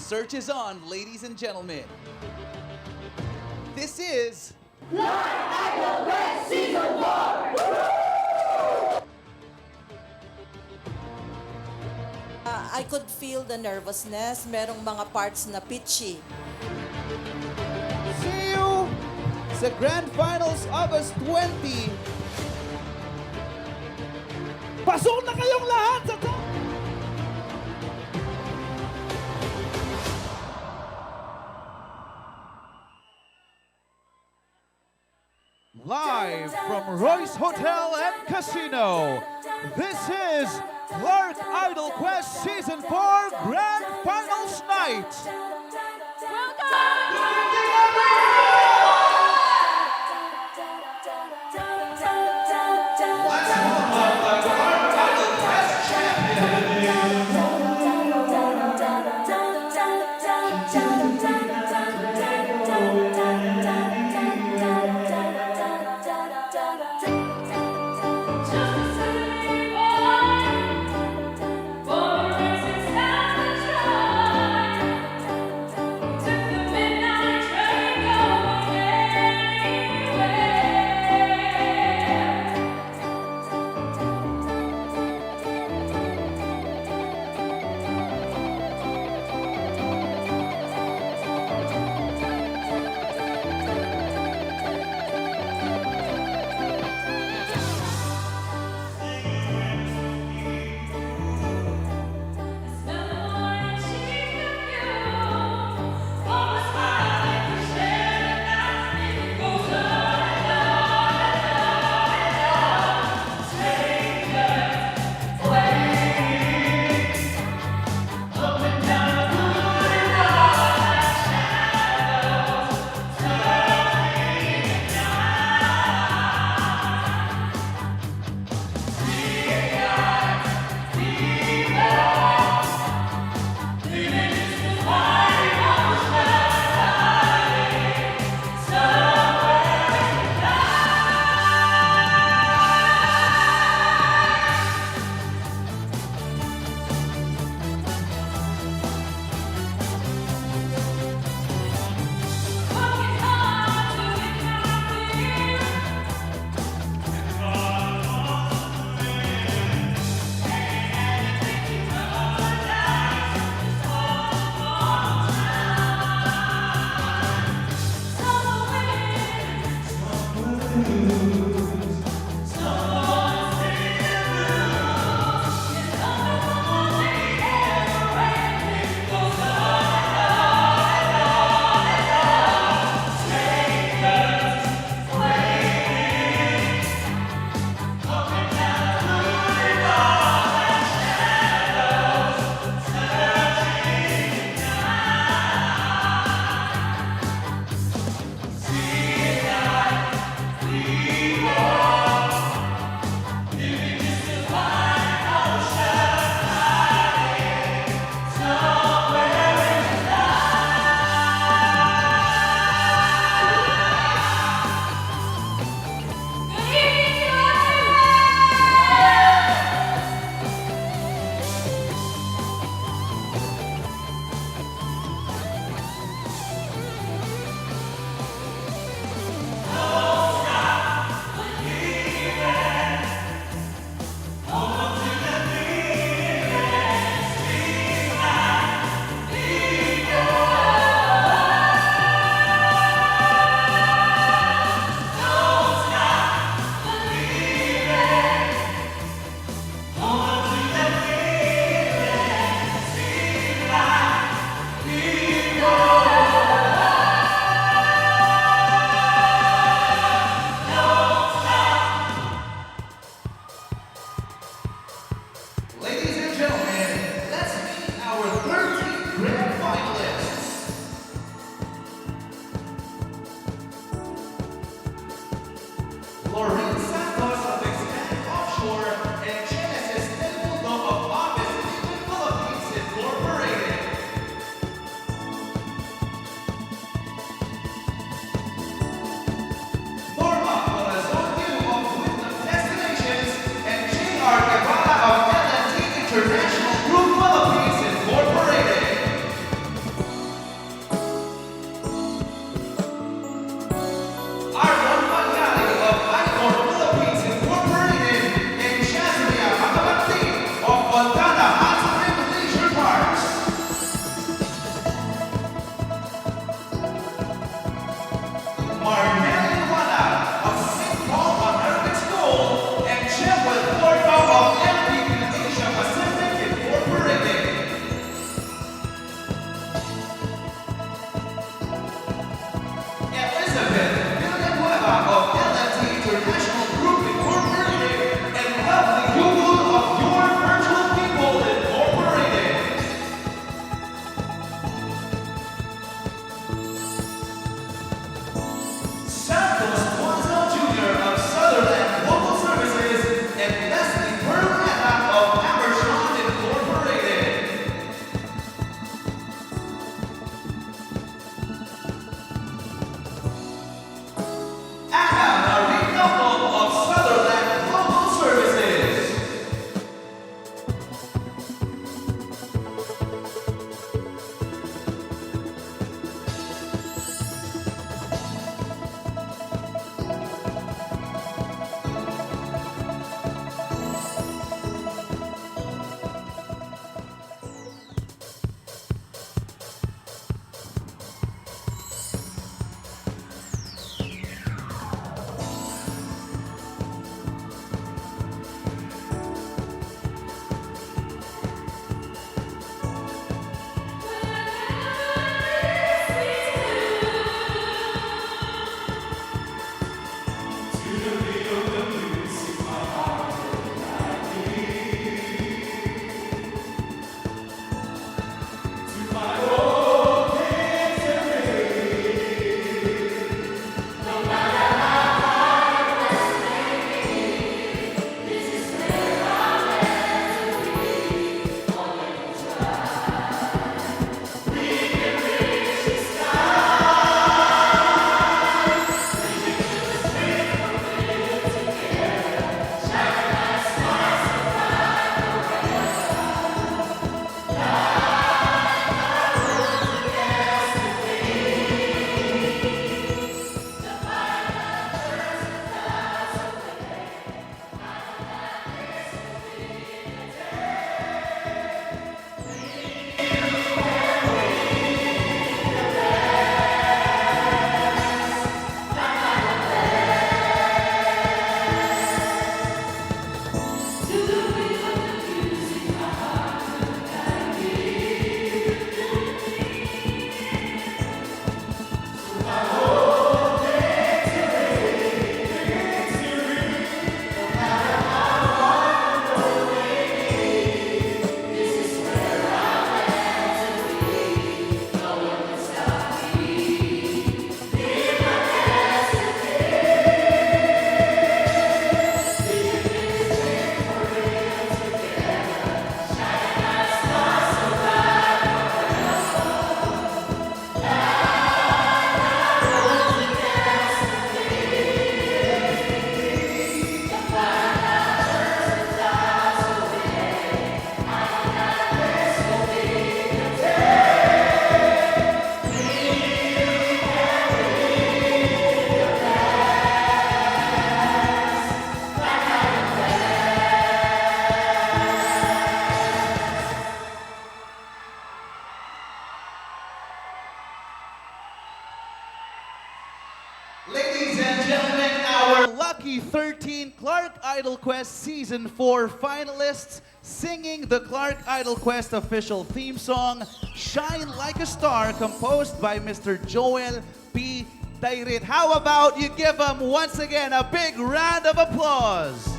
search is on, ladies and gentlemen. This is I could feel the nervousness. Merong mga parts na pitchy. See you sa Grand Finals August 20. Pasok na kayong lahat sa top! Live from Royce Hotel and Casino, this is Clark Idol Quest Season 4 Grand Finals Night! Idol Quest Season 4 finalists singing the Clark Idol Quest official theme song, Shine Like a Star, composed by Mr. Joel P. Tairit. How about you give them once again a big round of applause?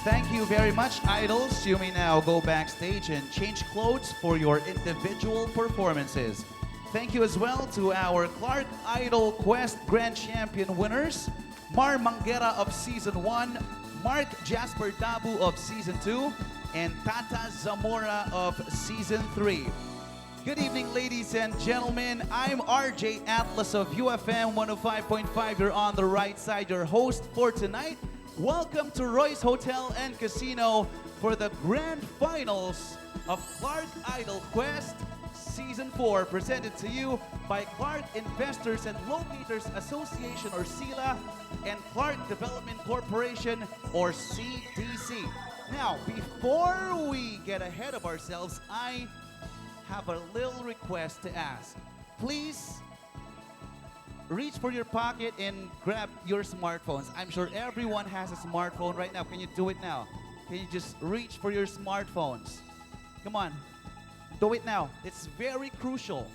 Thank you very much, idols. You may now go backstage and change clothes for your individual performances. Thank you as well to our Clark Idol Quest Grand Champion winners, Mar Manguera of Season 1, Mark Jasper Dabu of Season 2, and Tata Zamora of Season 3. Good evening, ladies and gentlemen. I'm RJ Atlas of UFM 105.5. You're on the right side, your host for tonight. Welcome to Royce Hotel and Casino for the grand finals of Clark Idol Quest Season 4, presented to you by Clark Investors and Locators Association, or SILA, and Clark Development Corporation, or CDC. Now, before we get ahead of ourselves, I have a little request to ask. Please reach for your pocket and grab your smartphones. I'm sure everyone has a smartphone right now. Can you do it now? Can you just reach for your smartphones? Come on. Do it now. It's very crucial.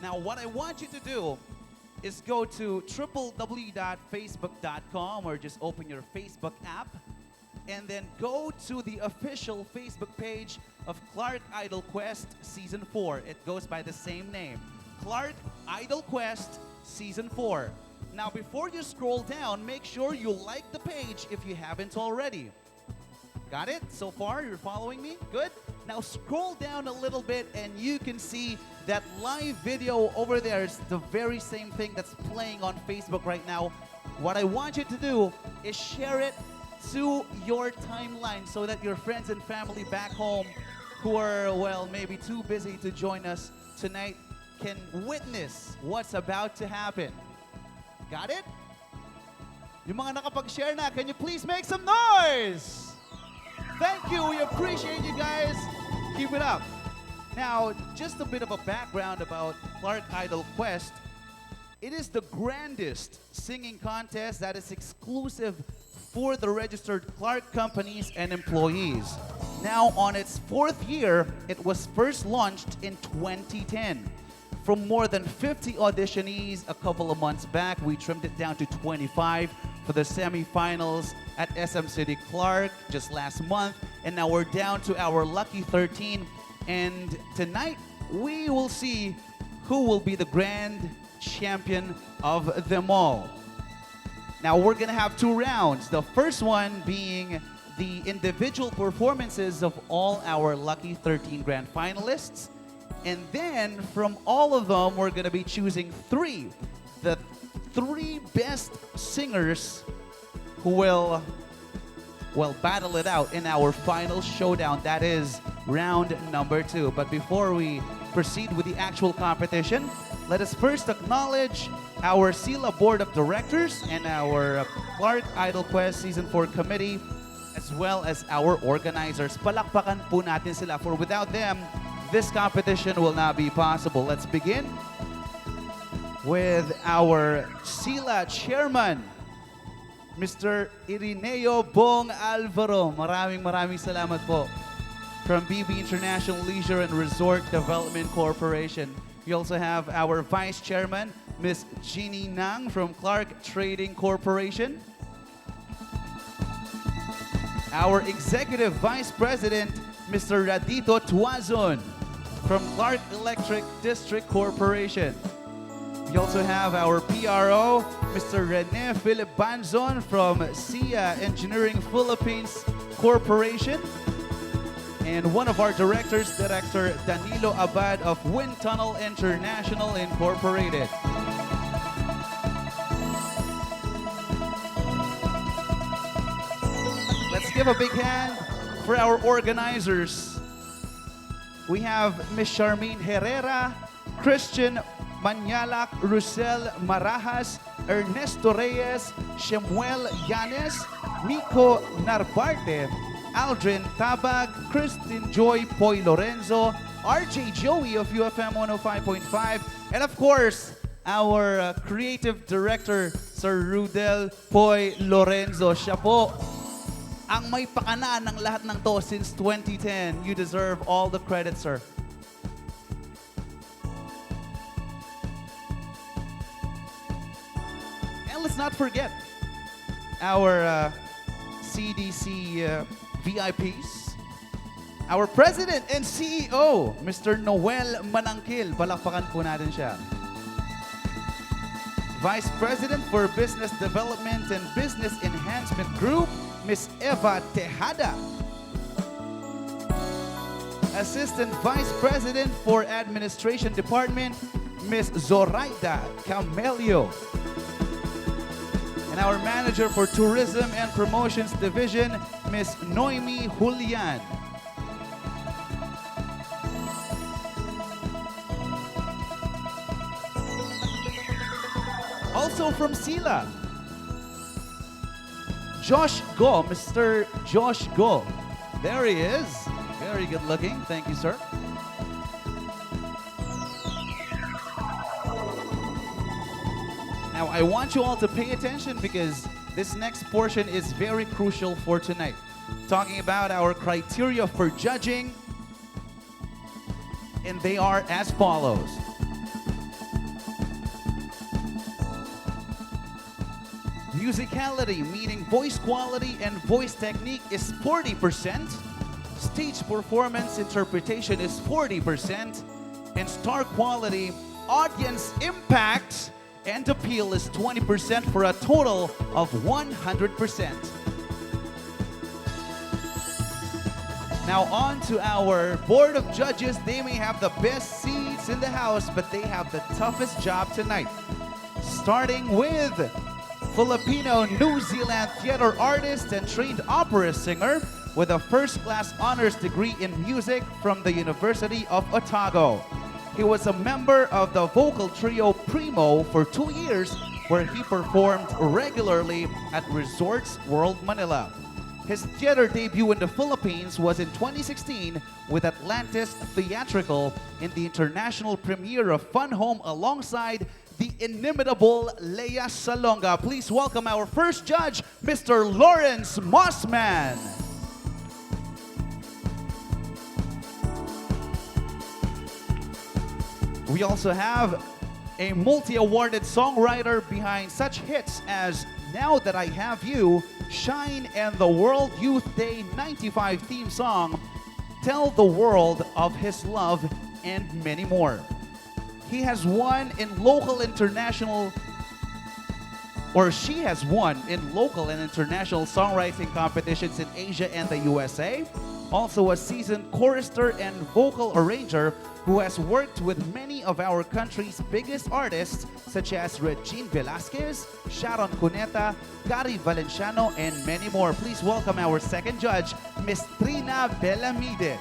Now, what I want you to do is go to www.facebook.com, or just open your Facebook app and then go to the official Facebook page of Clark Idol Quest Season 4. It goes by the same name, Clark Idol Quest Season 4. Now, before you scroll down, make sure you like the page if you haven't already. Got it? So far, you're following me? Good? Now, scroll down a little bit and you can see that live video over there is the very same thing that's playing on Facebook right now. What I want you to do is share it to your timeline so that your friends and family back home who are, well, maybe too busy to join us tonight can witness what's about to happen. Got it? Yung mga nakapag-share na, can you please make some noise? Thank you. We appreciate you guys. Keep it up. Now, just a bit of a background about Clark Idol Quest. It is the grandest singing contest that is exclusive for the registered Clark companies and employees. Now, on its 4th year, it was first launched in 2010. From more than 50 auditionees a couple of months back, we trimmed it down to 25 for the semifinals at SM City Clark just last month. And now we're down to our lucky 13. And tonight, we will see who will be the grand champion of them all. Now, we're gonna have 2 rounds. The first one being the individual performances of all our lucky 13 grand finalists. And then, from all of them, we're gonna be choosing 3. The 3 best singers who will, well, battle it out in our final showdown. That is round number 2. But before we proceed with the actual competition, let us first acknowledge our SILA Board of Directors and our Clark Idol Quest Season 4 Committee, as well as our organizers. Palakpakan po natin sila, for without them, this competition will not be possible. Let's begin with our SILA Chairman, Mr. Irineo Bong Alvaro. Maraming salamat po. From BB International Leisure and Resort Development Corporation. We also have our Vice Chairman, Ms. Jeannie Nang from Clark Trading Corporation. Our Executive Vice President, Mr. Radito Tuazon from Clark Electric District Corporation. We also have our PRO, Mr. Rene Philip Banzon from SIA Engineering Philippines Corporation. And one of our directors, Director Danilo Abad of Wind Tunnel International Incorporated. Let's give a big hand for our organizers. We have Ms. Charmaine Herrera, Christian Manyalak, Rusel Marajas, Ernesto Reyes, Shemuel Yanes, Miko Narbarte, Aldrin Tabag, Christine Joy Poy Lorenzo, RJ Joey of UFM 105.5, and of course, our creative director, Sir Rudel Poy Lorenzo. Siya po ang may pakana ng lahat ng to since 2010. You deserve all the credit, sir. And let's not forget our CDC VIPs. Our President and CEO, Mr. Noel Manangkil. Palakpakan po natin siya. Vice President for Business Development and Business Enhancement Group, Ms. Eva Tejada. Assistant Vice President for Administration Department, Ms. Zoraida Camelio. And our Manager for Tourism and Promotions Division, Ms. Noemi Julian. Also from Sila, Josh Go, Mr. Josh Go. There he is. Very good looking. Thank you, sir. Now, I want you all to pay attention because this next portion is very crucial for tonight. Talking about our criteria for judging, and they are as follows. Musicality, meaning voice quality and voice technique, is 40%. Stage performance interpretation is 40%. And star quality, audience impact, and appeal is 20% for a total of 100%. Now on to our board of judges. They may have the best seats in the house, but they have the toughest job tonight. Starting with Filipino New Zealand theater artist and trained opera singer with a first-class honors degree in music from the University of Otago. He was a member of the vocal trio Primo for 2 years, where he performed regularly at Resorts World Manila. His theater debut in the Philippines was in 2016 with Atlantis Theatrical in the international premiere of Fun Home alongside the inimitable Lea Salonga. Please welcome our first judge, Mr. Lawrence Mossman. We also have a multi-awarded songwriter behind such hits as Now That I Have You, Shine, and the World Youth Day 95 theme song, Tell the World of His Love, and many more. He has won in local, international, or she has won in local and international songwriting competitions in Asia and the USA. Also a seasoned chorister and vocal arranger who has worked with many of our country's biggest artists such as Regine Velasquez, Sharon Cuneta, Gary Valenciano, and many more. Please welcome our second judge, Ms. Trina Bellamide.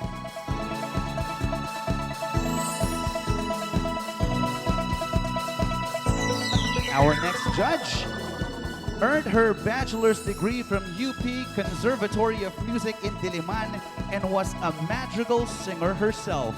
Our next judge earned her bachelor's degree from UP Conservatory of Music in Diliman and was a madrigal singer herself.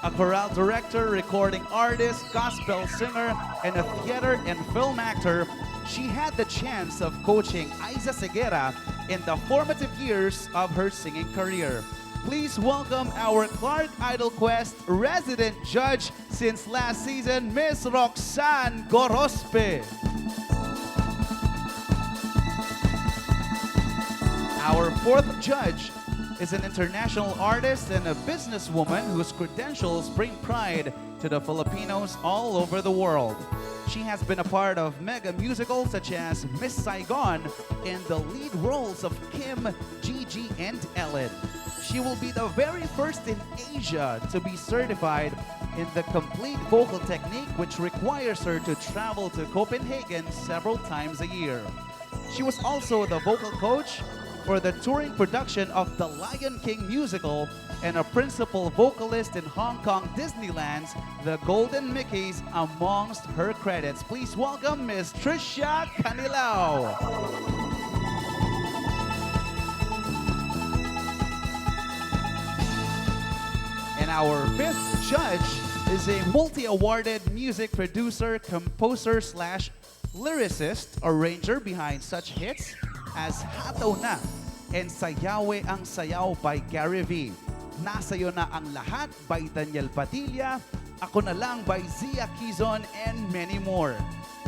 A chorale director, recording artist, gospel singer, and a theater and film actor, she had the chance of coaching Aiza Segura in the formative years of her singing career. Please welcome our Clark Idol Quest resident judge since last season, Miss Roxanne Gorospe. Our fourth judge is an international artist and a businesswoman whose credentials bring pride to the Filipinos all over the world. She has been a part of mega musicals such as Miss Saigon and the lead roles of Kim, Gigi, and Ellen. She will be the very first in Asia to be certified in the complete vocal technique, which requires her to travel to Copenhagen several times a year. She was also the vocal coach for the touring production of The Lion King musical and a principal vocalist in Hong Kong Disneyland's The Golden Mickeys amongst her credits. Please welcome Ms. Tricia Canilao. And our fifth judge is a multi-awarded music producer, composer slash lyricist, arranger behind such hits as Hataw Na and Sayawe Ang Sayaw by Gary V. Nasa'yo Na Ang Lahat by Daniel Padilla, Ako Na Lang by Zia Quizon, and many more.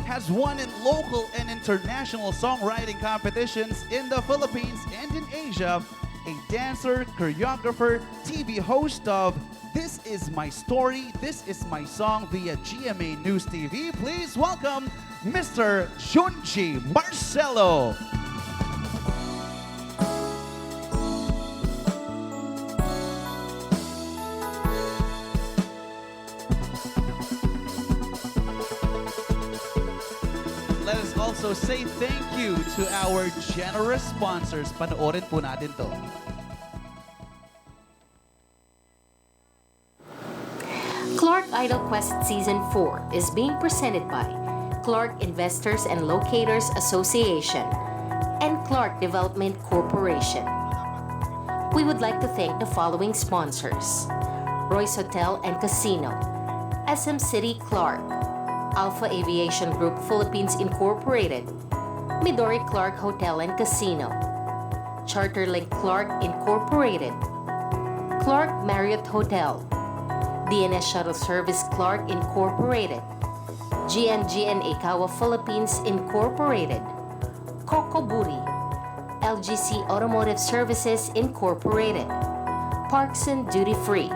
Has won in local and international songwriting competitions in the Philippines and in Asia. A dancer, choreographer, TV host of This Is My Story, This Is My Song via GMA News TV. Please welcome Mr. Junji Marcelo. Let us also say thank you to our generous sponsors. Panoorin po natin to. Clark Idol Quest Season 4 is being presented by Clark Investors and Locators Association and Clark Development Corporation. We would like to thank the following sponsors: Royce Hotel and Casino, SM City Clark, Alpha Aviation Group Philippines Incorporated, Midori Clark Hotel and Casino, Charterlink Clark Incorporated, Clark Marriott Hotel, DNS Shuttle Service Clark Incorporated, GNGN Ikawa Philippines Incorporated, Kokoburi, LGC Automotive Services Incorporated, Parks and Duty Free,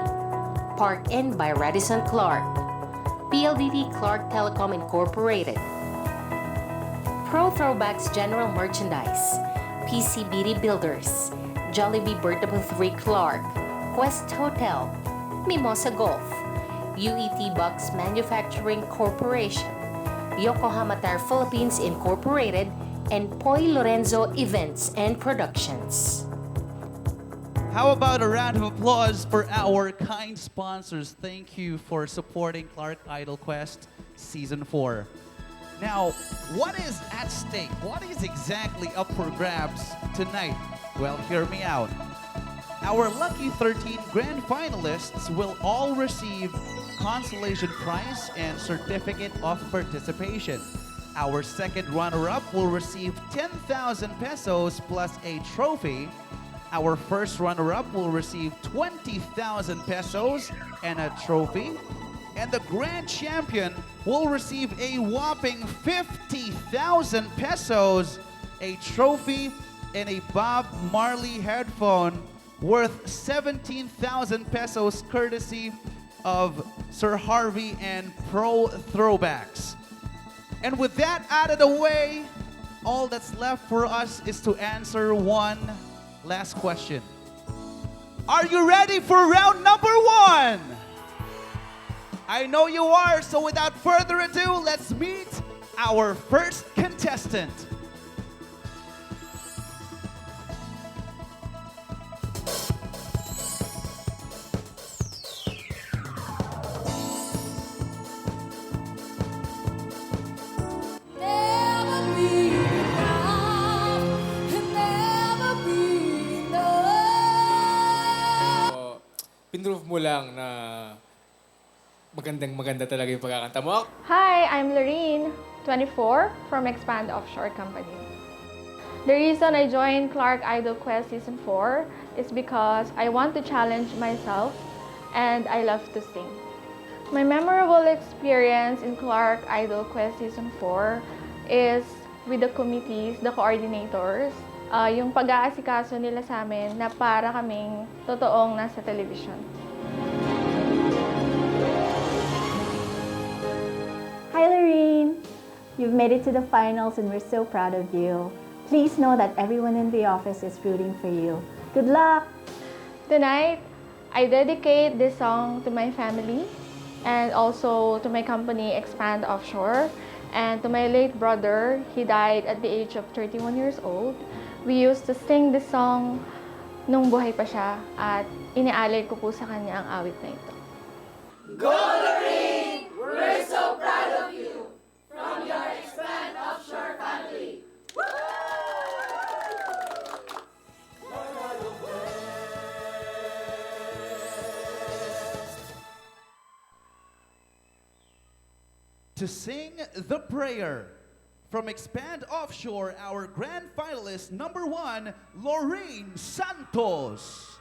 Park Inn by Radisson Clark, PLDT Clark Telecom Incorporated, Pro Throwbacks General Merchandise, PCBD Builders, Jollibee Bertable 3 Clark, Quest Hotel, Mimosa Golf, UET Box Manufacturing Corporation, Yokohama Tire Philippines Incorporated, and Poy Lorenzo Events and Productions. How about a round of applause for our kind sponsors? Thank you for supporting Clark Idol Quest Season 4. Now, what is at stake? What is exactly up for grabs tonight? Well, hear me out. Our lucky 13 grand finalists will all receive consolation prize and certificate of participation. Our second runner-up will receive 10,000 pesos plus a trophy. Our first runner-up will receive 20,000 pesos and a trophy. And the grand champion will receive a whopping 50,000 pesos, a trophy, and a Bob Marley headphone worth 17,000 pesos courtesy of Sir Harvey and Pro Throwbacks. And with that out of the way, all that's left for us is to answer one last question. Are you ready for round number 1? I know you are, so without further ado, let's meet our first contestant. Pinrove mo lang na maganda talaga yung pagkakanta mo. Hi, I'm Lorene, 24, from Expand Offshore Company. The reason I joined Clark Idol Quest Season 4 is because I want to challenge myself and I love to sing. My memorable experience in Clark Idol Quest Season 4 is with the committees, the coordinators, yung pag-aasikaso nila sa amin na para kaming totoong nasa television. Hi, Lorene! You've made it to the finals and we're so proud of you. Please know that everyone in the office is rooting for you. Good luck! Tonight, I dedicate this song to my family and also to my company, Expand Offshore, and to my late brother. He died at the age of 31 years old. We used to sing this song nung buhay pa siya at inialay ko po sa kanya ang awit na ito. Go, Lorene! We're so proud of you! From your Expand Offshore family! to sing the prayer. From Expand Offshore, our grand finalist number 1, Lorraine Santos.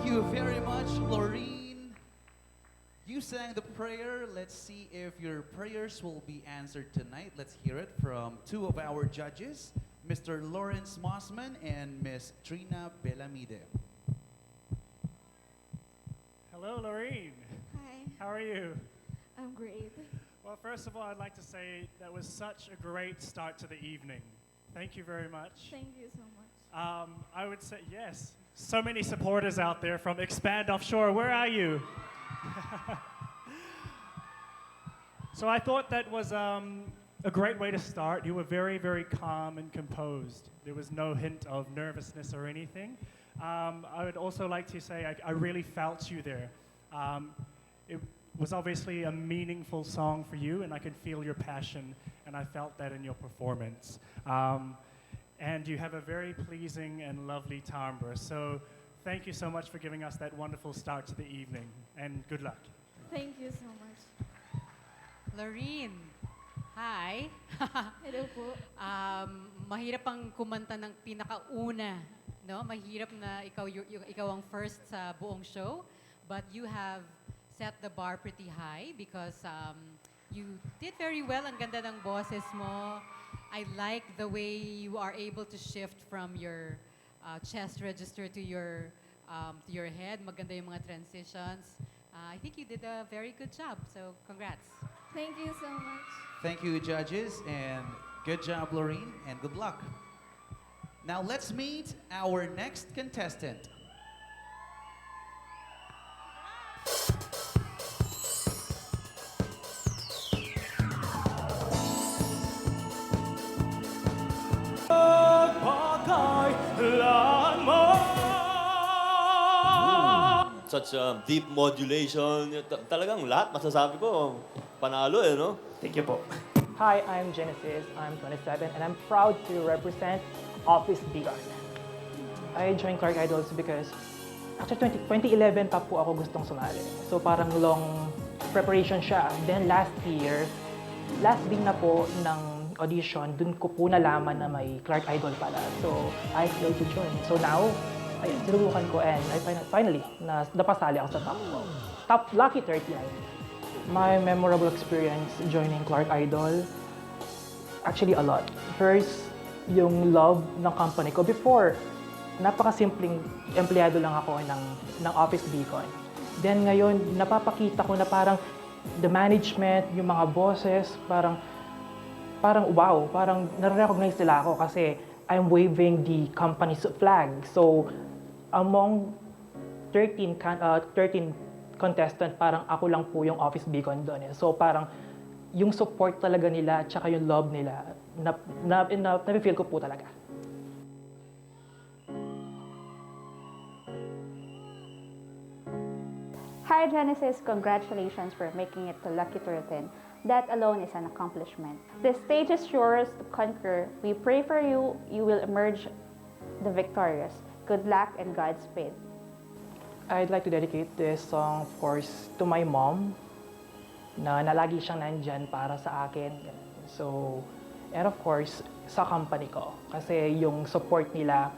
you very much, Laureen. You sang the prayer. Let's see if your prayers will be answered tonight. Let's hear it from two of our judges, Mr. Lawrence Mossman and Miss Trina Belamide. Hello, Laureen. Hi, How are you? I'm great. Well, first of all, I'd like to say that was such a great start to the evening. Thank you very much. Thank you so much. I would say, yes, so many supporters out there from Expand Offshore. Where are you? So I thought that was a great way to start. You were very, very calm and composed. There was no hint of nervousness or anything. I would also like to say I really felt you there. It was obviously a meaningful song for you, and I could feel your passion, and I felt that in your performance. And you have a very pleasing and lovely timbre. So thank you so much for giving us that wonderful start to the evening, and good luck. Thank you so much. Lorene, hi. Hello po. Mahirap ang kumanta ng pinakauna, no? Mahirap na ikaw ang first sa buong show, but you have set the bar pretty high because you did very well. Ang ganda ng boses mo. I like the way you are able to shift from your chest register to your head. Maganda yung mga transitions. I think you did a very good job. So, congrats. Thank you so much. Thank you, judges, and good job, Lorene, and good luck. Now let's meet our next contestant. Such deep modulation. Talagang lahat, masasabi ko, panalo no? Thank you po. Hi, I'm Genesis. I'm 27 and I'm proud to represent Office Beacon. I joined Clark Idols because actually 2011 pa po ako gustong sumali. So parang long preparation siya. Then last year, last day na po ng audition, dun ko po nalaman na may Clark Idol pala. So I feel to join. So now, ayun, sinubukan ko and I finally napasali ako sa top lucky 39. My memorable experience joining Clark Idol, actually a lot. First, yung love ng company ko. Before, napakasimpleng empleyado lang ako ng Office Beacon. Then ngayon, napapakita ko na parang the management, yung mga bosses, parang wow, parang nare-recognize nila ako kasi I'm waving the company's flag. So, among 13 contestant, parang ako lang po yung Office Beacon doon. So parang yung support talaga nila tsaka yung love nila, na-feel ko po talaga. Hi Genesis, congratulations for making it to Lucky 13. That alone is an accomplishment. The stage is yours to conquer. We pray for you, you will emerge the victorious. Good luck and Godspeed. I'd like to dedicate this song, of course, to my mom, na lagi siyang nandyan para sa akin. So, and of course, sa company ko. Kasi yung support nila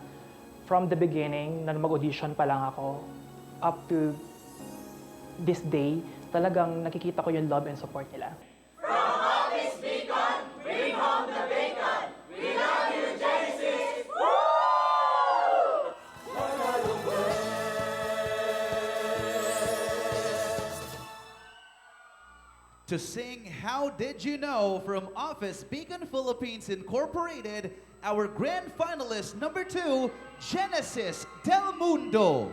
from the beginning, na mag-audition pa lang ako, up to this day, talagang nakikita ko yung love and support nila. From Office Beacon, bring home the bacon. We love you, Genesis! Woo! To sing How Did You Know from Office Beacon Philippines Incorporated, our grand finalist number 2, Genesis Del Mundo.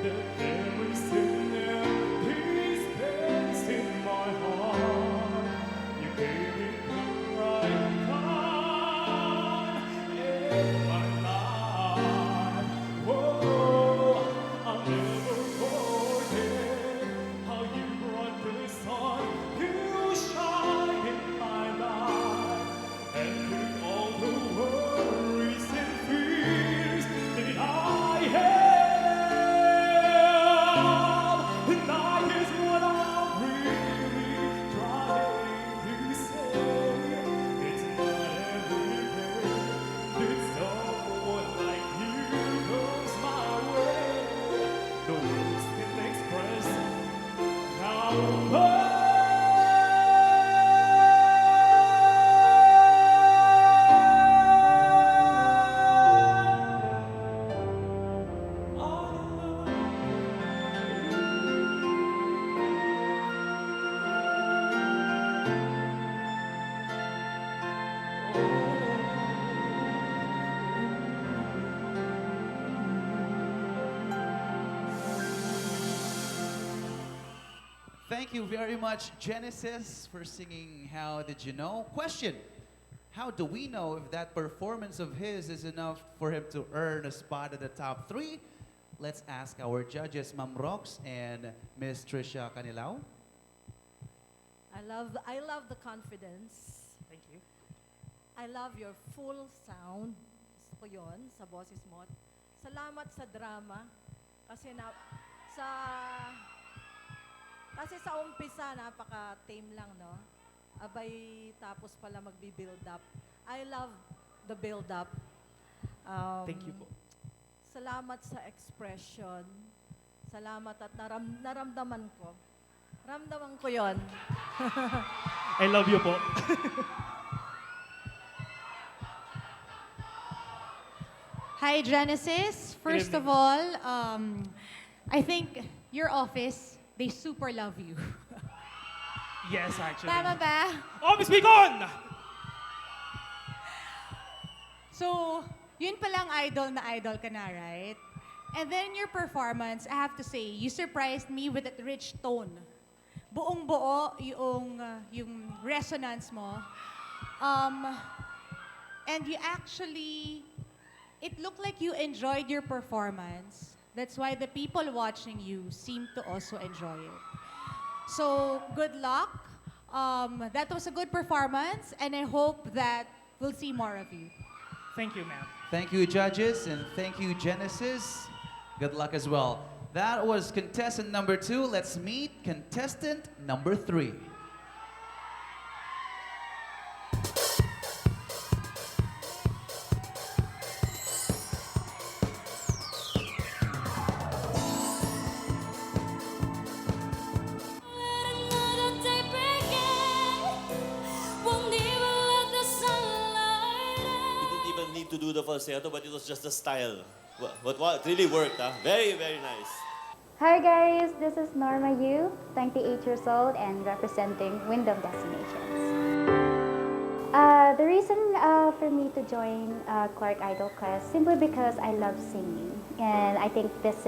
that there is an empty space in my heart. You gave me the right time in my life. Whoa, I'll never forget how you brought the sun to shine in my life and took all the worries and fears that I have. And that is what I'm really trying to say. It's not every day that someone like you comes my way. The words can express how Thank you very much, Genesis, for singing How Did You Know? Question: how do we know if that performance of his is enough for him to earn a spot at the top 3? Let's ask our judges, Ma'am Rox and Miss Trisha Canilao. I love the confidence. Thank you. I love your full sound. Gusto ko yun sa boses mo. Salamat sa drama. Kasi sa umpisa, napaka-tame lang, no? Abay, tapos pala magbi-build up. I love the build up. Thank you po. Salamat sa expression. Salamat at naramdaman ko. Ramdaman ko yon. I love you po. Hi, Genesis. First of all, I think your office, they super love you. Yes, actually. Tama ba? Oh, Miss Bicon! So, yun palang idol na idol ka na, right? And then your performance, I have to say, you surprised me with that rich tone. Buong-buo yung resonance mo. And you actually, it looked like you enjoyed your performance. That's why the people watching you seem to also enjoy it. So, good luck. That was a good performance, and I hope that we'll see more of you. Thank you, ma'am. Thank you, judges, and thank you, Genesis. Good luck as well. That was contestant number 2. Let's meet contestant number 3. To do the falsetto, but it was just the style. But what really worked, huh? Very, very nice. Hi guys, this is Norma Yu, 28 years old and representing Wyndham Destinations. The reason for me to join Clark Idol Quest simply because I love singing, and I think this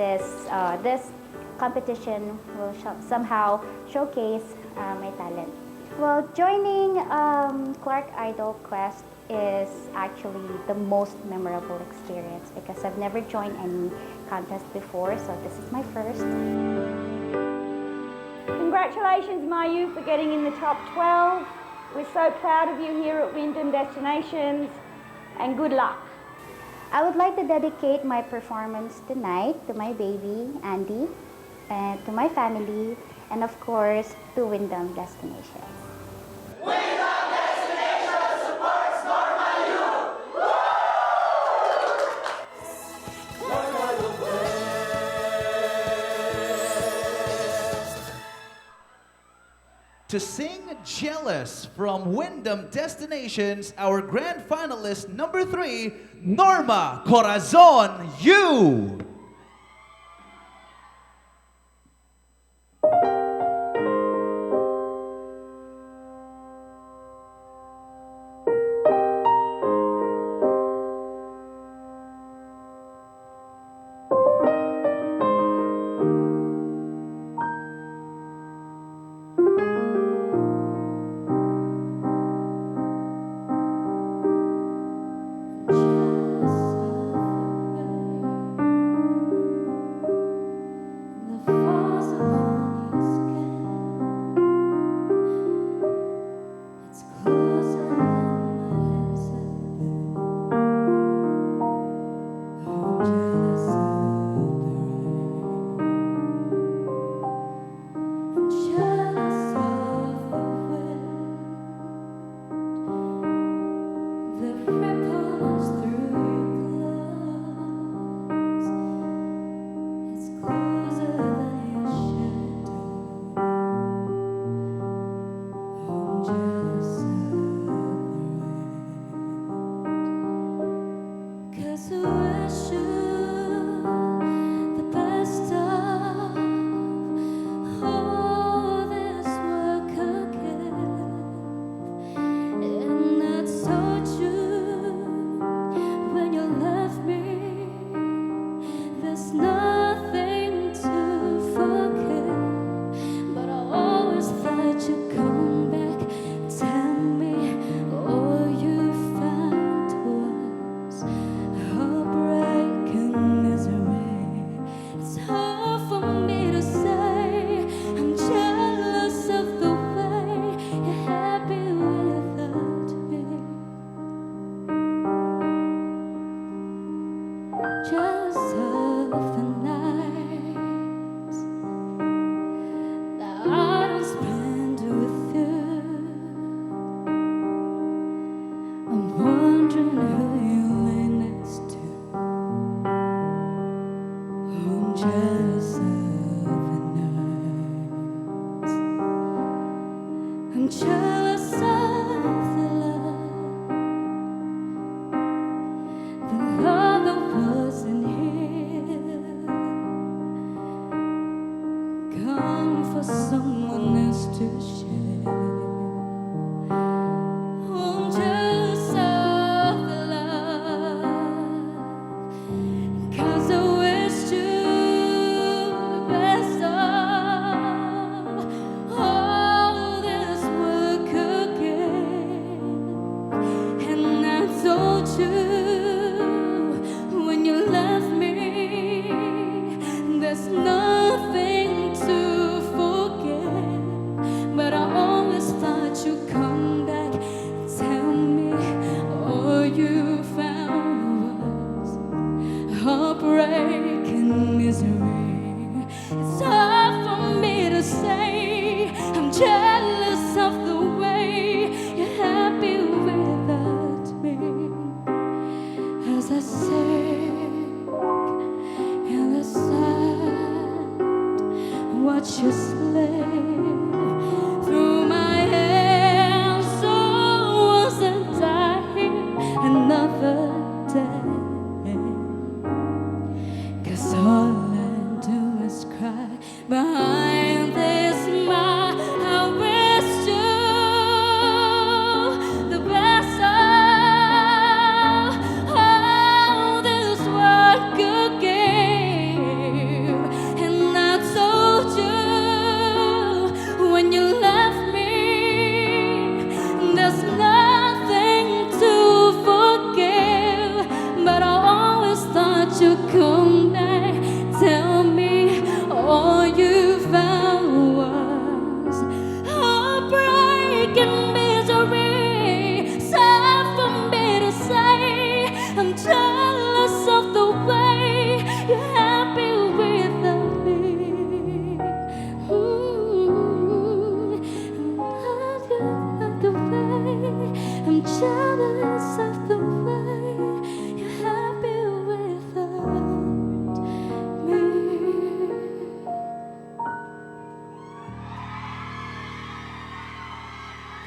competition will somehow showcase my talent. Well, joining Clark Idol Quest is actually the most memorable experience because I've never joined any contest before, so this is my first. Congratulations, Mayu, for getting in the top 12. We're so proud of you here at Wyndham Destinations, and good luck. I would like to dedicate my performance tonight to my baby, Andy, and to my family, and of course, to Wyndham Destinations. To sing Jealous from Wyndham Destinations, our grand finalist number 3, Norma Corazon Yu.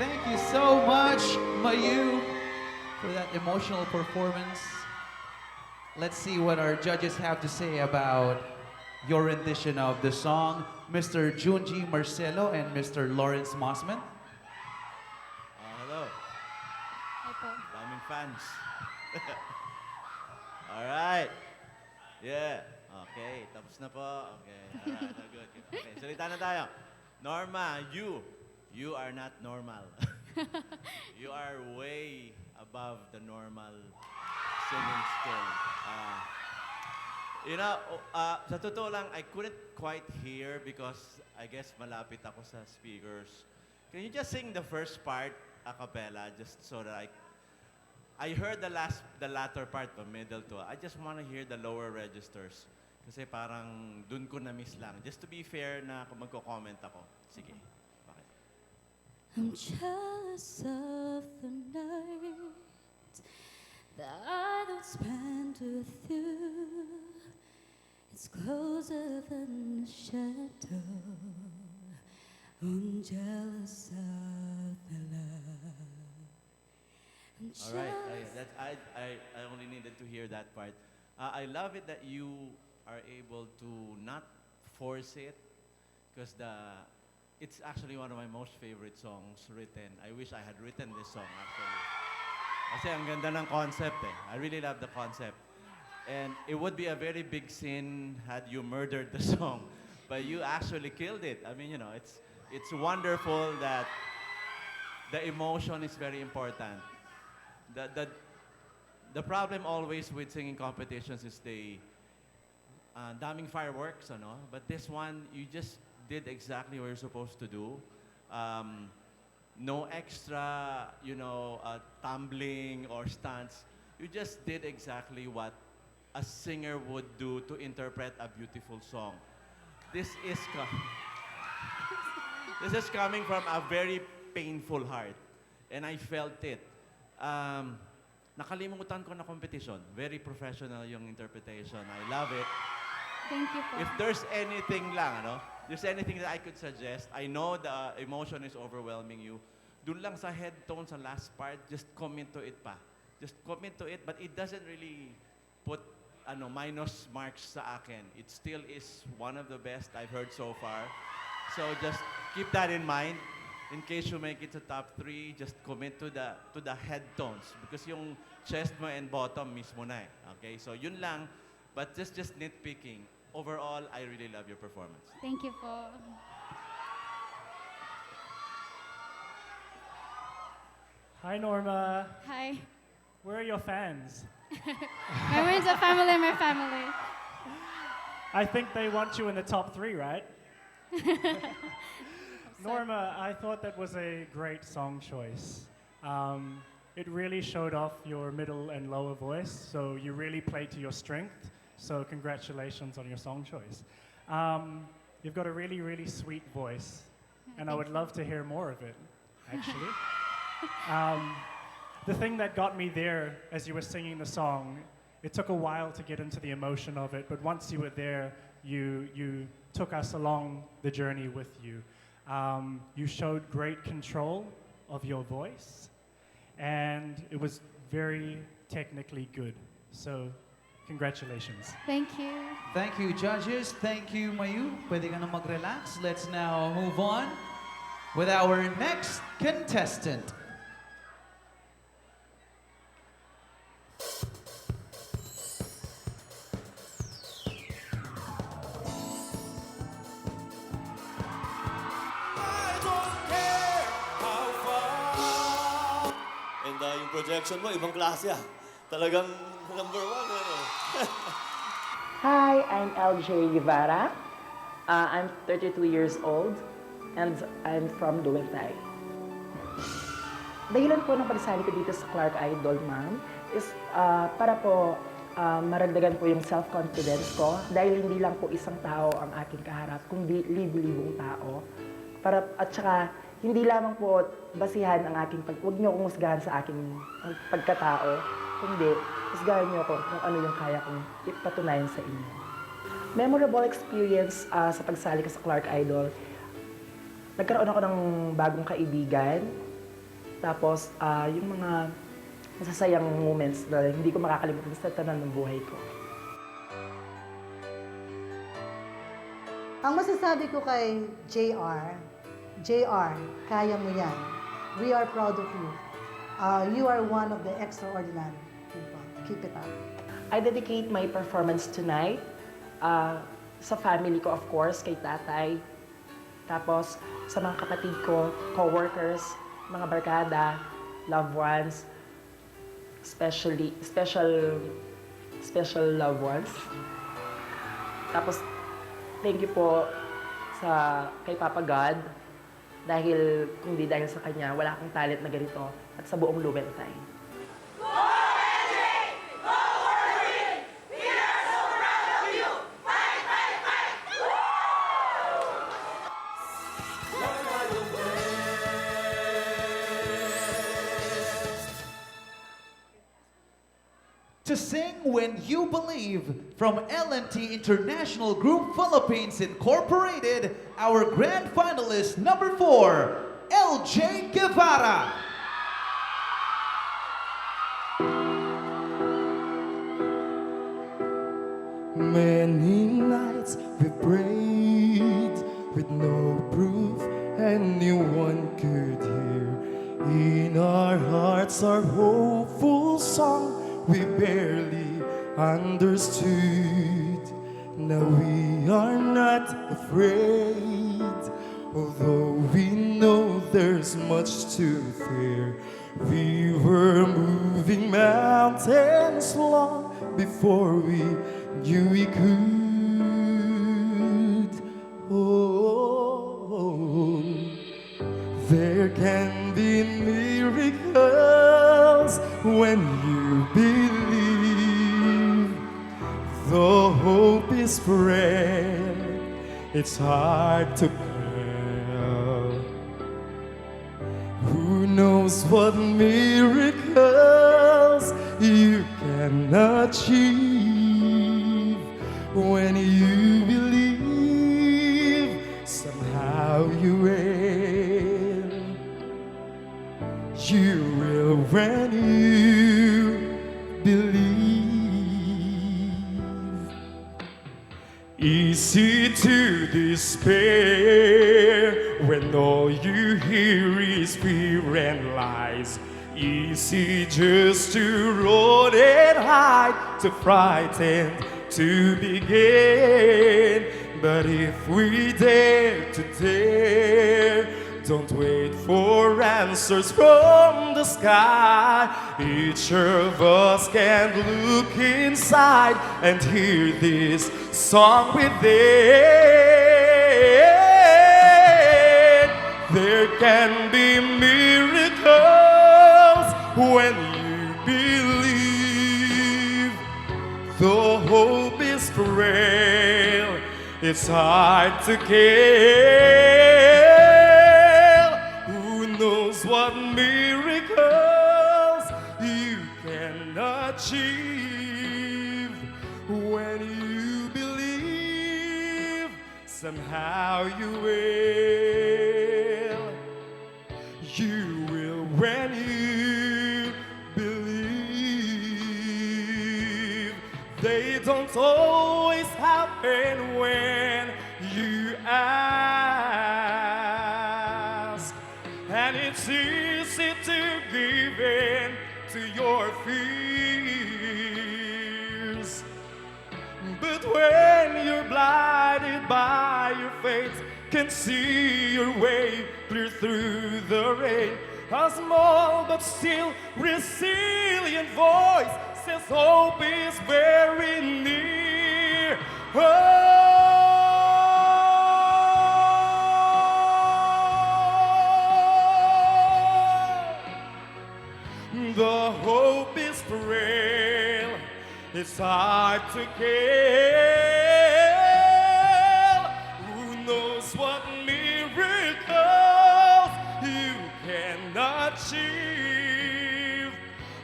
Thank you so much, Mayu, for that emotional performance. Let's see what our judges have to say about your rendition of the song, Mr. Junji Marcelo and Mr. Lawrence Mossman. Hello. Daming fans. Alright. Yeah. Okay. Tapos na po. Okay. Alright. Good. Okay. Salita na tayo. Norma, you are not normal. You are way above the normal singing skill. Sa totoo lang, I couldn't quite hear because I guess malapit ako sa speakers. Can you just sing the first part a cappella just so that I heard the latter part, the middle to. I just want to hear the lower registers. Kasi parang dun ko na-miss lang. Just to be fair na kung magko-comment ako. Sige. I'm jealous of the night that I don't spend with you. It's closer than a shadow. I'm jealous of the love. I'm All right. jealous. I only needed to hear that part. I love it that you are able to not force it because it's actually one of my most favorite songs written. I wish I had written this song actually. Kasi ang ganda ng concept eh. I really love the concept. And it would be a very big sin had you murdered the song. But you actually killed it. I mean, you know, it's wonderful that the emotion is very important. The problem always with singing competitions is daming fireworks, ano? But this one, you just did exactly what you're supposed to do. No extra, tumbling or stunts. You just did exactly what a singer would do to interpret a beautiful song. This is coming from a very painful heart, and I felt it. Nakalimutan ko na competition. Very professional yung interpretation. I love it. Thank you po. If there's anything there's anything that I could suggest, I know the emotion is overwhelming you. Dun lang sa head tone sa last part, just commit to it pa. Just commit to it, but it doesn't really put minus marks sa akin. It still is one of the best I've heard so far. So just keep that in mind. In case you make it to top 3, just commit to the head tones because yung chest mo and bottom mismo na eh. Okay? So yun lang, but just nitpicking. Overall, I really love your performance. Thank you po. Hi, Norma. Hi. Where are your fans? My friends are family, my family. I think they want you in the top 3, right? Norma, I thought that was a great song choice. It really showed off your middle and lower voice, so you really played to your strength. So congratulations on your song choice. You've got a really, really sweet voice, and I would love to hear more of it, actually. The thing that got me there as you were singing the song, it took a while to get into the emotion of it, but once you were there, you took us along the journey with you. You showed great control of your voice, and it was very technically good. So, congratulations. Thank you. Thank you, judges. Thank you, Mayu. Pwede ka na mag-relax. Let's now move on with our next contestant. And yung projection mo, ibang klase ah. Talagang number 1. Hi, I'm LJ Guevara. I'm 32 years old and I'm from Duwentay. Dahilan po ng pagsali ko dito sa Clark Idol, ma'am, is para po maragdagan po yung self-confidence ko dahil hindi lang po isang tao ang aking kaharap, kundi libu-libong tao. At saka, hindi lamang po basihan ang aking huwag niyo akong husgahan sa aking pagkatao, kundi husgahan niyo ako kung ano yung kaya kong ipatunayan sa inyo. Memorable experience sa pagsali ko sa Clark Idol. Nagkaroon ako ng bagong kaibigan. Tapos, yung mga masasayang moments na hindi ko makakalimutan sa tanan ng buhay ko. Ang masasabi ko kay JR, kaya mo yan. We are proud of you. You are one of the extraordinary people. Keep it up. I dedicate my performance tonight sa family ko, of course, kay tatay. Tapos sa mga kapatid ko, co-workers, mga barkada, loved ones, special loved ones. Tapos, thank you po kay Papa God dahil kung di dahil sa kanya, wala akong talent na ganito at sa buong Luwentay. To sing When You Believe from L&T International Group Philippines Incorporated, our grand finalist number 4, LJ Guevara. Many nights we prayed with no proof anyone could hear. In our hearts, our hopeful song we barely understood. Now we are not afraid, although we know there's much to fear. We were moving mountains long before we knew we could. Oh, there can be miracles when you believe. The hope is spread, it's hard to tell. Who knows what miracles you can achieve when you believe, somehow you will. You will when you believe. Easy to despair when all you hear is fear and lies. Easy just to run and hide, to frighten, to begin. But if we dare to dare, don't wait for answers from the sky. Each of us can look inside and hear this song within. There can be miracles when you believe. The hope is frail, it's hard to kill. Who knows what miracles you can achieve when you believe, somehow you will. You will when you believe. They don't always happen when you ask, and it's easy to give in to your fears. But when you're blinded by your faith, can see your way clear through the rain, a small but still resilient voice says hope is very near. The hope is frail, it's hard to kill. Who knows what miracles you can achieve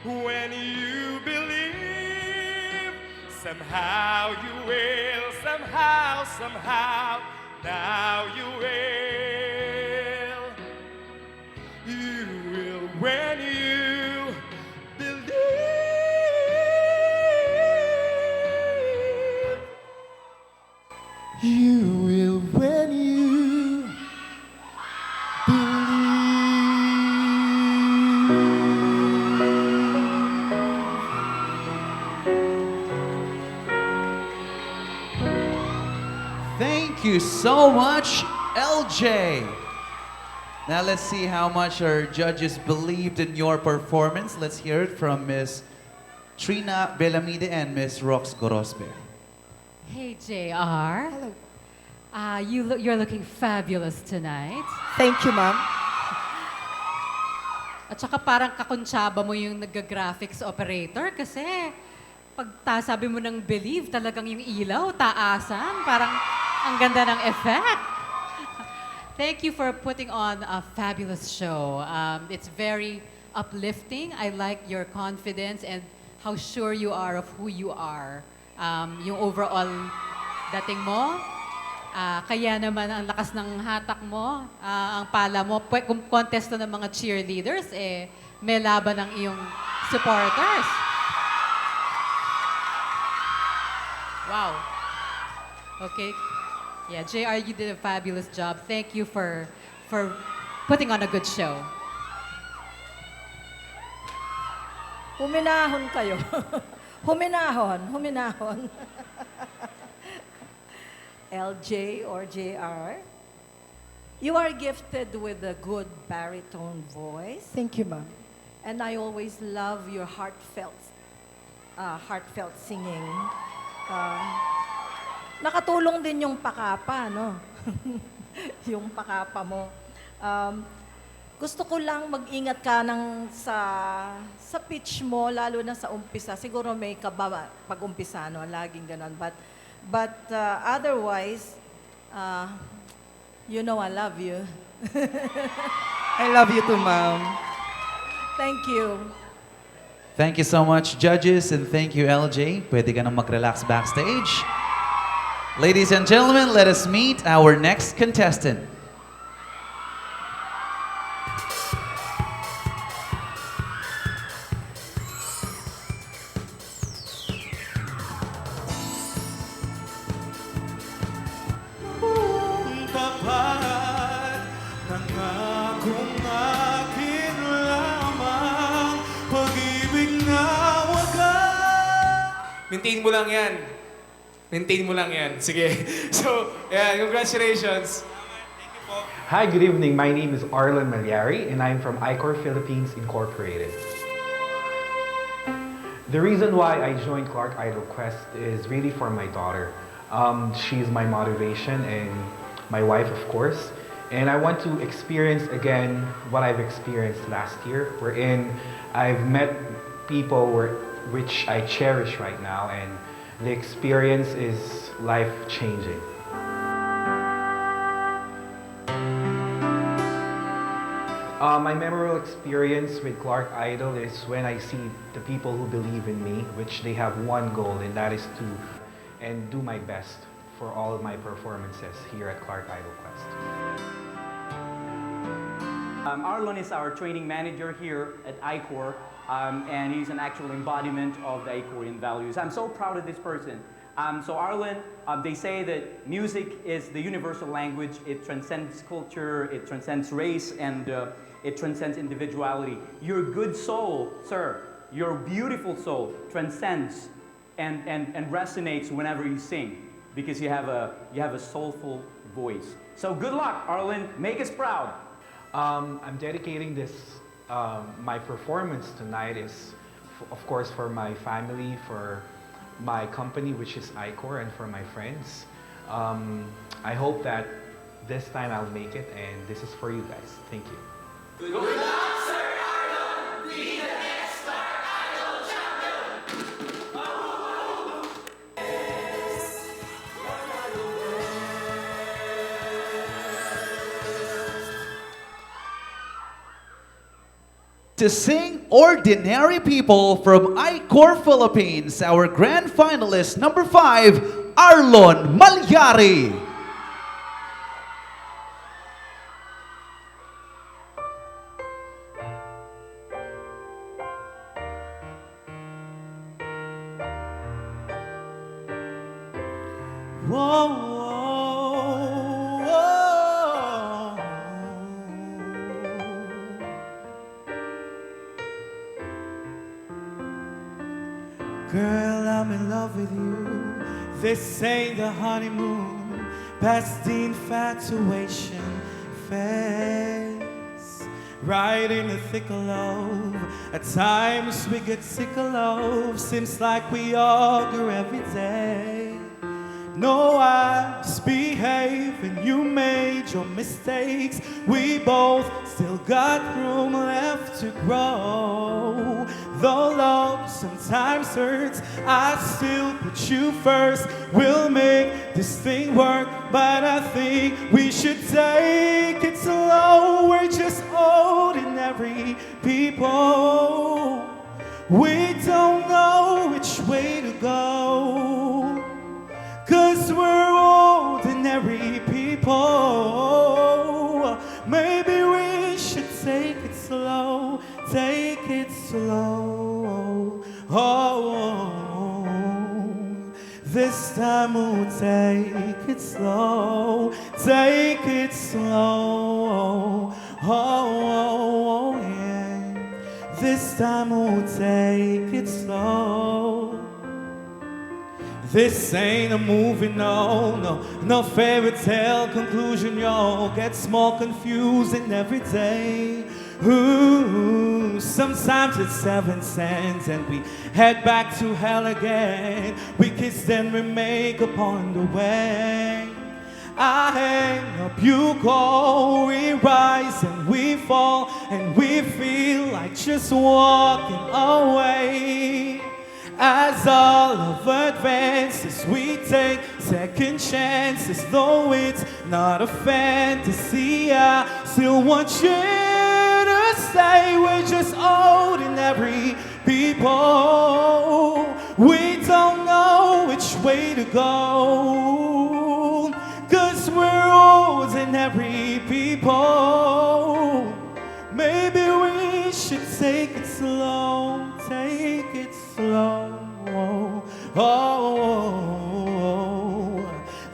when you believe. Somehow you will, somehow, somehow, now you will. You will when you believe. You will when you Thank you so much, LJ. Now let's see how much our judges believed in your performance. Let's hear it from Miss Trina Belamide and Miss Rox Gorospe. Hey, JR. Hello. You're looking fabulous tonight. Thank you, ma'am. At saka parang kakuntsaba mo yung nag-graphics operator kasi pag sabi mo ng believe, talagang yung ilaw, taasan. Parang ang ganda ng effect. Thank you for putting on a fabulous show. It's very uplifting. I like your confidence and how sure you are of who you are. Yung overall dating mo, kaya naman ang lakas ng hatak mo, ang pala mo, kung contesto ng mga cheerleaders, may laban ng iyong supporters. Wow. Okay. Yeah, JR, you did a fabulous job. Thank you for putting on a good show. Huminahon kayo. Huminahon. LJ or JR, you are gifted with a good baritone voice. Thank you, ma'am. And I always love your heartfelt singing. Nakatulong din yung pakapa, no? Yung pakapa mo. Gusto ko lang mag-ingat ka sa pitch mo, lalo na sa umpisa. Siguro may kaba pag umpisa, no? Laging ganon. But otherwise, you know I love you. I love you too, ma'am. Thank you. Thank you so much, judges, and thank you, LJ. Pwede ka nang mag-relax backstage. Ladies and gentlemen, let us meet our next contestant. Tapat nangakong akin lamang pag-ibig na wagas. Maintain mo lang yan. Maintain mo lang yan. Sige. So, yeah, congratulations. Hi, good evening. My name is Arlen Malyari, and I'm from ICOR Philippines Incorporated. The reason why I joined Clark Idol Quest is really for my daughter. She's my motivation and my wife, of course. And I want to experience again what I've experienced last year, wherein I've met people which I cherish right now, and the experience is life-changing. My memorable experience with Clark Idol is when I see the people who believe in me, which they have one goal, and that is to do my best for all of my performances here at Clark Idol Quest. Arlen is our training manager here at ICOR, and he's an actual embodiment of the ICORian values. I'm so proud of this person. So Arlen, they say that music is the universal language. It transcends culture, it transcends race, and it transcends individuality. Your good soul, sir, your beautiful soul transcends and resonates whenever you sing, because you have a soulful voice. So good luck, Arlen. Make us proud. I'm dedicating this, my performance tonight is, of course, for my family, for my company, which is ICOR, and for my friends. I hope that this time I'll make it, and this is for you guys. Thank you. Good luck, Sir Arlen. Be the next Clark Idol champion. To sing Ordinary People from ICOR Philippines, our grand finalist number 5, Arlen Malyari. Girl, I'm in love with you. This ain't the honeymoon, past the infatuation phase. Right in the thick of love. At times we get sick of love. Seems like we argue every day. No, I misbehave and you made your mistakes. We both still got room left to grow. Though love sometimes hurts, I still put you first. We'll make this thing work, but I think we should take it slow. We're just ordinary people. We don't know which way to go, 'cause we're ordinary people. Maybe we should take it slow, take it slow. Oh, this time we'll take it slow, take it slow. Oh, yeah. This time we'll take it slow. This ain't a movie, no, no, no fairy tale conclusion, yo. Gets more confusing every day. Ooh, sometimes it's 7 cents and we head back to hell again. We kiss then we make upon the way. I hang up, you go, we rise and we fall, and we feel like just walking away. As our love advances, we take second chances, though it's not a fantasy. I still want you to say we're just ordinary people. We don't know which way to go, 'cause we're ordinary people. Maybe we should take it slow, take it slow. Oh,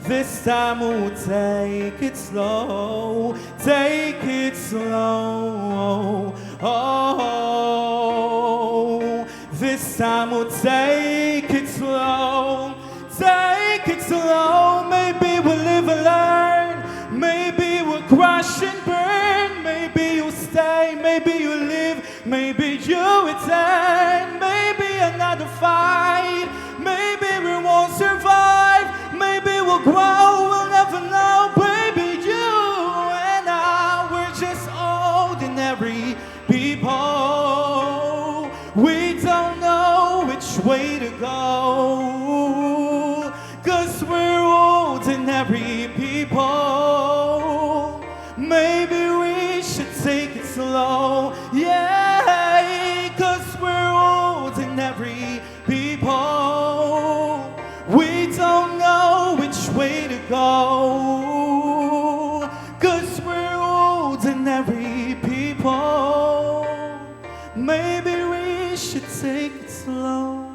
this time we'll take it slow, take it slow. Oh, this time we'll take it slow, take it slow. Maybe we'll live and learn, maybe we'll crash and burn. Maybe you'll stay, maybe you'll live, maybe you return. Maybe another fight, maybe we won't survive. Maybe we'll grow, we'll never know. Baby, you and I, we're just ordinary people. We don't know which way to go, 'cause we're ordinary people. Maybe we should take it slow, yeah, 'cause we're ordinary people. We don't know which way to go, 'cause we're ordinary people. Maybe we should take it slow,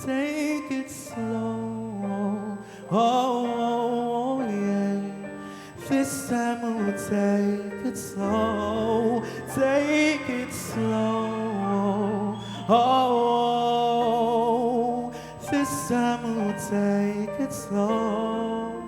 take it slow. Oh, yeah. This time we'll take it slow, take it slow. Oh, this time we'll take it slow,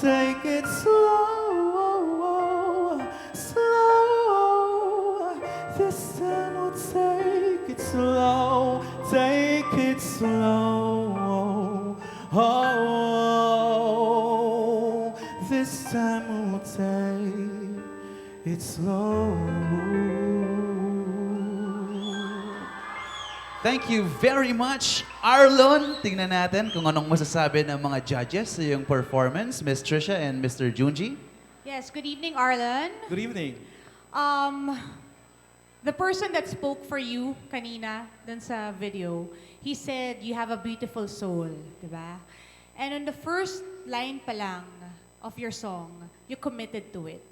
take it slow, slow. This time we'll take it slow, take it slow. Oh, this time we'll take it slow. Thank you very much, Arlon. Tingnan natin kung anong masasabi ng mga judges sa iyong performance, Miss Trisha and Mr. Junji. Yes, good evening, Arlen. Good evening. The person that spoke for you kanina dun sa video, he said you have a beautiful soul, di ba? And on the first line pa lang of your song, you committed to it.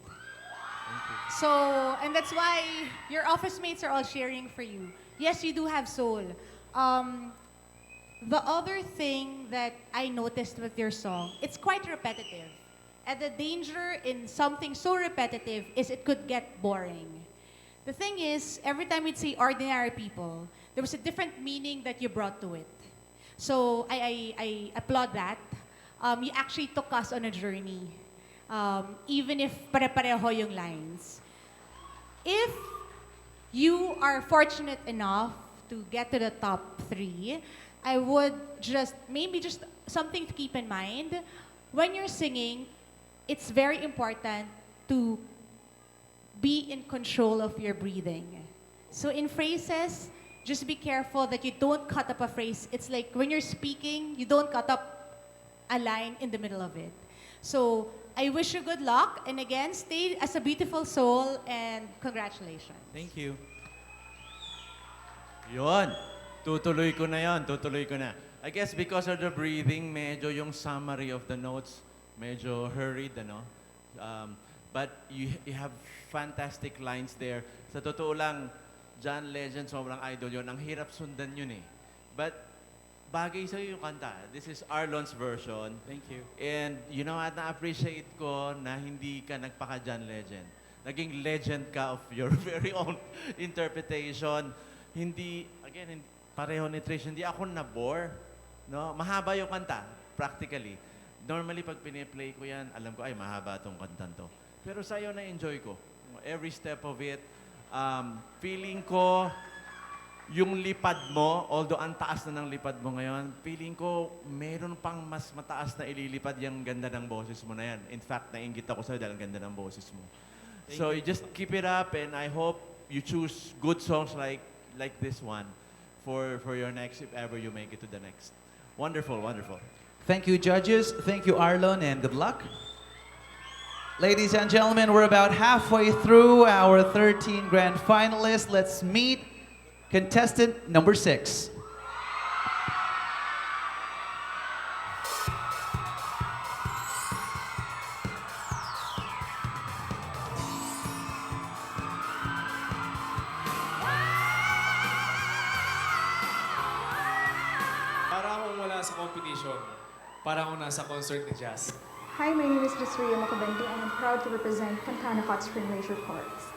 So, and that's why your office mates are all cheering for you. Yes, you do have soul. The other thing that I noticed with your song, it's quite repetitive. And the danger in something so repetitive is it could get boring. The thing is, every time we'd say ordinary people, there was a different meaning that you brought to it. So I applaud that. You actually took us on a journey, even if pare-pareho yung lines. If you are fortunate enough to get to the top 3, I would maybe just something to keep in mind. When you're singing, it's very important to be in control of your breathing. So in phrases, just be careful that you don't cut up a phrase. It's like when you're speaking, you don't cut up a line in the middle of it. So I wish you good luck, and again, stay as a beautiful soul, and congratulations. Thank you. Yun. Tutuloy ko na yon, tutuloy ko na. I guess because of the breathing, medyo yung summary of the notes, medyo hurried, ano? But you have fantastic lines there. Sa totoo lang, John Legend, sobrang idol yon. Ang hirap sundan yun eh. But bagay sa'yo yung kanta. This is Arlon's version. Thank you. And you know what, na-appreciate ko na hindi ka nagpaka John Legend. Naging legend ka of your very own interpretation. Hindi, again, pareho ni Trish, hindi ako na-bore. No? Mahaba yung kanta, practically. Normally, pag piniplay ko yan, alam ko, ay, mahaba tong kantan to. Pero sa'yo na-enjoy ko. Every step of it. Feeling ko, yung lipad mo, although ang taas na ng lipad mo ngayon, feeling ko, meron pang mas mataas na ililipad yung ganda ng boses mo na yan. In fact, nainggit ako sa'yo dahil ang ganda ng boses mo. So you just keep it up, and I hope you choose good songs like this one for your next, if ever you make it to the next. Wonderful, wonderful. Thank you, judges. Thank you, Arlon, and good luck. Ladies and gentlemen, we're about halfway through our 13 grand finalists. Let's meet contestant number 6. Para akong wala sa competition. Para akong nasa concert ni Jazz. Hi, my name is Jasria Makabente, and I'm proud to represent Fontana Hot Spring Leisure Parks.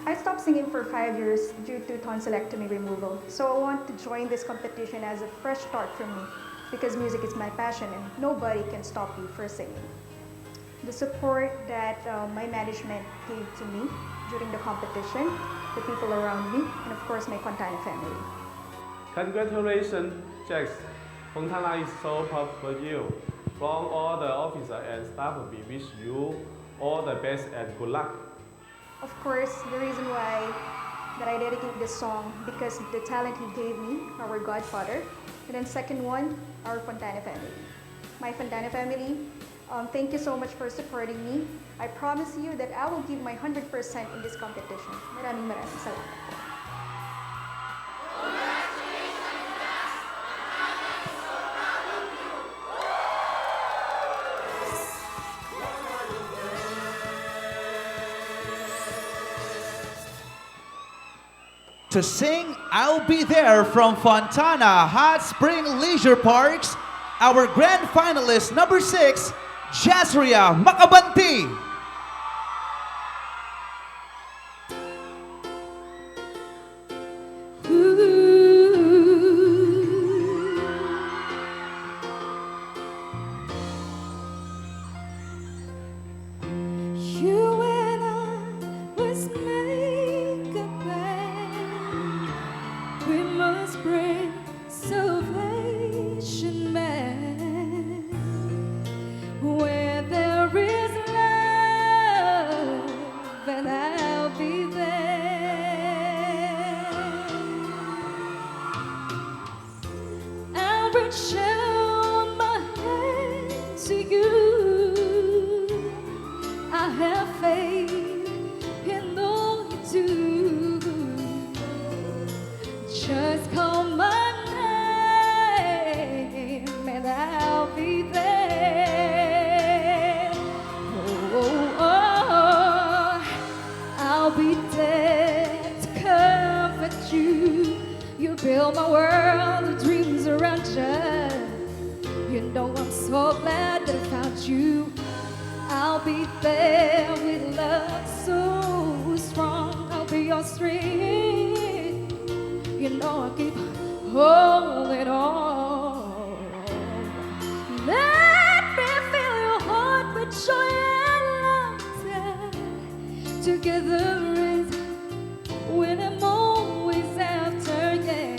I stopped singing for 5 years due to tonsillectomy removal, so I want to join this competition as a fresh start for me because music is my passion and nobody can stop me for singing. The support that my management gave to me during the competition, the people around me, and of course my Fontana family. Congratulations, Jax. Fontana is so proud for you. From all the officers and staff, we wish you all the best and good luck. Of course, the reason why that I dedicate this song because the talent he gave me, our godfather, and then second one, our Fontana family. My Fontana family, thank you so much for supporting me. I promise you that I will give my 100% in this competition. Maraming salamat po. To sing I'll Be There from Fontana Hot Spring Leisure Parks, our grand finalist number 6, Jasria Makabanti. You and I was made a band. We must bring salvation back. Where there is love, and I'll be there. I'll reach out my hand to you. I have faith in all you do. Just call my name and I'll be there. I'll be there to comfort you. You build my world of dreams around you. You know I'm so glad that I found you. I'll be there with love so strong. I'll be your strength. You know I'll keep holding on. Let me fill your heart with joy and laughter. Together is when I'm always after, yeah.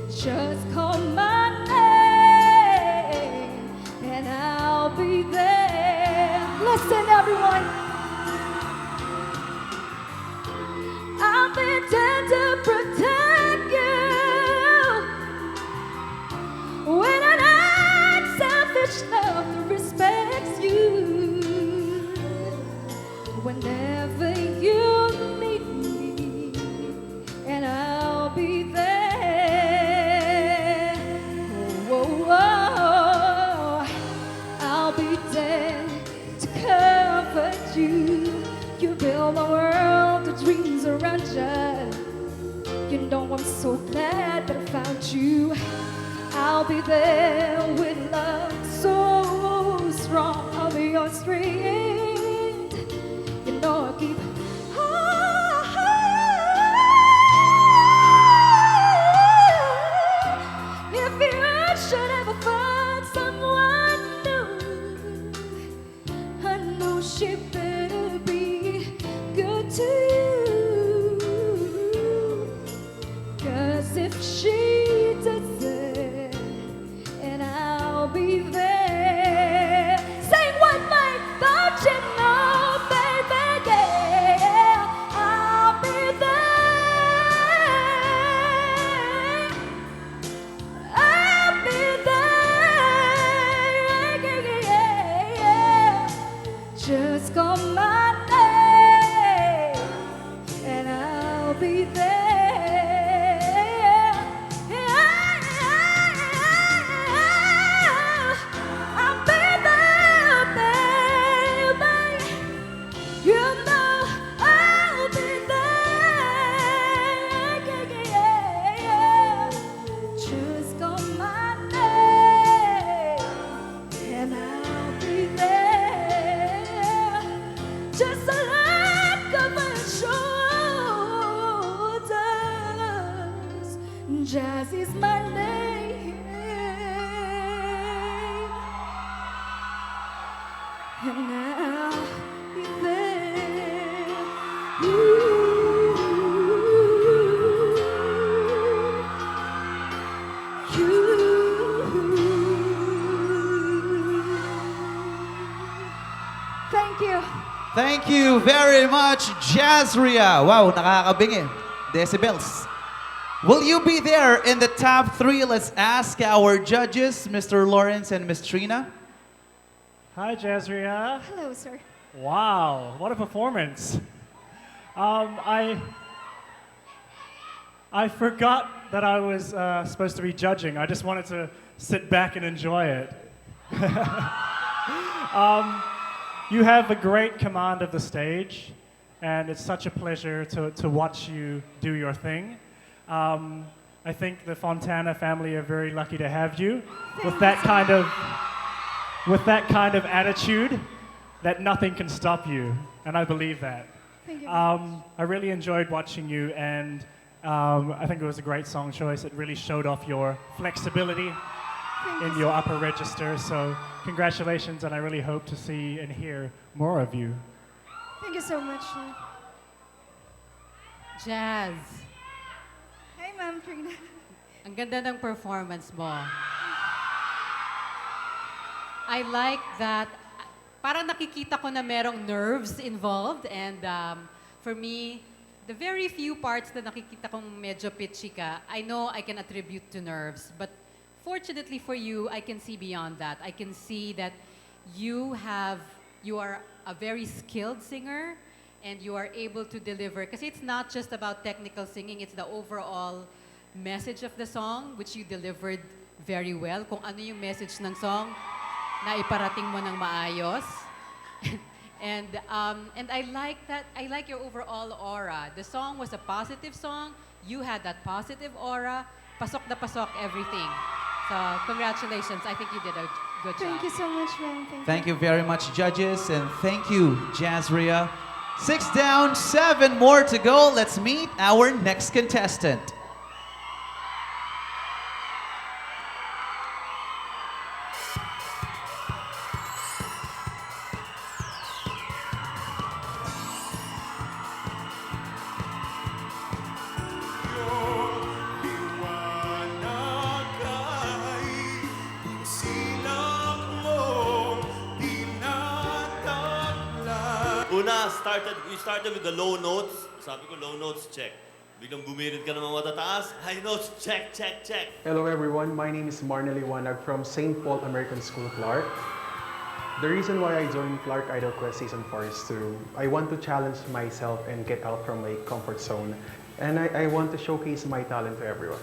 Just call my name and I'll be there. Listen, everyone. I'll be there to protect you when an unselfish love respects you. Whenever you need me, and I'll be there. comfort you. You build my world of dreams around you. You know I'm so glad that I found you. I'll be there with love so strong. I'll be your strength. You know I'll keep. If you should ever find someone new, I know she better be good to you. 'Cause if she doesn't, and I'll be there. Sing one night, don't you know, baby, yeah, I'll be there. I'll be there, yeah, yeah. Just call my name, and I'll be there. I'll be there, baby. You know I'll be there, yeah, yeah. Just call my name, and I'll be there. Just like of my shoulders. Jazz is my name, and I'll be there. Thank you. Thank you very much, Jazria. Wow, nakakabingi. Decibels. Will you be there in the top 3? Let's ask our judges, Mr. Lawrence and Miss Trina. Hi, Jazria. Hello, sir. Wow, what a performance. I forgot that I was supposed to be judging. I just wanted to sit back and enjoy it. You have a great command of the stage, and it's such a pleasure to watch you do your thing. I think the Fontana family are very lucky to have you with that kind of attitude that nothing can stop you, and I believe that. Thank you. I really enjoyed watching you, and I think it was a great song choice. It really showed off your flexibility in your upper register, so congratulations, and I really hope to see and hear more of you. Thank you so much, sir. Jazz, Hey, Ma'am Trina. ang ganda ng performance mo. I like that. Parang nakikita ko na merong nerves involved, and for me, the very few parts na nakikita kong medyo pitchy ka, I know I can attribute to nerves, but fortunately for you, I can see beyond that. I can see that you are a very skilled singer, and you are able to deliver. Kasi it's not just about technical singing, it's the overall message of the song, which you delivered very well. Kung ano yung message ng song, na iparating mo ng maayos. And I like that. I like your overall aura. The song was a positive song. You had that positive aura. Pasok na pasok everything. So congratulations. I think you did a good job. Thank you so much, ma'am. Thank you very much, judges, and thank you, Jazria. 6 down, 7 more to go. Let's meet our next contestant. We started with the low notes. Sabi ko, low notes, check. Biglang bumirid ka ng mga matataas. High notes, check, check, check. Hello everyone, my name is Marna Liwanag from St. Paul American School, Clark. The reason why I joined Clark Idol Quest Season 4 is I want to challenge myself and get out from my comfort zone. And I want to showcase my talent to everyone.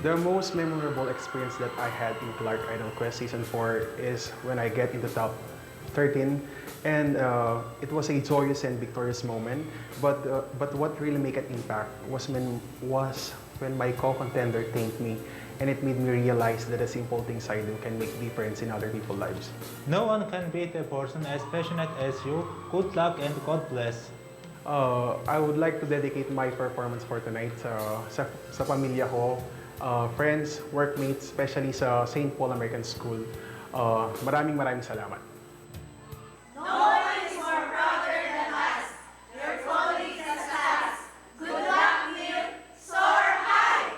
The most memorable experience that I had in Clark Idol Quest Season 4 is when I get in the top 13, and it was a joyous and victorious moment. But what really made an impact was when my co-contender thanked me, and it made me realize that the simple things I do can make difference in other people's lives. No one can beat a person as passionate as you. Good luck and God bless. I would like to dedicate my performance for tonight sa pamilya ko, friends, workmates, especially sa St. Paul American School. Maraming salamat. No one is more prouder than us. Your qualities as us. Good luck, Neil. Soar high.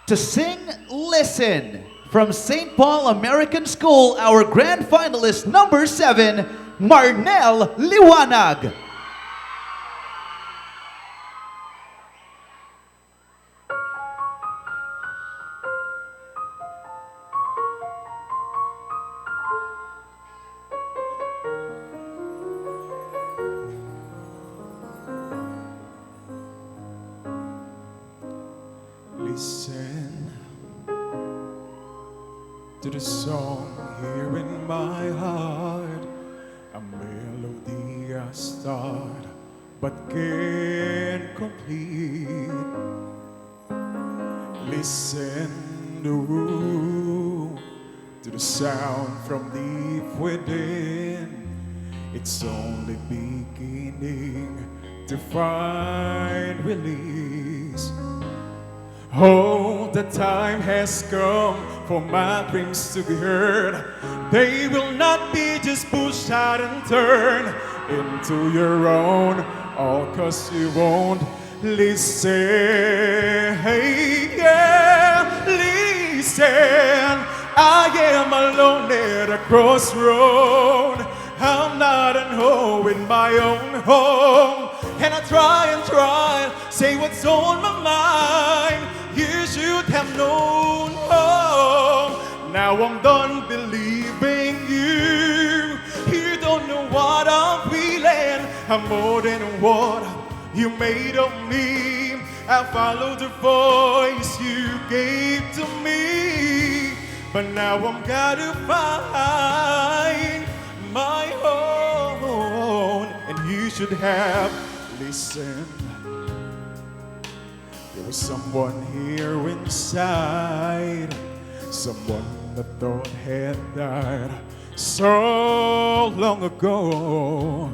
To sing Listen from St. Paul American School, our grand finalist number 7, Marnel Liwanag. Listen to the song here in my heart, a melody I start but can't complete. Listen to the sound from deep within. It's only beginning to find release. Oh, the time has come for my dreams to be heard. They will not be just pushed out and turned into your own, all 'cause you won't listen. Hey, yeah, listen. I am alone at a crossroad. I'm not at home in my own home. And I try, say what's on my mind. You should have known. Oh, now I'm done believing you. You don't know what I'm feeling. I'm more than what you made of me. I followed the voice you gave to me. But now I'm gotta find my own. And you should have listened. There was someone here inside, someone that thought had died so long ago.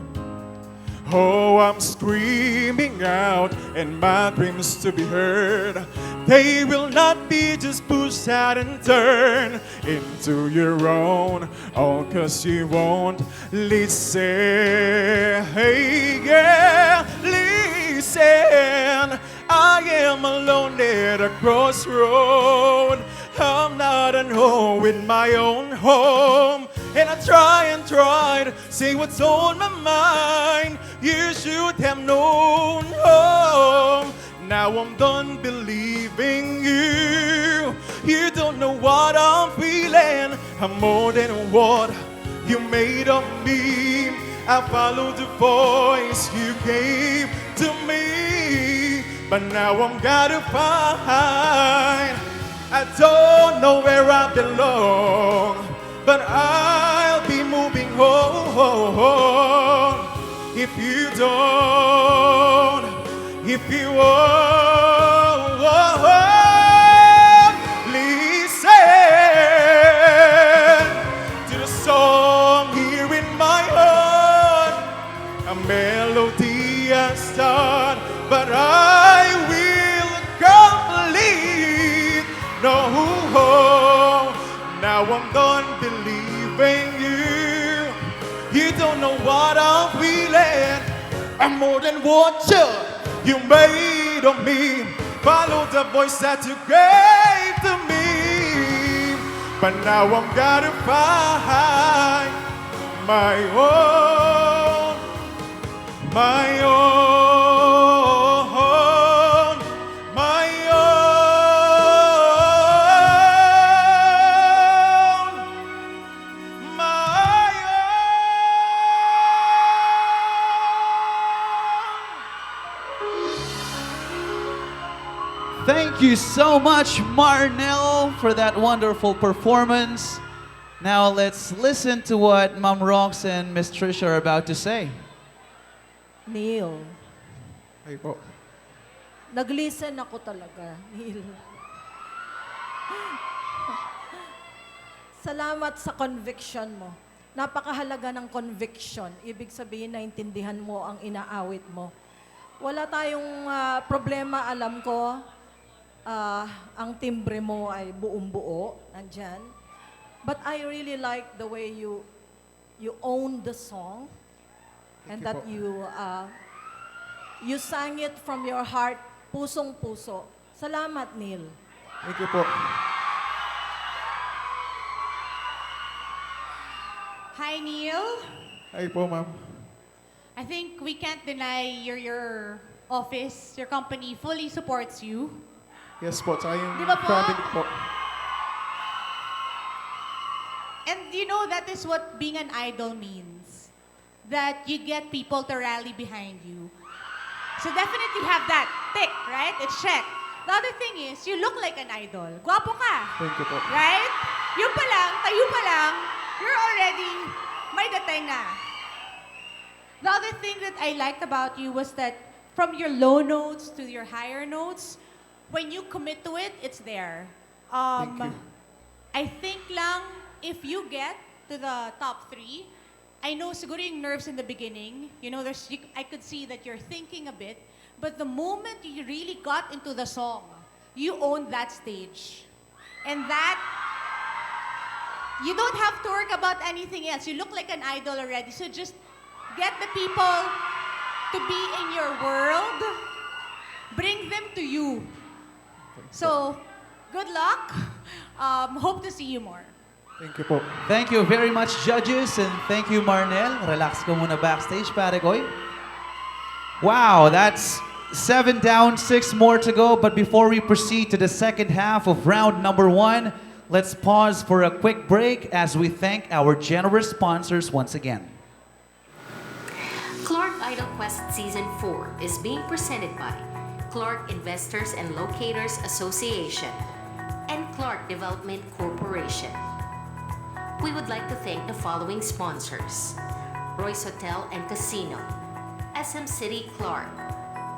Oh, I'm screaming out and my dreams to be heard. They will not be just pushed out and turned into your own, all 'cause you won't listen. Hey, yeah, listen. I am alone at a crossroad. I'm not at home in my own home. And I tried, say what's on my mind. You should have known. Oh, now I'm done believing you. You don't know what I'm feeling. I'm more than what you made of me. I followed the voice you gave to me. But now I'm gotta find. I don't know where I belong, but I'll be moving on. If you don't, if you won't, listen to the song here in my heart, a melody I start, but I will complete. No, now I'm done believing you. You don't know what I'm feeling. I'm more than what you made of me. Follow the voice that you gave to me. But now I'm gotta find my own, my own, my own, my own. Thank you so much, Marnel, for that wonderful performance. Now let's listen to what Ma'am Rox and Miss Trish are about to say. Neil, Ay po. nag-listen ako talaga, Neil. Salamat sa conviction mo. Napakahalaga ng conviction. Ibig sabihin, naintindihan mo ang inaawit mo. Wala tayong problema, alam ko. Ang timbre mo ay buong-buo, nandyan. But I really like the way you own the song and that you sang it from your heart, pusong-puso. Salamat, Neil. Thank you po. Hi, Neil. Ay po, ma'am. I think we can't deny your office, your company fully supports you. Yes po, tsaka yung Di ba po? family po. And you know that is what being an idol means. That you get people to rally behind you. So definitely have that. Tick, right? It's check. The other thing is, you look like an idol. Gwapo ka. Thank you po. Right? Yun pa lang, tayo pa lang, you're already may dating na. The other thing that I liked about you was that from your low notes to your higher notes, when you commit to it, it's there. Thank you. I think lang, if you get to the top 3, I know siguro yung nerves in the beginning, you know, I could see that you're thinking a bit, but the moment you really got into the song, you owned that stage. And that, you don't have to work about anything else. You look like an idol already, so just get the people to be in your world, bring them to you. So, good luck. Hope to see you more. Thank you po. Thank you very much, judges, and thank you, Marnel. Relax ka muna backstage, pare koy. Wow, that's 7 down, 6 more to go. But before we proceed to the second half of round number 1, let's pause for a quick break as we thank our generous sponsors once again. Clark Idol Quest Season 4 is being presented by Clark Investors and Locators Association and Clark Development Corporation. We would like to thank the following sponsors: Royce Hotel and Casino, SM City Clark,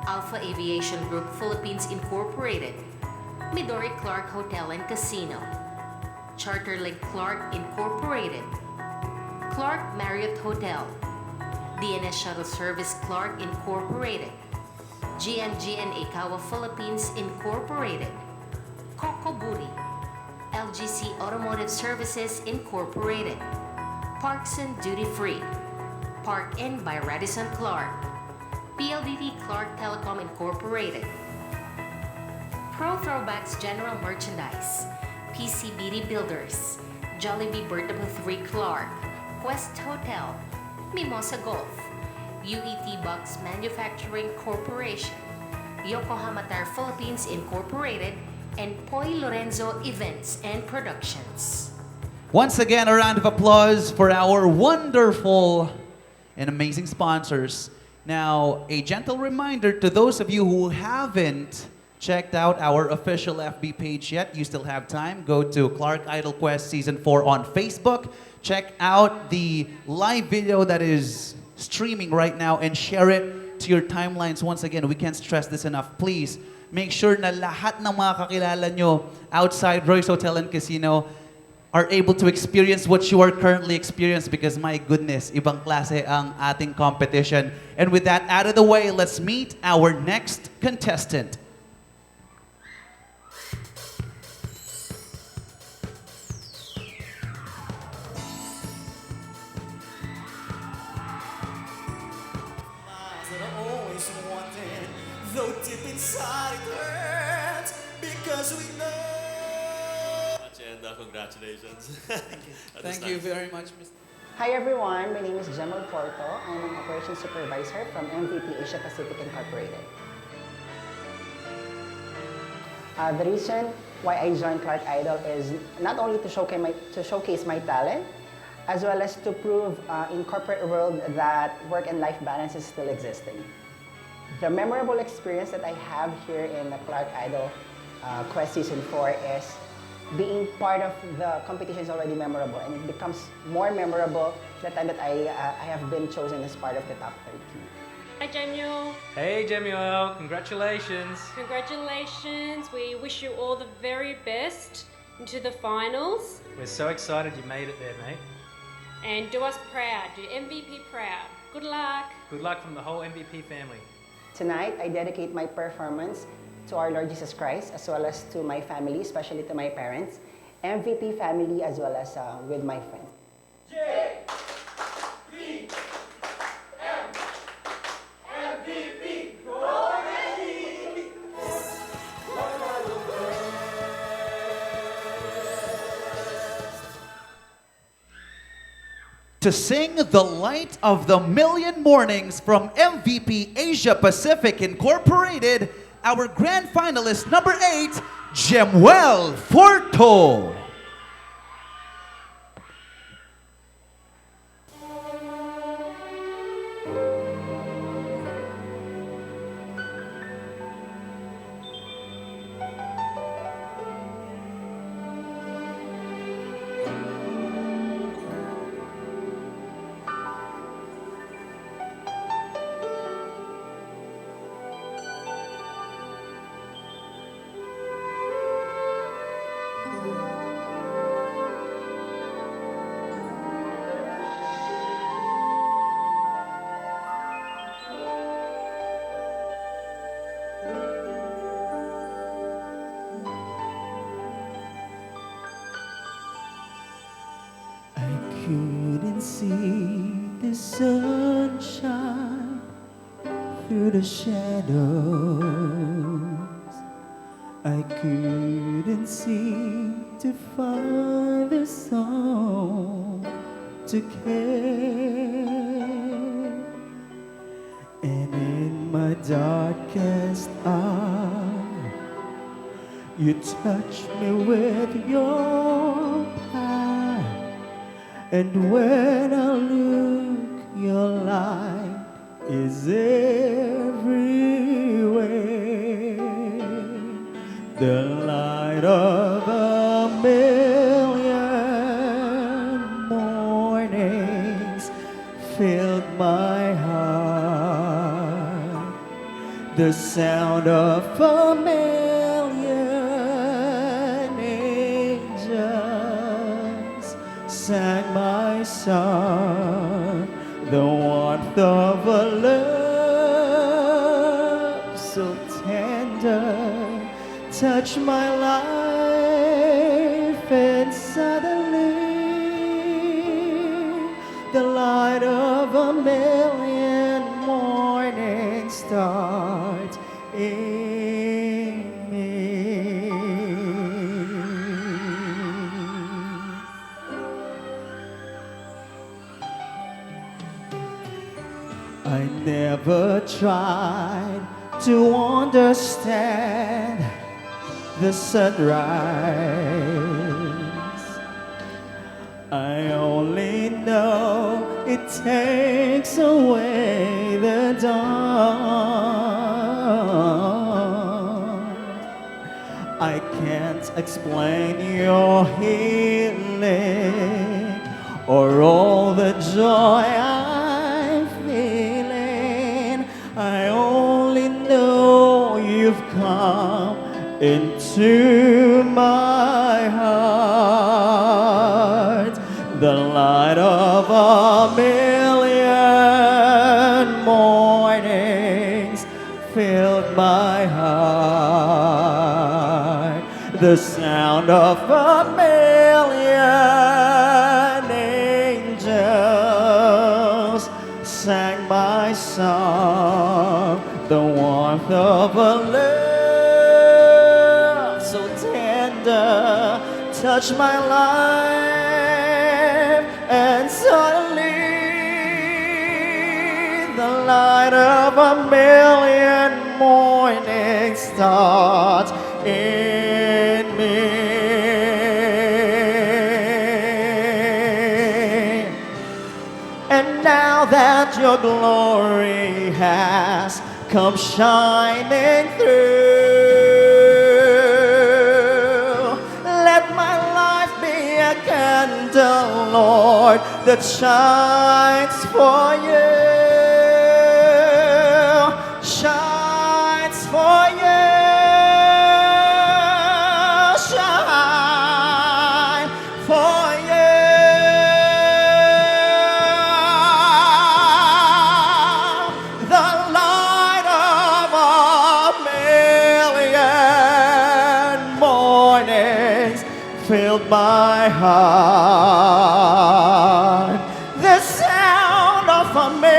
Alpha Aviation Group Philippines Incorporated, Midori Clark Hotel and Casino, Charterlink Clark Incorporated, Clark Marriott Hotel, DNS Shuttle Service Clark Incorporated, GNG and Ikawa Philippines Incorporated, Coco Buri, LGC Automotive Services Incorporated, Parkson Duty Free, Park Inn by Radisson Clark, PLDT Clark Telecom Incorporated, Pro Throwbacks General Merchandise, PCBD Builders, Jollibee Bertable 3 Clark, Quest Hotel, Mimosa Golf, UET Box Manufacturing Corporation, Yokohama Tire Philippines Incorporated, and Poy Lorenzo Events and Productions. Once again, a round of applause for our wonderful and amazing sponsors. Now, a gentle reminder to those of you who haven't checked out our official FB page yet, you still have time. Go to Clark Idol Quest Season 4 on Facebook. Check out the live video that is streaming right now and share it to your timelines. Once again, we can't stress this enough. Please, make sure na lahat ng mga kakilala nyo outside Royce Hotel and Casino are able to experience what you are currently experiencing, because my goodness, ibang klase ang ating competition. And with that out of the way, let's meet our next contestant. Though deep inside it hurts, because we know. And congratulations. Thank you very much, Mr. Hi everyone, my name is Gemma Porto. I'm an operations supervisor from MVP Asia Pacific Incorporated. The reason why I joined Clark Idol is not only to showcase my talent, as well as to prove in corporate world that work and life balance is still existing. The memorable experience that I have here in Clark Idol Quest Season 4 is being part of the competition is already memorable, and it becomes more memorable the time that I have been chosen as part of the top 30. Hi, Jemuel. Hey, Jemuel. Congratulations. Congratulations. We wish you all the very best into the finals. We're so excited you made it there, mate. And do us proud. Do MVP proud. Good luck. Good luck from the whole MVP family. Tonight, I dedicate my performance to our Lord Jesus Christ, as well as to my family, especially to my parents, MVP family, as well as with my friends. To sing The Light of the Million Mornings from MVP Asia Pacific Incorporated, our grand finalist number 8, Jemuel Forto. Couldn't see the sunshine through the shadows. I couldn't seem to find the song to care. And in my darkest hour, you touch me with your power. And when I look, your light is everywhere. The light of a million mornings filled my heart. The sound of a million angels sang my song, the warmth of a love so tender touched my life, and suddenly the light of a million morning stars in me. I never tried to understand the sunrise. I only know it takes away the dawn. I can't explain your healing or all the joy I'm feeling. I only know you've come into my heart. The light of a million mornings filled my heart. The sound of a million angels sang my song. The warmth of a love so tender touched my life, and suddenly the light of a million morning stars in me. And now that your glory has come shining through, heart that shines for you. Shines for you. Shine for you. The light of a million mornings filled my heart. The sound of a million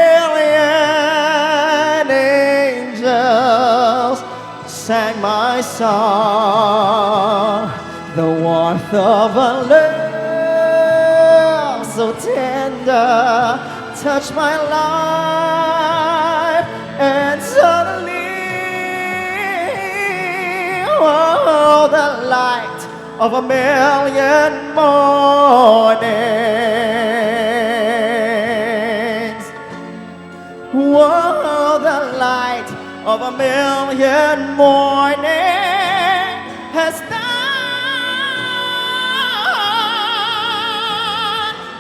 angels sang my song. The warmth of a love so tender touched my life, and suddenly, oh, the light of a million mornings. Whoa, the light of a million mornings has done.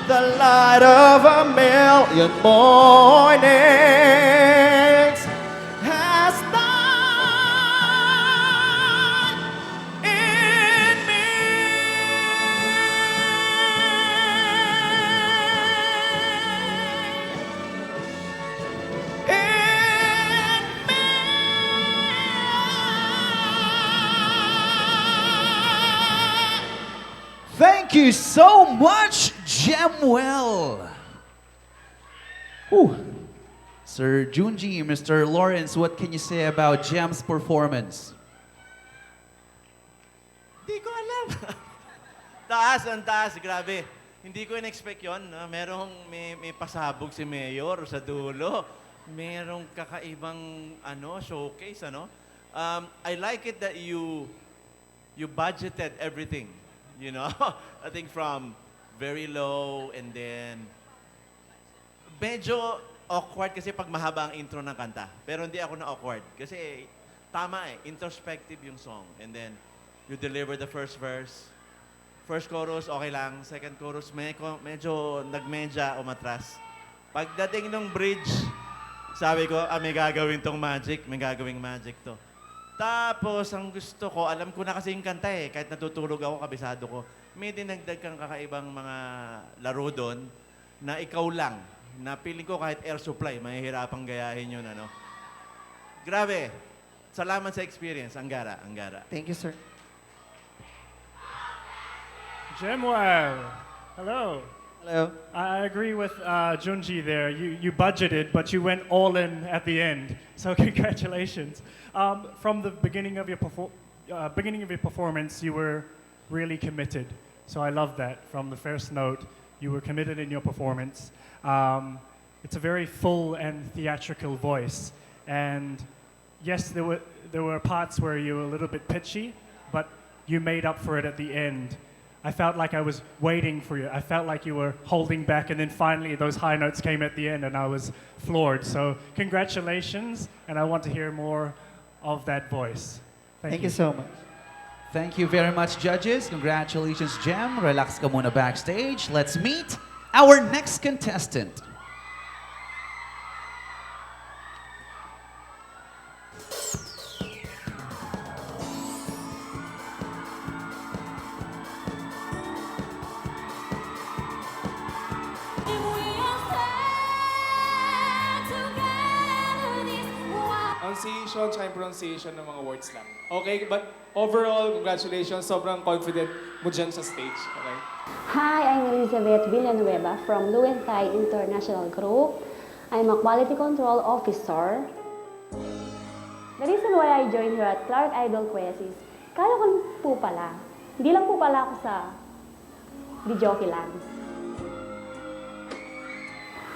The light of a million mornings has done in me. Thank you so much, Jemuel. Whew. Sir Junji, Mr. Lawrence, what can you say about Jem's performance? Hindi ko alam. Taas, ang taas, grabe. Hindi ko in-expect yun. May pasabog si Mayor sa dulo. Merong kakaibang showcase. I like it that you budgeted everything. You know, I think from very low and then medyo awkward kasi pag mahaba ang intro ng kanta. Pero hindi ako na awkward kasi tama introspective yung song. And then you deliver the first verse. First chorus, okay lang. Second chorus, medyo nagmedya umatras. Pagdating ng bridge, sabi ko, may gagawin tong magic. May gagawing magic to. Tapos, ang gusto ko, alam ko na kasi yung kanta kahit natutulog ako, kabisado ko. May dinagdag kang kakaibang mga laro doon na ikaw lang. Na feeling ko kahit air supply, mahihirapang gayahin yun, Grabe. Salamat sa experience. Anggara, Anggara. Thank you, sir. Jemuel, hello. Hello. I agree with Junji there. You budgeted, but you went all in at the end. So congratulations. From the beginning of your performance, you were really committed. So I love that. From the first note, you were committed in your performance. It's a very full and theatrical voice. And yes, there were parts where you were a little bit pitchy, but you made up for it at the end. I felt like I was waiting for you. I felt like you were holding back, and then finally those high notes came at the end, and I was floored. So congratulations, and I want to hear more of that voice. Thank you so much. Thank you very much, judges. Congratulations, Jem. Relax ka muna backstage. Let's meet our next contestant. Pronunciation, tsaka yung pronunciation ng mga words lang. Okay, but overall, congratulations. Sobrang confident mo dyan sa stage. Okay? Hi, I'm Elizabeth Villanueva from Luentai International Group. I'm a Quality Control Officer. The reason why I joined here at Clark Idol Quest is, kaya ko po pala. Hindi lang po pala ako sa videoke lang.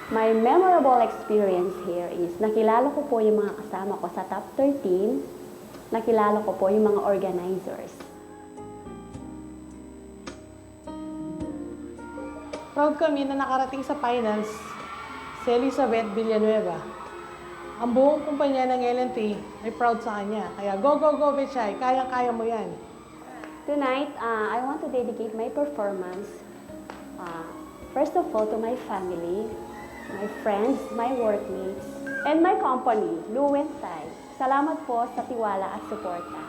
My memorable experience here is nakilala ko po yung mga kasama ko sa top 13, nakilala ko po yung mga organizers. Proud kami na nakarating sa finals si Elizabeth Villanueva. Ang buong kumpanya ng LNT ay proud sa kanya. Kaya go, go, go, Bechay! Kayang-kaya mo yan. Tonight, I want to dedicate my performance First of all, to my family, my friends, my workmates, and my company, Luwentay. Salamat po sa tiwala at suporta.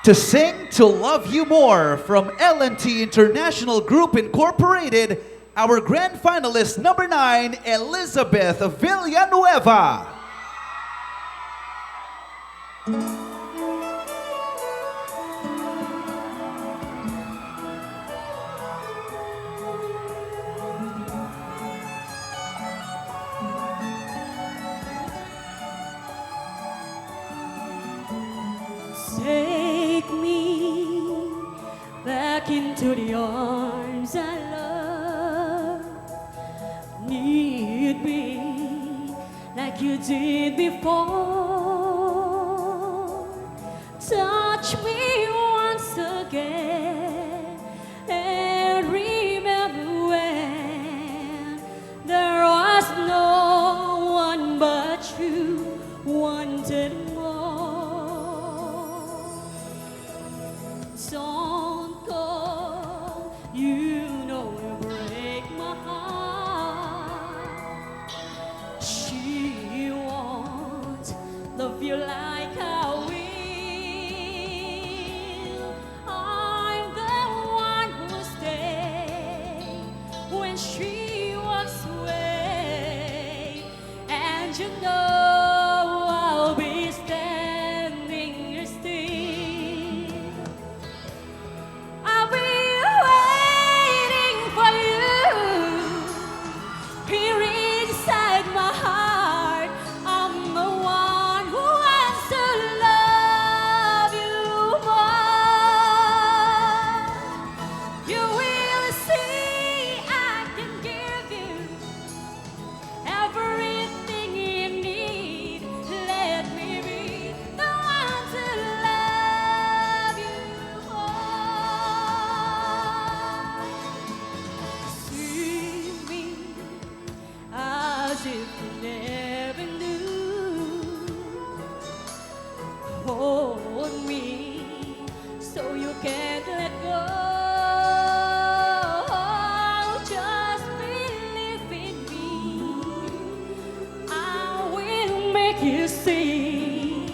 To sing To Love You More from L&T International Group Incorporated, our grand finalist number 9, Elizabeth Villanueva. Take me back into the arms I love. Need me like you did before. Touch me once again and remember when there was no one but you wanted more. Don't go, you know you break my heart. She won't love you like I will. I'm the one who stay when she walks away, and you know I'll be standing here still. I'll be waiting for you here inside my heart. I'm the one who wants to love you more. You will see I can give you everything you need. Let me be the one to love you more. See me as if you never knew. Hold me so you can't let go. Just believe in me. I will make you see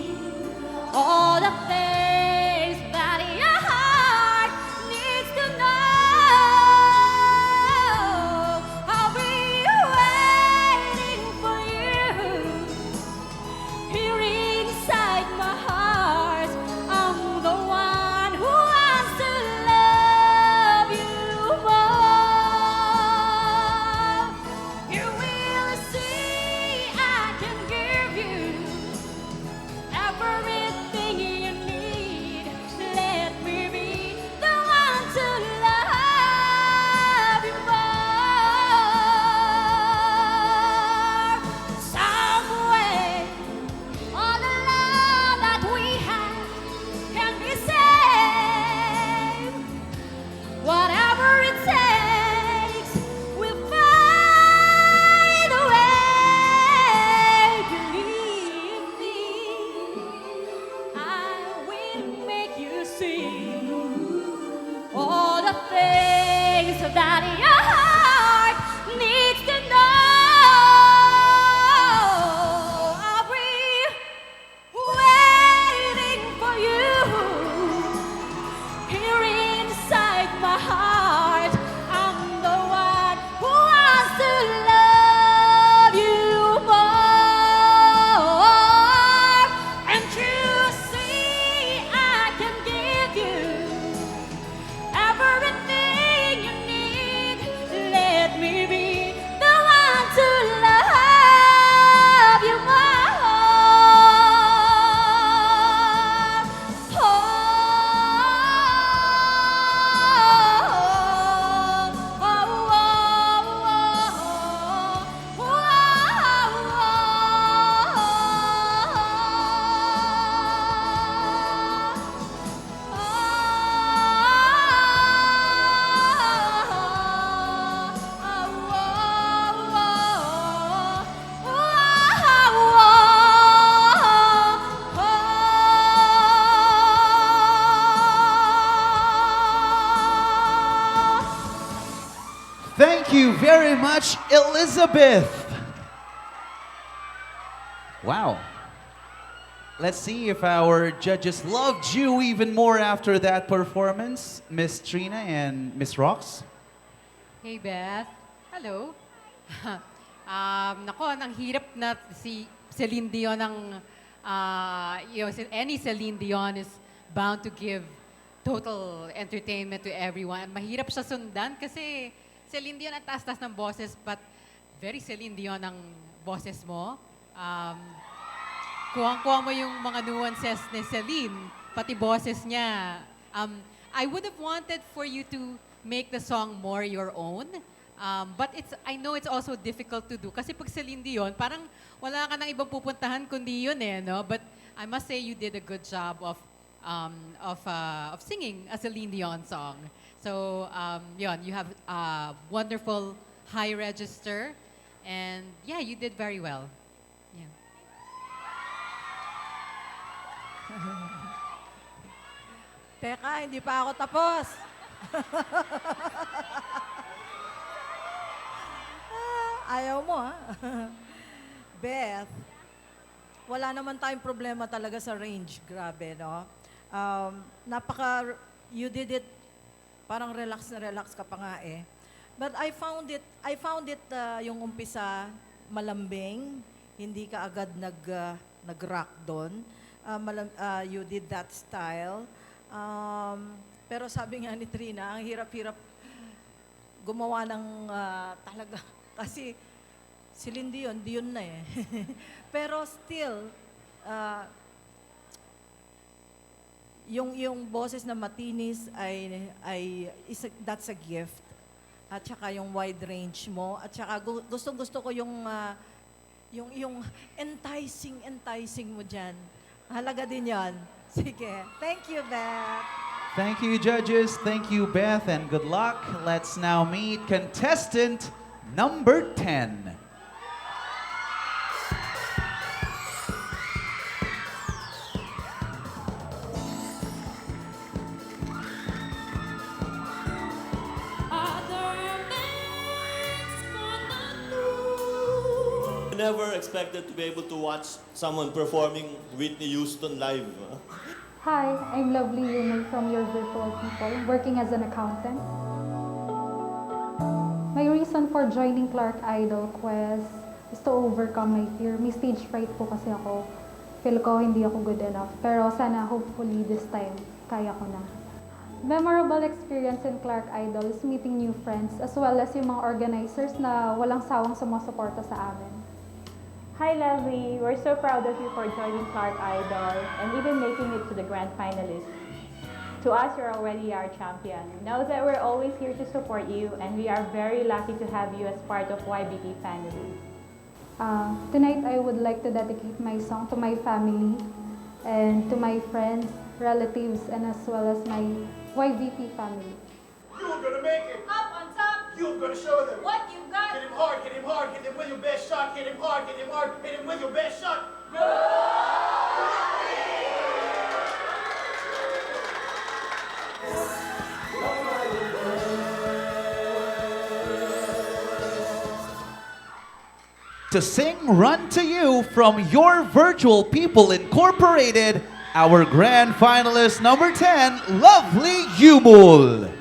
all the things that your heart needs to know. I'll be waiting for you here inside my heart. I'm the one who wants to love you more. You will see I can give you everything you need. Let me be the one to love you more. Some way, all the love that we have can be saved. Whatever it takes, we'll find a way. Believe me, I will make you see all the things that your heart needs to know. I'll be waiting for you here inside my heart. I'm the one who wants to love you more. And you see I can give you everything you need. you very much, Elizabeth. Wow. Let's see if our judges loved you even more after that performance, Miss Trina and Miss Rox. Hey Beth. Hello. Nako, ang hirap na si Celine Dion any Celine Dion is bound to give total entertainment to everyone. Mahirap siya sundan kasi Celine Dion ang taas-taas ng boses, but very Celine Dion ang boses mo. Kuwang-kuwang mo yung mga nuances ni Celine, pati boses niya. I would have wanted for you to make the song more your own. But I know it's also difficult to do. Kasi pag Celine Dion, parang wala ka nang ibang pupuntahan kundi yun no? But I must say you did a good job of singing a Celine Dion song. So, yun, you have a wonderful high register. And yeah, you did very well. Yeah. Teka, hindi pa ako tapos. Ayaw mo, ha? Beth, wala naman tayong problema talaga sa range. Grabe, no? You did it, parang relax na relax ka pa nga eh. But I found it yung umpisa malambing, hindi ka agad nag-rock doon. You did that style. Pero sabi nga ni Trina, ang hirap-hirap gumawa ng talaga. Kasi Celine Dion na eh. Pero still, yung boses na matinis that's a gift. At saka yung wide range mo. At saka gusto ko yung enticing mo dyan. Halaga din yan. Sige. Thank you, Beth. Thank you, judges. Thank you, Beth, and good luck. Let's now meet contestant number 10. Never expected to be able to watch someone performing Whitney Houston live. Hi, I'm Lovely Yumul from Your Virtual People, working as an accountant. My reason for joining Clark Idol Quest is to overcome my fear. May stage fright po kasi ako. Feel ko hindi ako good enough. Pero sana hopefully this time, kaya ko na. Memorable experience in Clark Idol is meeting new friends as well as yung mga organizers na walang sawang sumusuporta sa amin. Hi Lovely, we're so proud of you for joining Clark Idol and even making it to the grand finalists. To us, you're already our champion. Know that we're always here to support you and we are very lucky to have you as part of YBP family. Tonight, I would like to dedicate my song to my family and to my friends, relatives, and as well as my YBP family. You're gonna make it. Up on top. You're gonna show them what you got. Hit him hard, hit him hard, hit him with your best shot. Hit him hard, hit him hard, hit him with your best shot. To sing Run to You from Your Virtual People Incorporated, our grand finalist number 10, Lovely Yumul.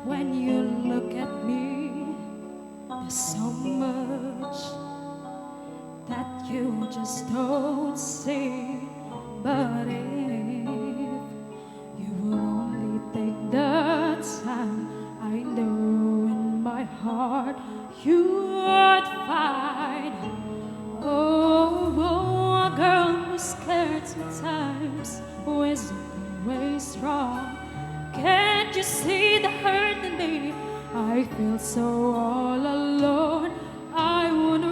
When you look at me, there's so much that you just don't see. But if you would only take the time, I know in my heart you would find. Oh, a girl who's scared sometimes is always strong. Can't you see the hurt in me? I feel so all alone. I would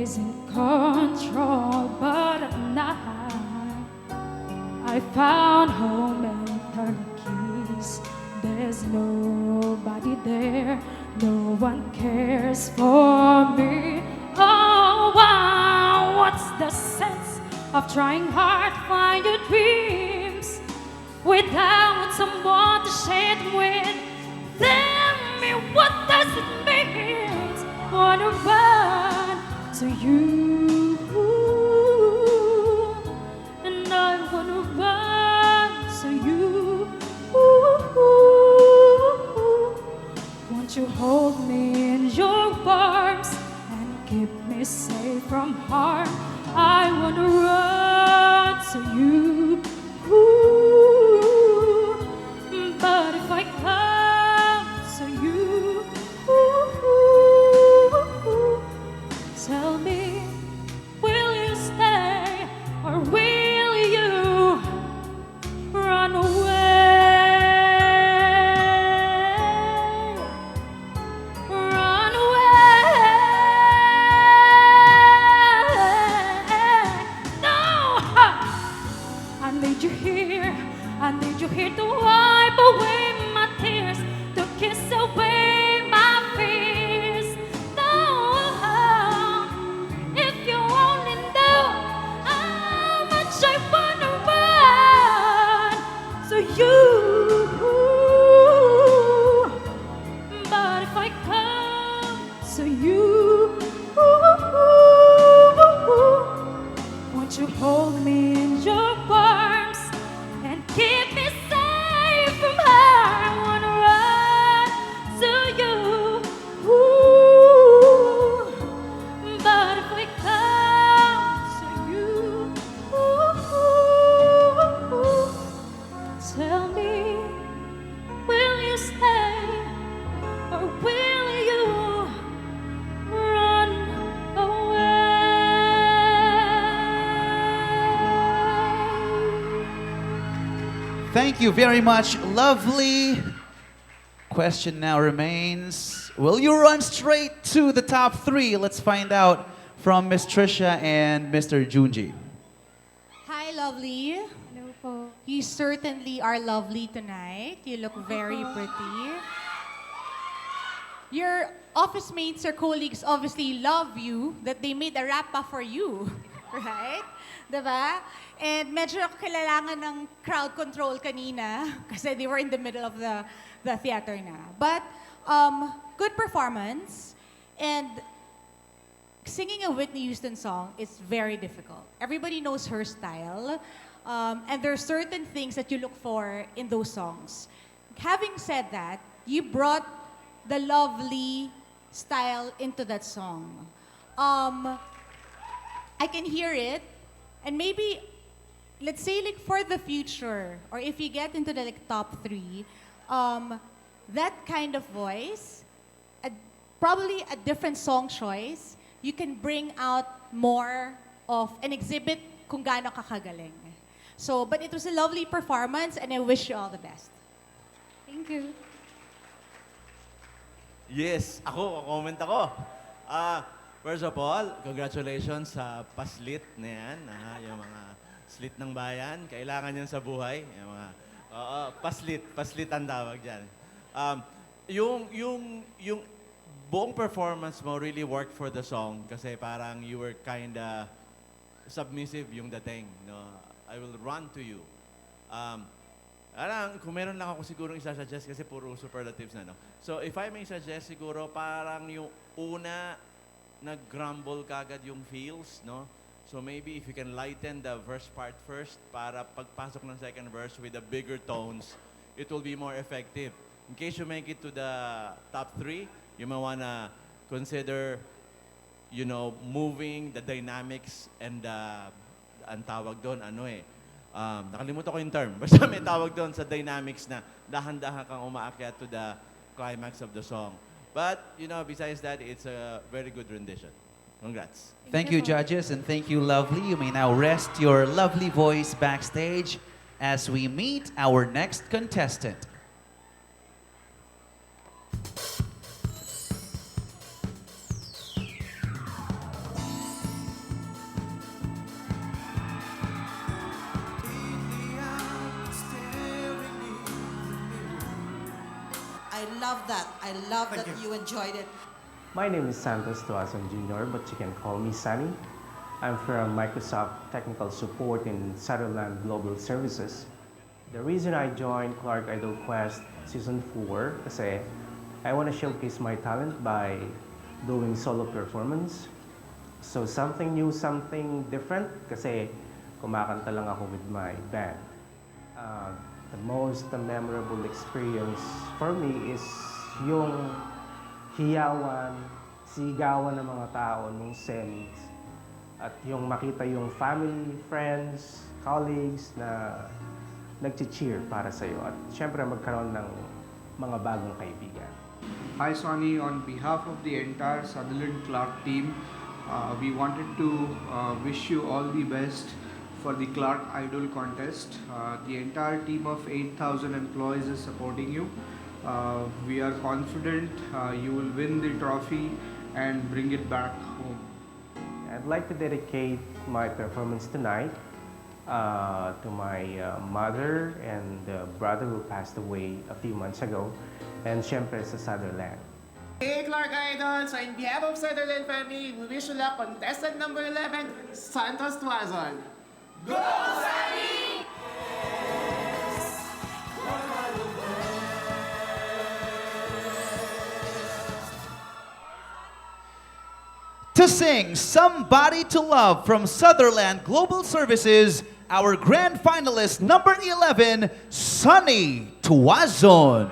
always in control, but at night I found home and turned the keys. There's nobody there, no one cares for me. Oh, wow, what's the sense of trying hard to find your dreams without someone to share them with? Tell me, what does it mean? Wanna run to you, and I wanna run to you. Won't you hold me in your arms and keep me safe from harm? I wanna run to you, but if I come to you, tell me, will you stay or will you run away? Run away. No! I need you here. I need you here to wipe away my tears, to kiss away my fears. No, if you only knew how much I wanna run to you. But if I come to you, won't you hold me in your arms and keep me safe from harm? I wanna run to you, but if I come to you, tell me, will you stay or will you run away? Thank you very much, lovely. Question now remains, will you run straight to the top 3? Let's find out from Miss Trisha and Mr. Junji. Hi, lovely. Hello po. You certainly are lovely tonight. You look very pretty. Your office mates or colleagues obviously love you that they made a rapa for you. Right? Diba? And medyo kailangan ng crowd control kanina kasi they were in the middle of the theater na. But good performance, and singing a Whitney Houston song is very difficult. Everybody knows her style, and there are certain things that you look for in those songs. Having said that, you brought the lovely style into that song. I can hear it, and maybe, let's say like for the future, or if you get into the top 3, that kind of voice, probably a different song choice, you can bring out more of an exhibit kung gaano ka kagaling. So, but it was a lovely performance, and I wish you all the best. Thank you. Yes, comment ako. First of all, congratulations sa paslit na yan. Yung mga slit ng bayan. Kailangan yan sa buhay. Yung mga, paslit ang tawag dyan. Yung buong performance mo really worked for the song kasi parang you were kinda submissive yung dating. No? I will run to you. Kung meron lang ako siguro isa-suggest kasi puro superlatives na, no? So, if I may suggest siguro, parang yung una, nag-grumble kagad yung feels, no? So, maybe if you can lighten the verse part first para pagpasok ng second verse with the bigger tones, it will be more effective. In case you make it to the top 3, you may wanna consider, moving the dynamics and ang tawag doon, nakalimutan ko yung term. Basta may tawag doon sa dynamics na dahan-dahan kang umaakyat to the climax of the song. But, besides that, it's a very good rendition. Congrats. Thank you, judges, and thank you, lovely. You may now rest your lovely voice backstage as we meet our next contestant. love that. I love Thank that you enjoyed it. My name is Santos Tuazon Jr., but you can call me Sunny. I'm from Microsoft Technical Support in Sutherland Global Services. The reason I joined Clark Idol Quest Season 4 kasi I want to showcase my talent by doing solo performance. So something new, something different kasi kumakanta lang ako with my band. The most memorable experience for me is yung hiyawan, sigawan ng mga tao nung semis at yung makita yung family, friends, colleagues na nag-cheer para sa'yo at syempre magkaroon ng mga bagong kaibigan. Hi Sonny, on behalf of the entire Sutherland Clark team, we wanted to wish you all the best for the Clark Idol contest. The entire team of 8,000 employees is supporting you. We are confident you will win the trophy and bring it back home. I'd like to dedicate my performance tonight to my mother and brother who passed away a few months ago, and syempre sa Sutherland. Hey Clark Idol! So in behalf of Sutherland family, we wish you luck contestant number 11, Santos Tuazon. Go Sunny! To sing Somebody to Love from Sutherland Global Services, our grand finalist number 11, Sunny Tuazon.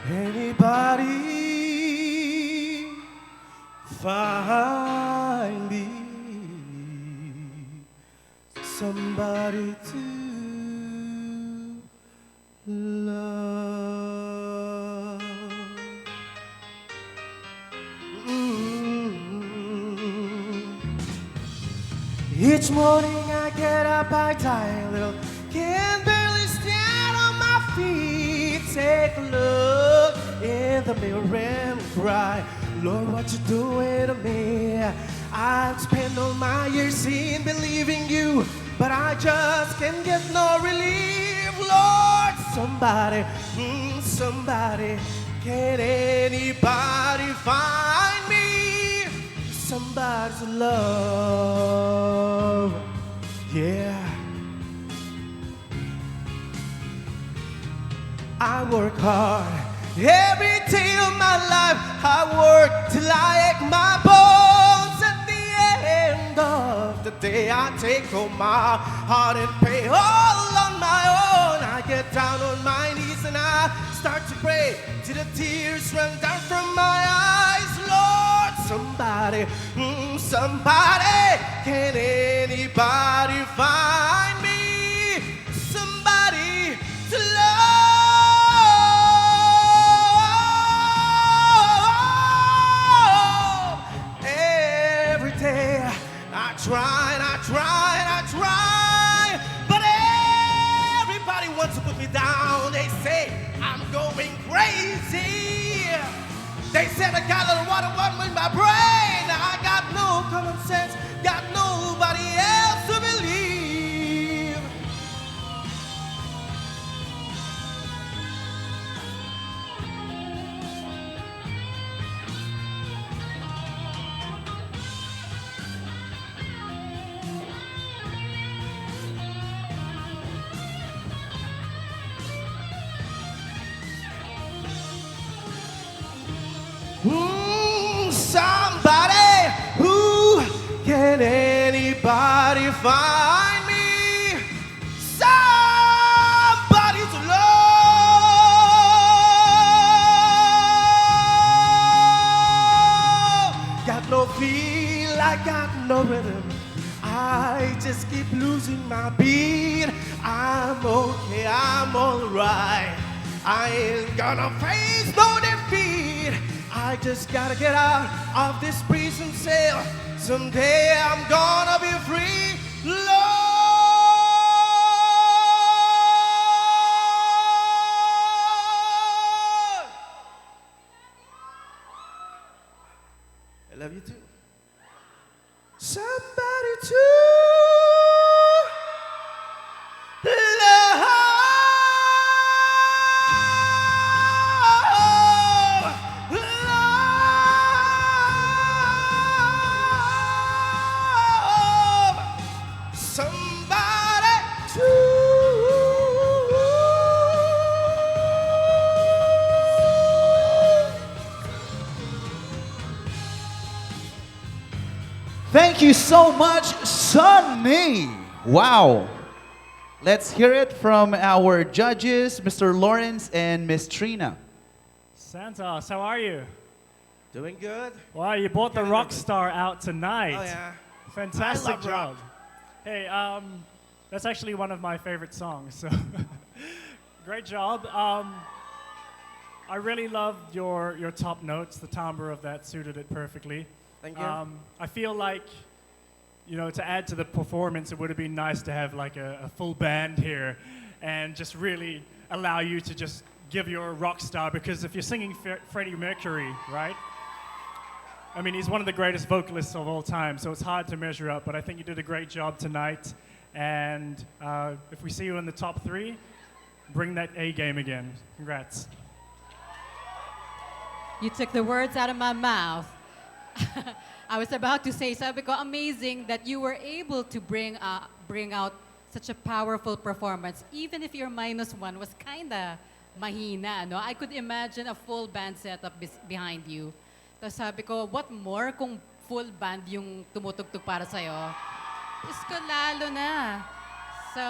Anybody find me somebody to love? Each morning I get up, I die a little, can barely stand on my feet. Take a look in the mirror and cry, Lord, what you doing to me? I've spent all my years in believing you, but I just can't get no relief. Lord, somebody, somebody, can anybody find me somebody to love? Yeah. I work hard every day of my life. I work till I ache my bones. At the end of the day, I take home my heart and pay all on my own. I get down on my knees and I start to pray till the tears run down from my eyes. Lord, somebody, somebody, can anybody find me somebody to love? I try and I try and I try, but everybody wants to put me down. They say I'm going crazy. They said I got a lot of water in my brain. I got no common sense, got nobody else to believe. Somebody, who can anybody find me somebody to love? Got no feel, I got no rhythm, I just keep losing my beat. I'm okay, I'm alright, I ain't gonna face no defeat. I just gotta get out of this prison cell. Someday I'm gonna be free, Lord. I love you too. Somebody to Thank you so much, Sunny. Wow. Let's hear it from our judges, Mr. Lawrence and Miss Trina. Santos, how are you? Doing good. Wow, you brought the rock star out tonight. Oh, yeah. Fantastic I love rock. job. Hey, that's actually one of my favorite songs. So, great job. I really loved your top notes. The timbre of that suited it perfectly. Thank you. I feel like, you know, to add to the performance, it would have been nice to have like a full band here and just really allow you to just give your rock star, because if you're singing Freddie Mercury, right? I mean, he's one of the greatest vocalists of all time, so it's hard to measure up, but I think you did a great job tonight. And if we see you in the top 3, bring that A game again. Congrats. You took the words out of my mouth. I was about to say, sabi ko, amazing that you were able to bring out such a powerful performance, even if your -1 was kinda mahina, no? I could imagine a full band setup behind you. Tapos sabi ko, what more kung full band yung tumutugtog para sa'yo? Diyos ko, lalo na. So,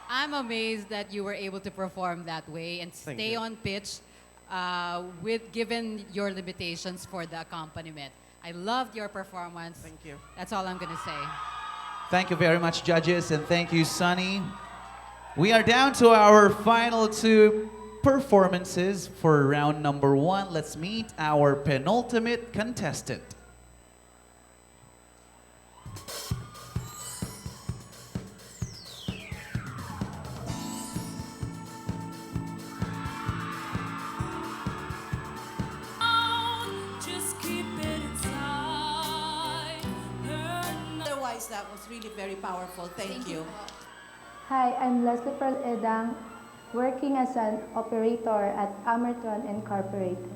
I'm amazed that you were able to perform that way and Thank stay you. on pitch given your limitations for the accompaniment. I loved your performance. Thank you. That's all I'm gonna say. Thank you very much, judges, and thank you, Sunny. We are down to our final 2 performances for round number 1. Let's meet our penultimate contestant. Otherwise, that was really very powerful. Thank you. Hi, I'm Leslie Pearl Edang, working as an operator at Amertron Incorporated.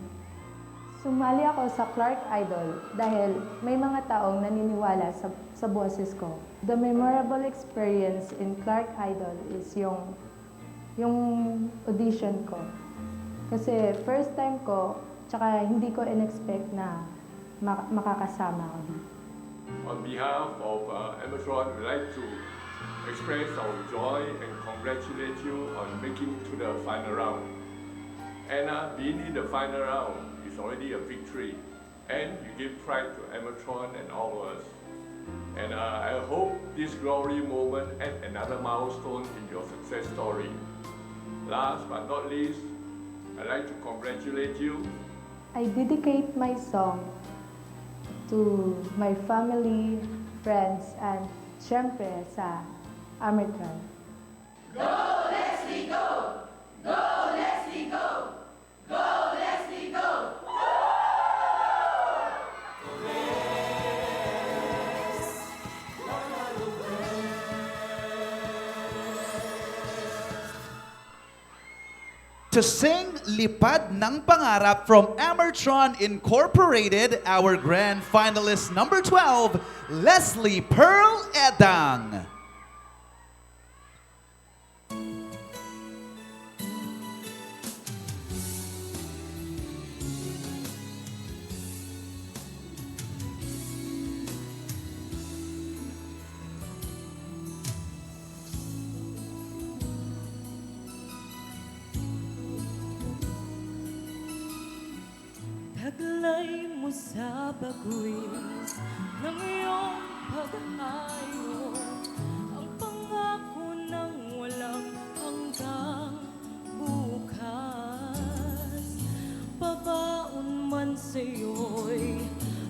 Sumali ako sa Clark Idol dahil may mga taong naniniwala sa boses ko. The memorable experience in Clark Idol is yung audition ko. Kasi first time ko, tsaka hindi ko in-expect na makakasama ako dito. On behalf of Amertron, we'd like to express our joy and congratulate you on making it to the final round. And being in the final round is already a victory. And you give pride to Amertron and all of us. And I hope this glory moment add another milestone in your success story. Last but not least, I'd like to congratulate you. I dedicate my song to my family, friends, and syempre sa Amertron. Go, Leslie, go! Go, Leslie, go! Go, Leslie, go! To sing Lipad ng Pangarap from Amertron Incorporated, our grand finalist number 12, Leslie Pearl Edang. Taglay mo sa baguis ng iyong pag-ayo, ang pangako ng walang hanggang bukas. Babaon man sa'yo'y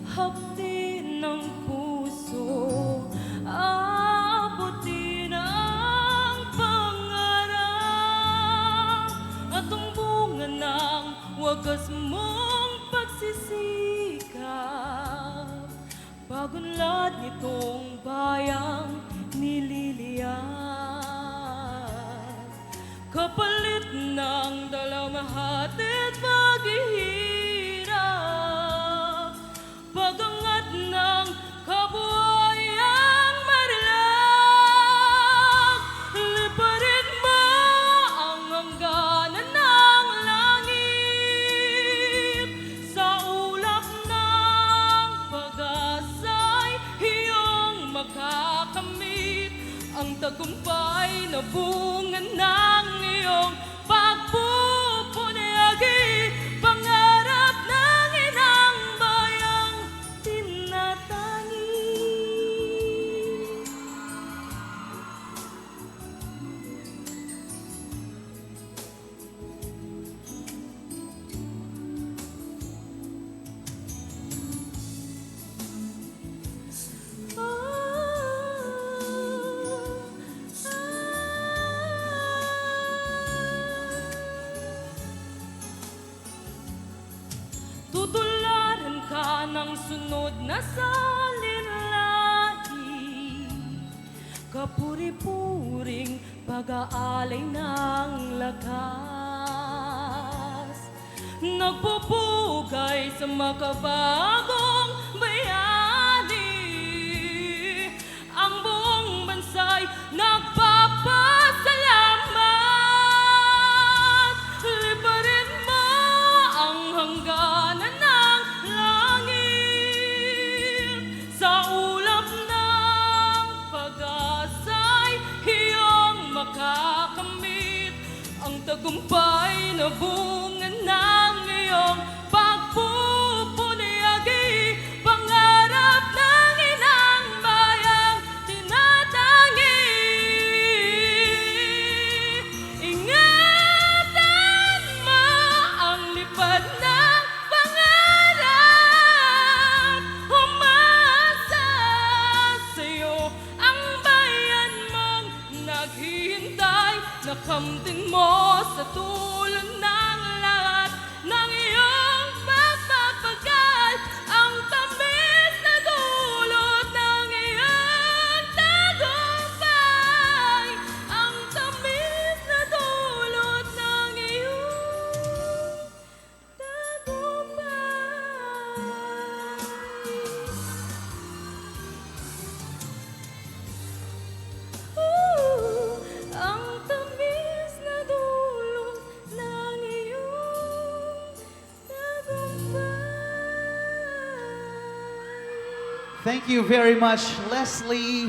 hapdi ng puso, aabutin ang pangarap at ang bunga ng wagas mong pagsisikap. Pagunlad nitong bayang nililiyan, kapalit ng dalamhati't paghihirap, pagangat ng kabuhayang marilag. Liparin mo ang hangganan ng langit, sa ulap ng pag-asa'y Tutularan ka ng sunod na salinlahi, kapuri-puring pag-aalay ng lakas, nagpupugay sa makabagong bayani. Ang buong bansa'y nagpapasalamat. Liparin mo ang hangganan ng langit. Sa ulap ng pag-asa'y iyong makakamit ang tagumpay na bunga ng iyong pagpupunyagi. Pangarap ng inang bayang tinatangi. Ingatan mo ang lipad ng pangarap. Umasa sa'yo ang bayan mong naghihintay. Nakamtin mo sa tulong ng lahat ng iyong pagpapagal. Ang tamis na dulot ng iyong tagumpay. Ang tamis na dulot ng iyong ang tamis na dulot ng iyong Thank you very much, Leslie.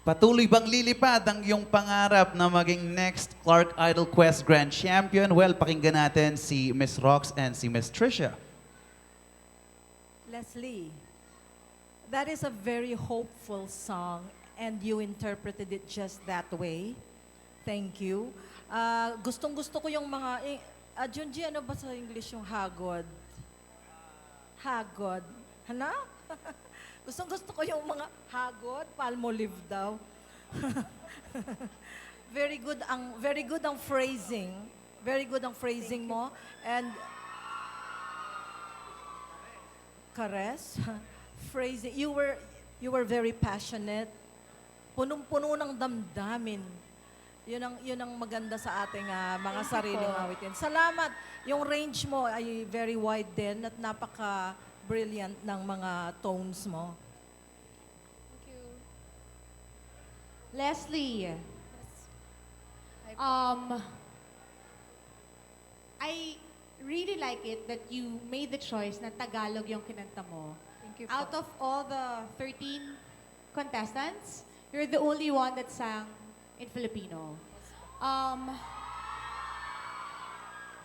Patuloy bang lilipad ang iyong pangarap na maging next Clark Idol Quest Grand Champion? Well, pakinggan natin si Miss Rox and si Miss Trisha. Leslie, that is a very hopeful song and you interpreted it just that way. Thank you. Gustong-gusto ko yung mga... Junji, ano ba sa English yung hagod? Hagod. Hana? Gustong-gusto ko yung mga hagod, palmolive daw. Very good ang phrasing. Very good ang phrasing mo. And Kares, phrasing. You were very passionate. Punong-puno ng damdamin. Yun ang maganda sa ating mga sariling awitin. Salamat. Yung range mo ay very wide din at napaka-brilliant ng mga tones mo. Leslie, I really like it that you made the choice na Tagalog yung kinanta mo. Thank you po. Out of all the 13 contestants, you're the only one that sang in Filipino.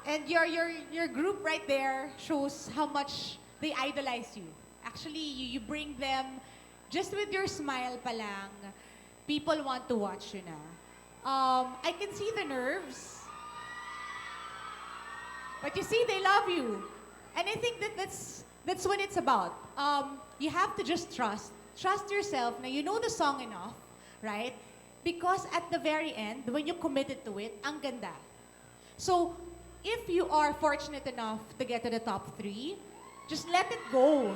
And your group right there shows how much they idolize you. Actually, you bring them, just with your smile pa lang, people want to watch you na. I can see the nerves. But you see, they love you. And I think that's what it's about. You have to just trust yourself na you know the song enough, right? Because at the very end, when you committed to it, ang ganda. So, if you are fortunate enough to get to the top 3, just let it go.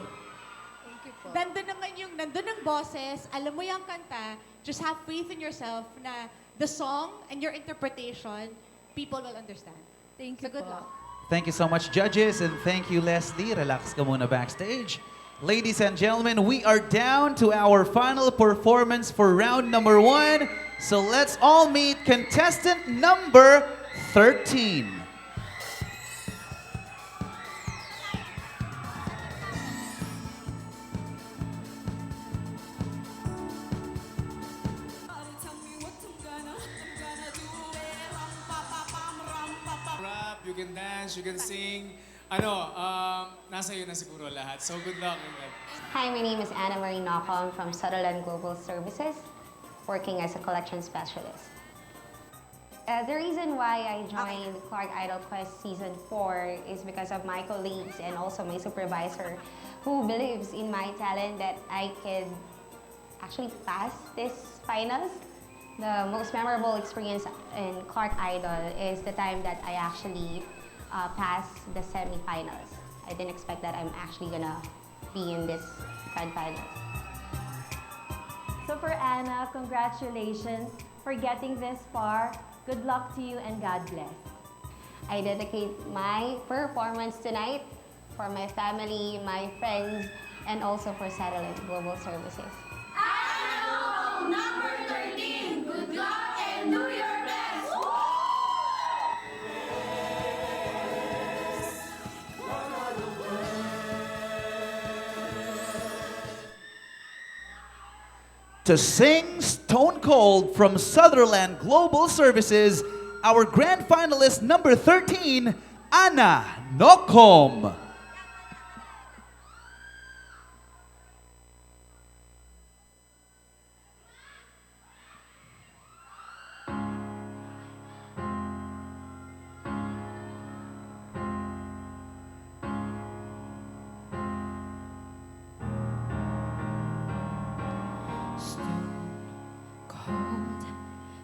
Thank you po. Nandun ang boses, alam mo yung kanta, just have faith in yourself na the song and your interpretation, people will understand. Thank you. So good luck. Thank you so much, judges, and thank you, Leslie. Relax ka muna backstage. Ladies and gentlemen, we are down to our final performance for round number 1. So let's all meet contestant number 13. Rap, you can dance, you can sing. Nasa iyo na siguro lahat. So good luck. Hi, my name is Anna Marie Nocom from Sutherland Global Services, working as a collection specialist. The reason why I joined Clark Idol Quest Season 4 is because of my colleagues and also my supervisor who believes in my talent that I could actually pass this finals. The most memorable experience in Clark Idol is the time that I actually past the semifinals. I didn't expect that I'm actually gonna be in this grand finals. So for Anna, congratulations for getting this far. Good luck to you and God bless. I dedicate my performance tonight for my family, my friends, and also for Satellite Global Services. Number 13, good luck and do your best. To sing Stone Cold from Sutherland Global Services, our grand finalist number 13, Anna Nocom.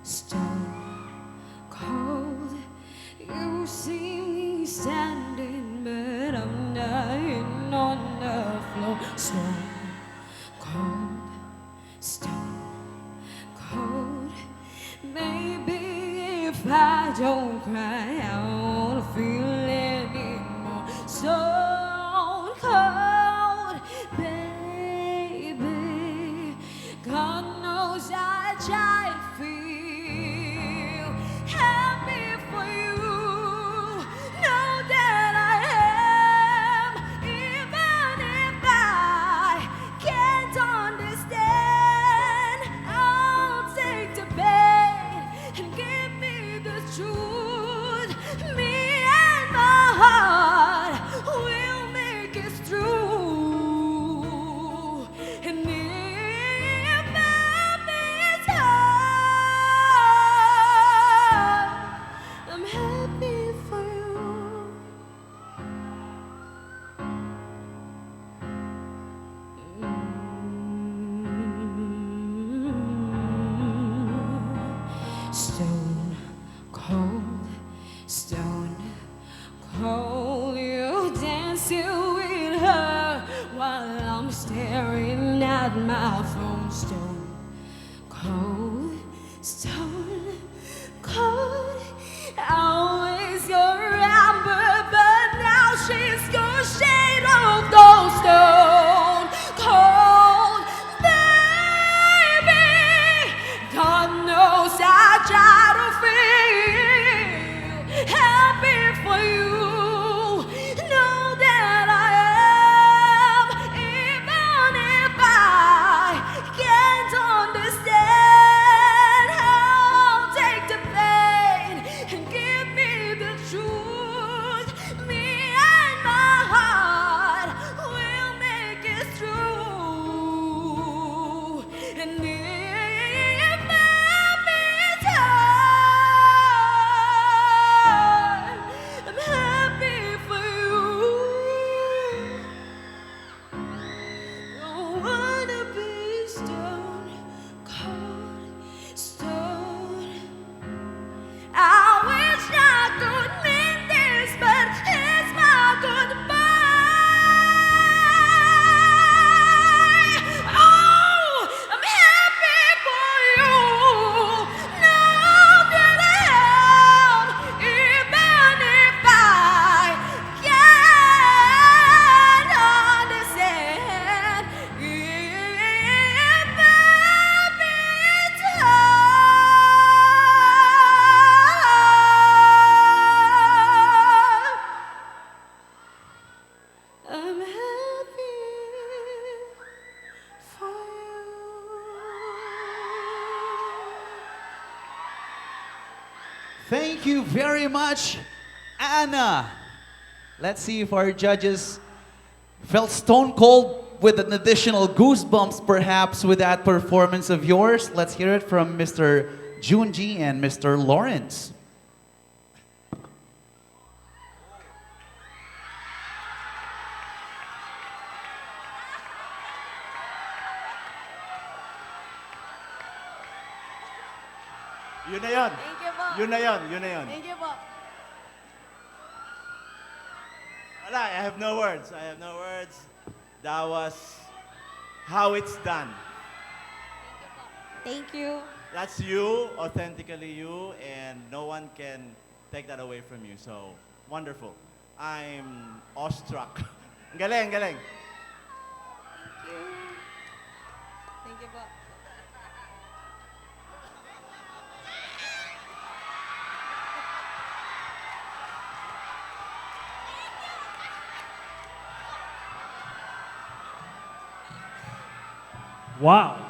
Stone cold, you see me standing, but I'm lying on the floor. Stone cold. Maybe if I don't cry, I won't feel anymore. Stone cold, baby. God knows I try to feel happy for you. Know that I am, even if I can't understand. I'll take the pain and give me the truth. Me and my heart will make it through. And if I'm happy for you. Stone cold, you dancing with her while I'm staring at my phone. Stone cold. Always your amber, but now she's your shade of gold. Stone cold, baby. God knows I try to feel happy for you. Know that I am, even if I can't understand. I'll take the pain and give me the truth. Me and my heart will make it through. And if happy time, I'm happy for you. Don't wanna be stone cold, stone. I wish I could mean this, but it's my goodbye. Oh, I'm happy for you. Know that I am, even if I can't understand. If I'm happy for Thank you very much, Anna. Let's see if our judges felt stone cold with an additional goosebumps perhaps with that performance of yours. Let's hear it from Mr. Junji and Mr. Lawrence. Yun na yun. Thank you po. Yun na yun. Yun na yun. Thank you po. Wala, I have no words. I have no words. That was how it's done. Thank you. That's you, authentically you, and no one can take that away from you. So, wonderful. I'm awestruck. Galing, galing. Thank you po. Wow.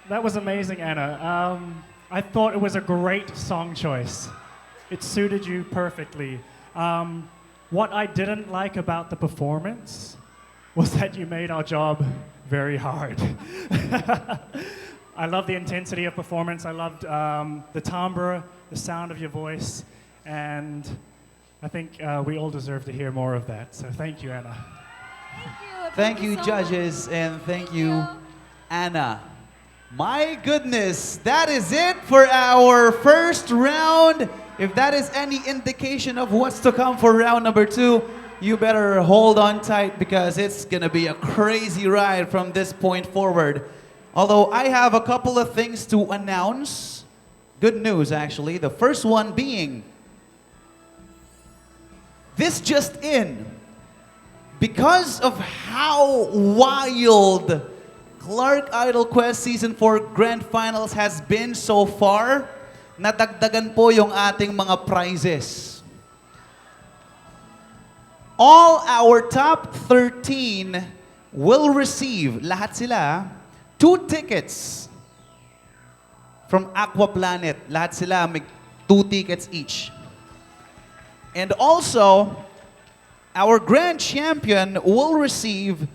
That was amazing, Anna. I thought it was a great song choice. It suited you perfectly. What I didn't like about the performance was that you made our job very hard. I love the intensity of performance. I loved the timbre, the sound of your voice, and I think we all deserve to hear more of that. So thank you, Anna. Thank you, so judges, and thank you, Anna. My goodness, that is it for our first round. If that is any indication of what's to come for round number 2, you better hold on tight because it's gonna be a crazy ride from this point forward. Although I have a couple of things to announce. Good news, actually. The first one being, this just in. Because of how wild Clark Idol Quest Season 4 Grand Finals has been so far, nadagdagan po yung ating mga prizes. All our top 13 will receive, lahat sila, 2 tickets from Aqua Planet. Lahat sila may 2 tickets each. And also, our grand champion will receive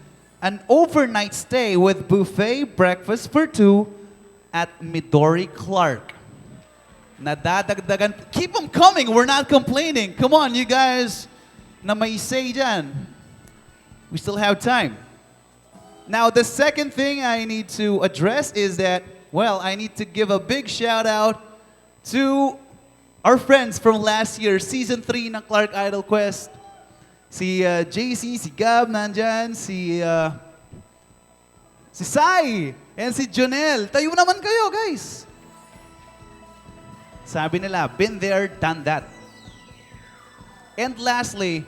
an overnight stay with buffet breakfast for 2 at Midori Clark. Nadadagdagan. Keep them coming. We're not complaining. Come on, you guys na may say dyan. We still have time. Now, the second thing I need to address is that, well, I need to give a big shout out to our friends from last year, Season 3 ng Clark Idol Quest. Si JC, si Gab nandyan, si Sai, and si Jonel. Tayo naman kayo, guys. Sabi nila, been there, done that. And lastly,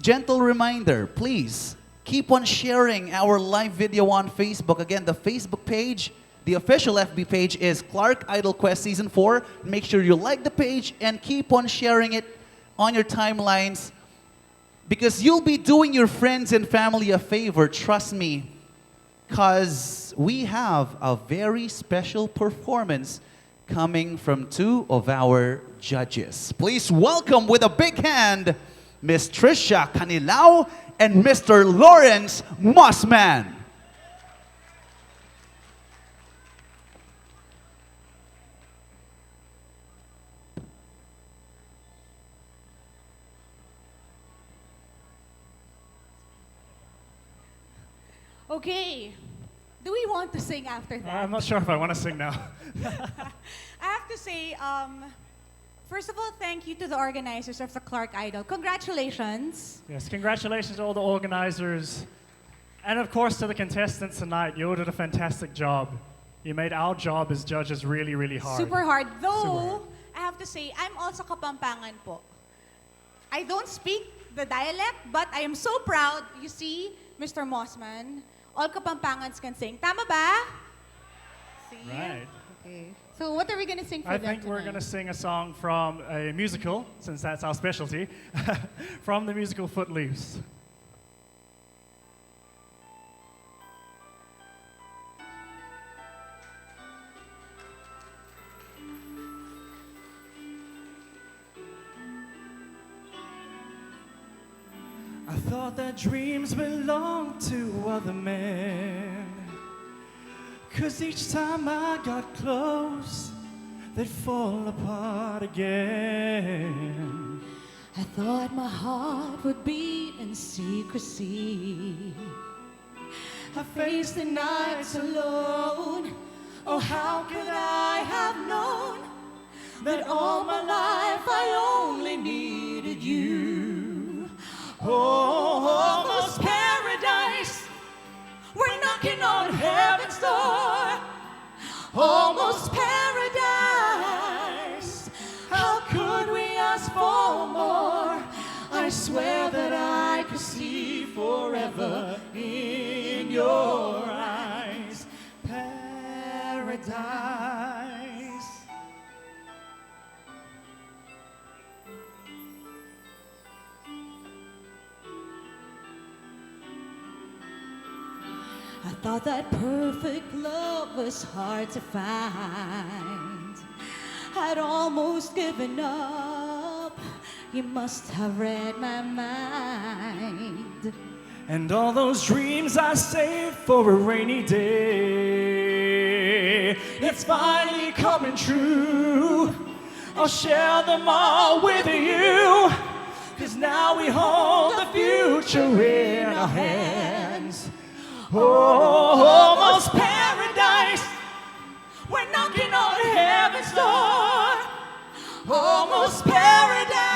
gentle reminder, please, keep on sharing our live video on Facebook. Again, the Facebook page, the official FB page is Clark Idol Quest Season 4. Make sure you like the page and keep on sharing it on your timelines because you'll be doing your friends and family a favor, trust me, because we have a very special performance coming from 2 of our judges. Please welcome with a big hand, Miss Trisha Canilao and Mr. Lawrence Mossman. Okay. Do we want to sing after that? I'm not sure if I want to sing now. I have to say, first of all, thank you to the organizers of the Clark Idol. Congratulations. Yes, congratulations to all the organizers. And of course to the contestants tonight. You all did a fantastic job. You made our job as judges really, really hard. Super hard. Though, Super hard. I have to say, I'm also Kapampangan po. I don't speak the dialect, but I am so proud. You see, Mr. Mossman, all Kapampangans can sing. Tama ba? See? Right. Okay. So what are we going to sing for I them think we're tonight? going to sing a song from a musical, since that's our specialty, from the musical Footloose. I thought that dreams belonged to other men, 'cause each time I got close, they'd fall apart again. I thought my heart would beat in secrecy. I faced the nights alone. Oh, how could I have known that all my life I only needed almost paradise. We're knocking on heaven's door. Almost paradise. How could we ask for more? I swear that I could see forever in your eyes. Paradise. I thought that perfect love was hard to find. I'd almost given up. You must have read my mind. And all those dreams I saved for a rainy day, it's finally coming true. I'll share them all with you, 'cause now we hold the future in our hands. Oh, almost paradise. We're knocking on heaven's door. Almost paradise.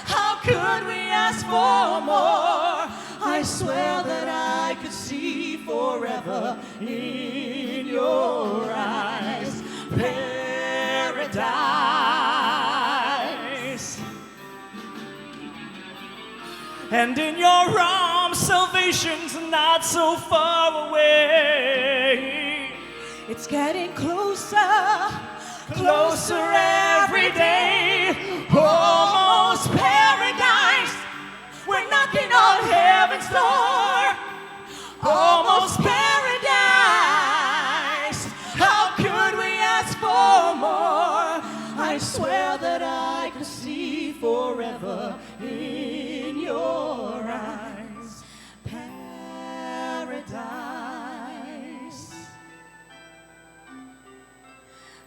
How could we ask for more? I swear that I could see forever in your eyes. Paradise. And in your arms, salvation's not so far away. It's getting closer, Closer every day. Almost paradise. We're knocking on heaven's door. Almost paradise. How could we ask for more? I swear that I could see forever in your eyes. Paradise.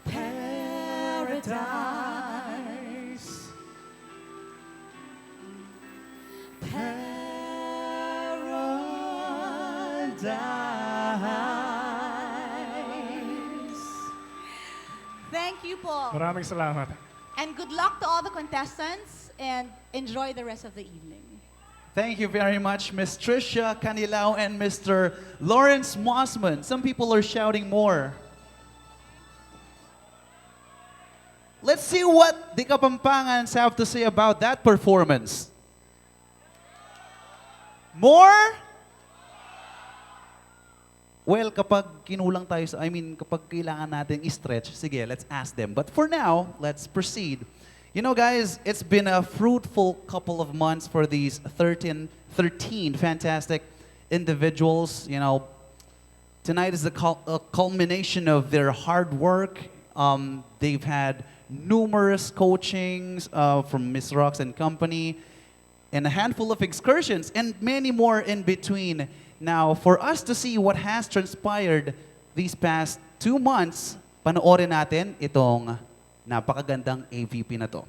Paradise. Paradise. Thank you po. Maraming salamat. And good luck to all the contestants and enjoy the rest of the evening. Thank you very much, Miss Trisha Canilao and Mr. Lawrence Mossman. Some people are shouting more. Let's see what the Kapampangans have to say about that performance. More? Well, kapag kinulang tayo sa, kapag kailangan natin i-stretch, sige, let's ask them. But for now, let's proceed. You know, guys, it's been a fruitful couple of months for these 13 fantastic individuals. You know, tonight is the culmination of their hard work. They've had numerous coachings from Miss Rocks and Company, and a handful of excursions, and many more in between. Now, for us to see what has transpired these past 2 months, panoorin natin itong napakagandang AVP na to.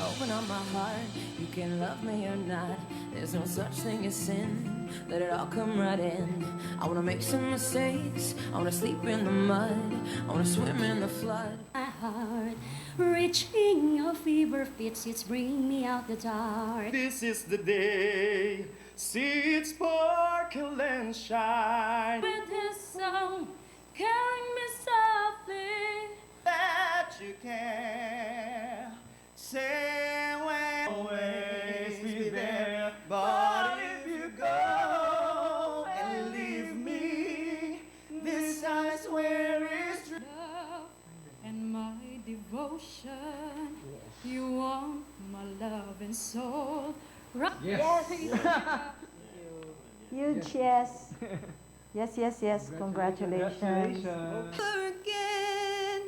Open up my heart, you can love me or not. There's no such thing as sin, let it all come right in. I wanna make some mistakes, I wanna sleep in the mud, I wanna swim in the flood. My heart, reaching your fever fits, it's bringing me out the dark. This is the day. See it sparkle and shine. With this song, carrying me softly, That you can say when always be there. But if you go and leave me, this I swear is true. love and my devotion. You want my love and soul. Yes. Huge yes. Yes. Congratulations. Again,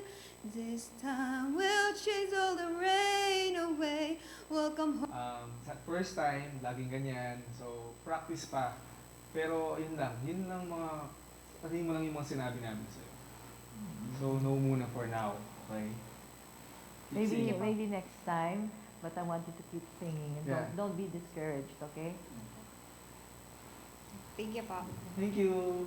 this time we'll chase all the rain away. Welcome home. Sa first time, laging ganyan. So, practice pa. Pero, yun lang sabihin mo lang yung mga sinabi namin sa'yo. So, no muna for now. Okay. Keep Maybe singing. maybe next time, but I want you to keep singing and Yeah. don't be discouraged, okay? Thank you, Pop. Thank you.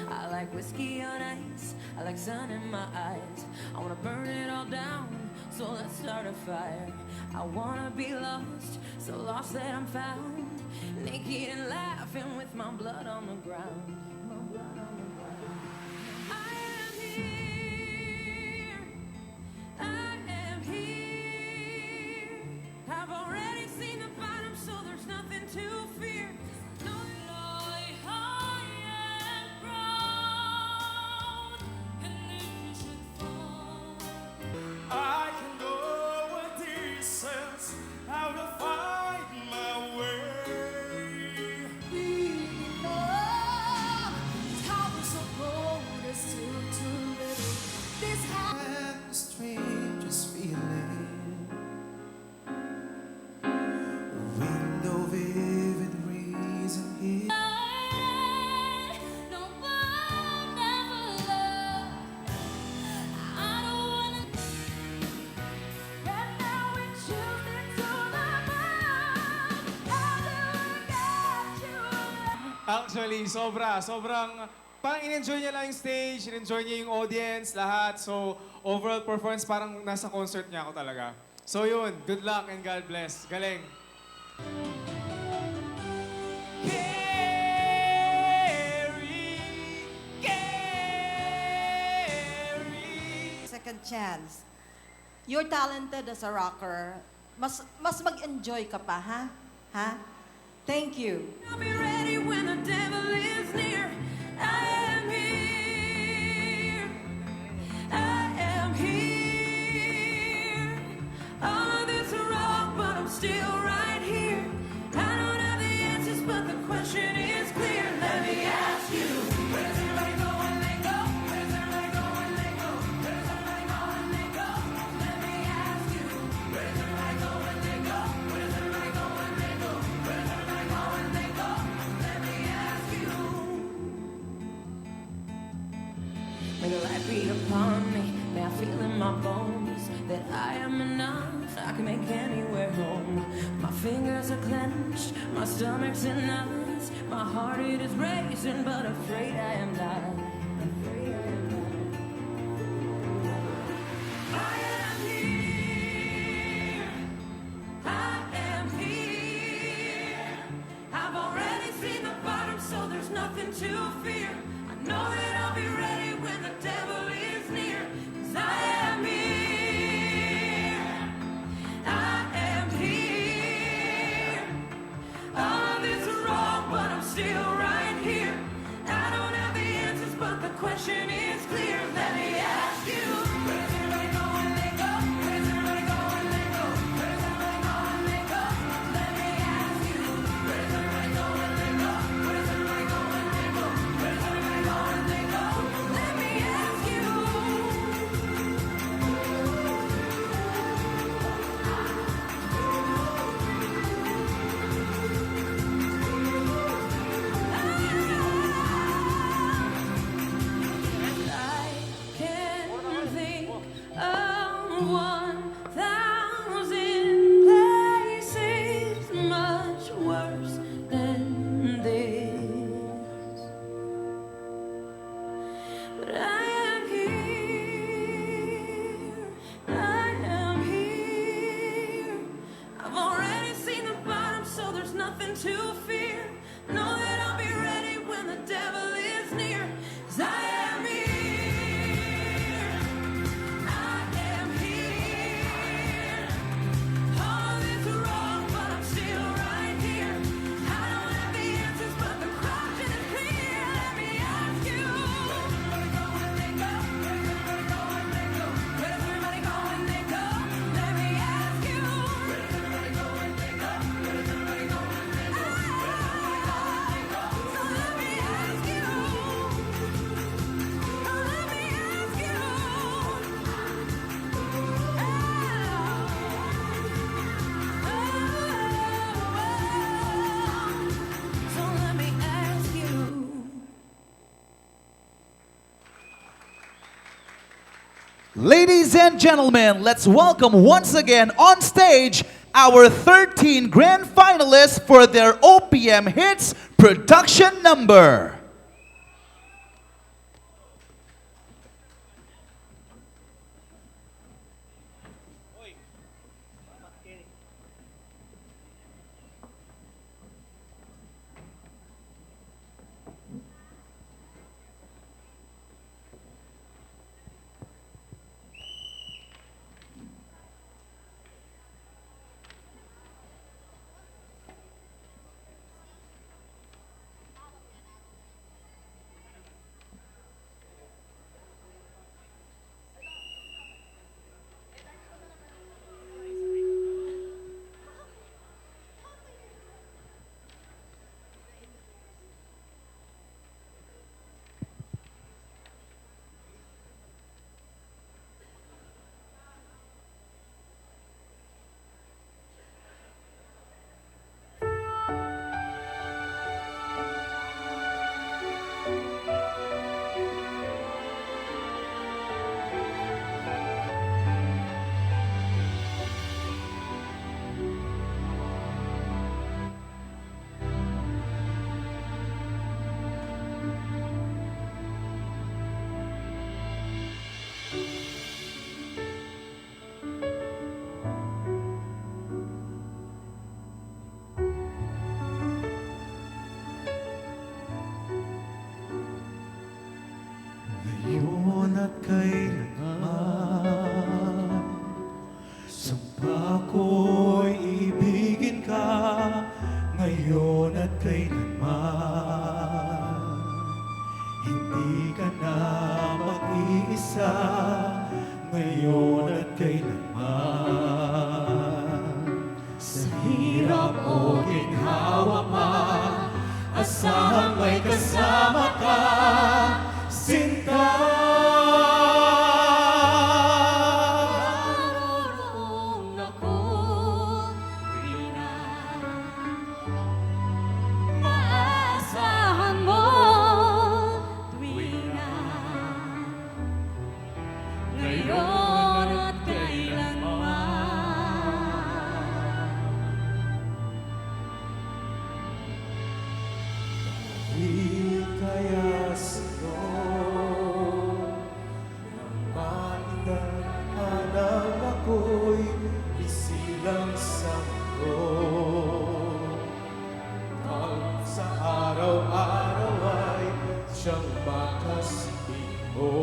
I like whiskey on ice, I like sun in my eyes. I wanna burn it all down, so let's start a fire. I wanna be lost, so lost that I'm found. Naked and laughing with my blood on the ground. My blood on the ground. I am here, I am here. I've already seen the bottom, so there's nothing to fear. No lie high and proud, and if you should fall, I can go a distance how to find my way. we know towers of gold is too little. This And the strangest feeling, with no vivid reason here. no one never loved. I don't wanna. And now we choose into the mouth. How do I get you? Actually, sobrang, parang in-enjoy niya lang yung stage, in-enjoy niya yung audience, lahat. So, overall performance, parang nasa concert niya ako talaga. So yun, good luck and God bless. Galing. Second chance. You're talented as a rocker. Mas mag-enjoy ka pa, ha? Ha? Thank you. I'll be ready when the devil is near. I am here. I am here. All of this is wrong, but I'm still right here. I don't have the answers, but the question is clear. Let me ask you. Where does everybody go when they go? Where does everybody go when they go? Where does everybody go when they go? Let me ask you. Where does everybody go when they go? Where does everybody go when they go? Where does everybody go when they go? Let me ask you. May the light beat upon me. May I feel in my bones that I am enough. I can make anywhere home. My fingers are clenched, my stomach's in knots. My heart it is racing, but afraid I am not. Afraid I am not. I am here. I am here. I've already seen the bottom, so there's nothing to fear. I know that I'll be ready when the devil is near. 'Cause I am here. I am here. All of this is wrong, but I'm still right here. I don't have the answers, but the question is clear. Let me ask you. Where does everybody go when they go? Where does everybody go when they go? Where does everybody go when they go? Let me ask you. Where does everybody go when they go? Where does everybody go when they go? Where does everybody Ladies and gentlemen, let's welcome once again on stage our 13 grand finalists for their OPM Hits production number. Ngayon at kailanman, sumpa ko'y ibigin ka. Ngayon at kailanman, hindi ka na mag-iisa. Ngayon at kailanman, sa hirap o ginhawa man, asahang may kasama ka. Sinta, Naroon ako, Rina. Maasahan mo, tuwina. Ngayon at kailanman. di kaya sino nang maitanghanang ako'y isilang sa mundo. Ang sa araw-araw ay siyang makasipin mo.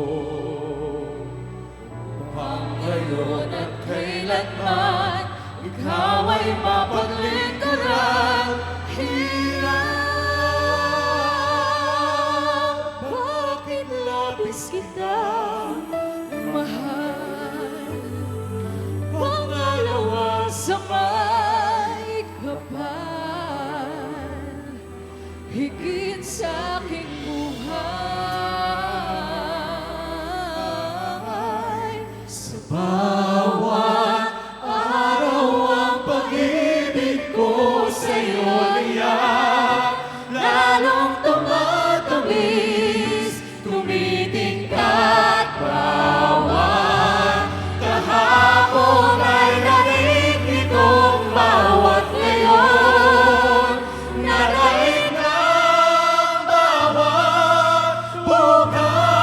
Upang ngayon at kailanman, ikaw ay mapaglingkuran. Hirap, Bakit labis kita mahal? Pangalawa sa may kapal, higit sa aking buhay. Sa bawat araw ang pag-ibig ko sa'yo liyak, lalong tumatamis, tumitingkat bawat kahapon ay narinig bawat ngayon, nadaig ng bawat bukas.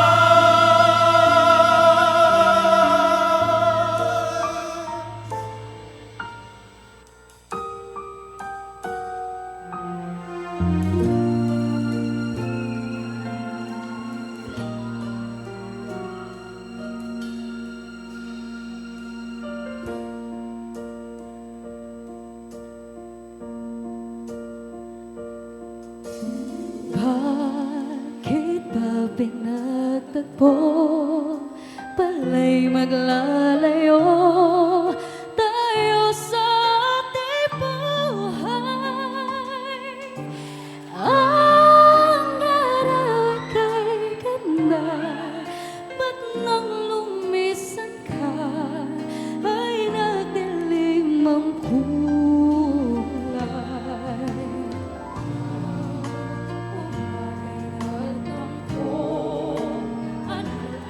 Bakit ba pinagtagpo? Pala'y maglalayo tayo sa ating buhay. Ang araw kay ganda, ba't nang lumisan ka ay nagdilim ang kulay?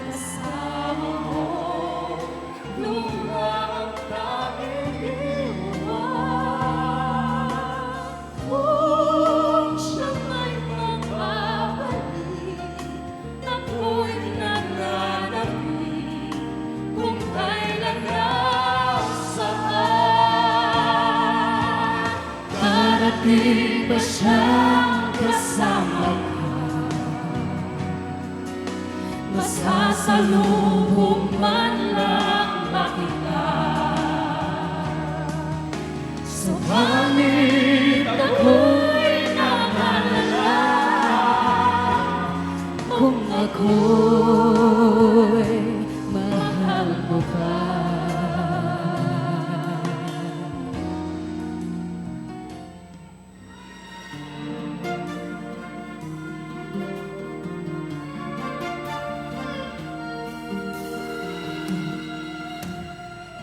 Kasama mo Muli ba siyang kasama ka? Masasalubong man lang ba kita? Subalit ako'y nakalala kung ako'y mahal mo pa.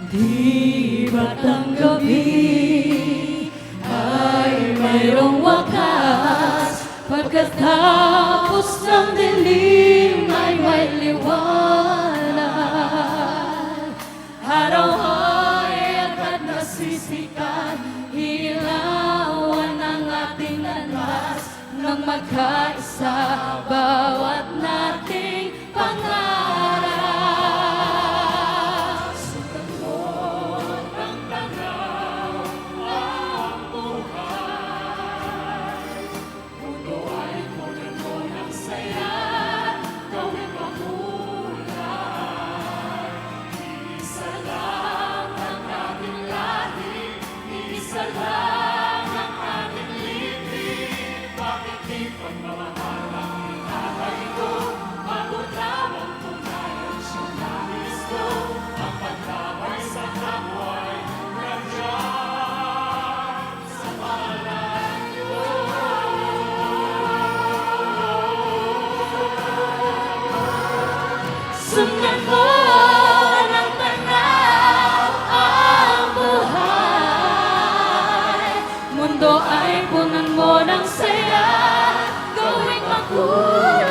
Di ba't ang gabi ay mayroong wakas? Pagkatapos ng dilim ay may liwanag. Araw ay agad nasisikat, ilawan ang ating landas nang magkaisa bawat nating pangarap. Sundan mo ng tanaw ang buhay. Mundo ay punan mo ng saya, gawing makulay.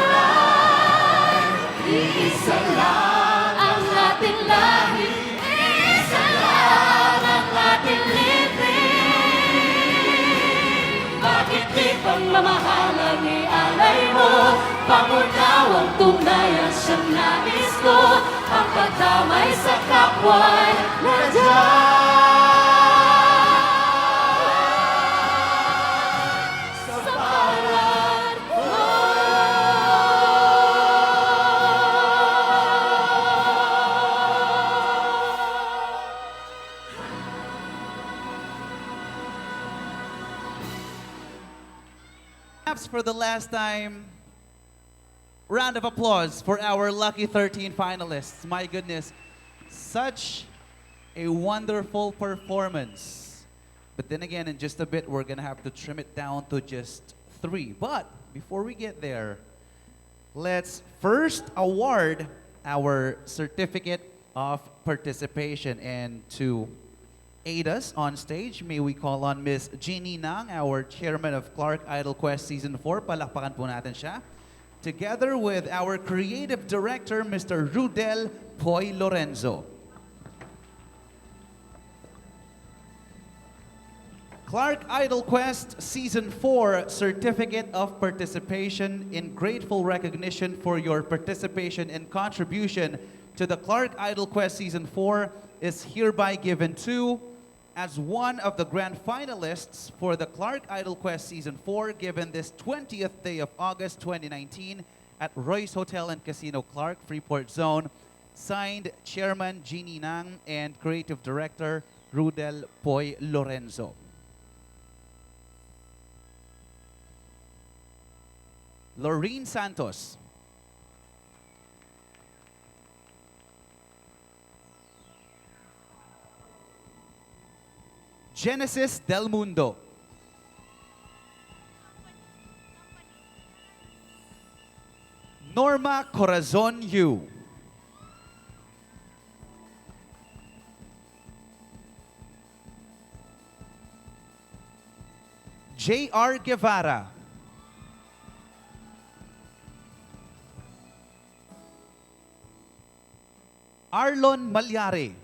Iisa lang ang ating lahi, iisa lang ang ating libing. Bakit di pagmamahalang ialay mo? Pangunaw ang tunay ang siyang nais ko, ang pagdamay sa kapwa'y nandiyan sa palad mo. Perhaps for the last time, round of applause for our lucky 13 finalists. My goodness, such a wonderful performance. But then again, in just a bit, we're gonna have to trim it down to just 3. But before we get there, let's first award our certificate of participation. And to aid us on stage, may we call on Miss Jeannie Nang, our chairman of Clark Idol Quest Season 4. Palakpakan po natin siya. Together with our creative director, Mr. Rudel Poy Lorenzo. Clark Idol Quest Season 4 Certificate of Participation in grateful recognition for your participation and contribution to the Clark Idol Quest Season 4 is hereby given to, as one of the grand finalists for the Clark Idol Quest Season 4, given this 20th day of August 2019 at Royce Hotel and Casino Clark, Freeport Zone, signed Chairman Jeannie Nang and Creative Director Rudel Poy Lorenzo. Lorene Santos. Genesis Del Mundo. Norma Corazon Yu. J.R. Guevara. Arlon Malyari.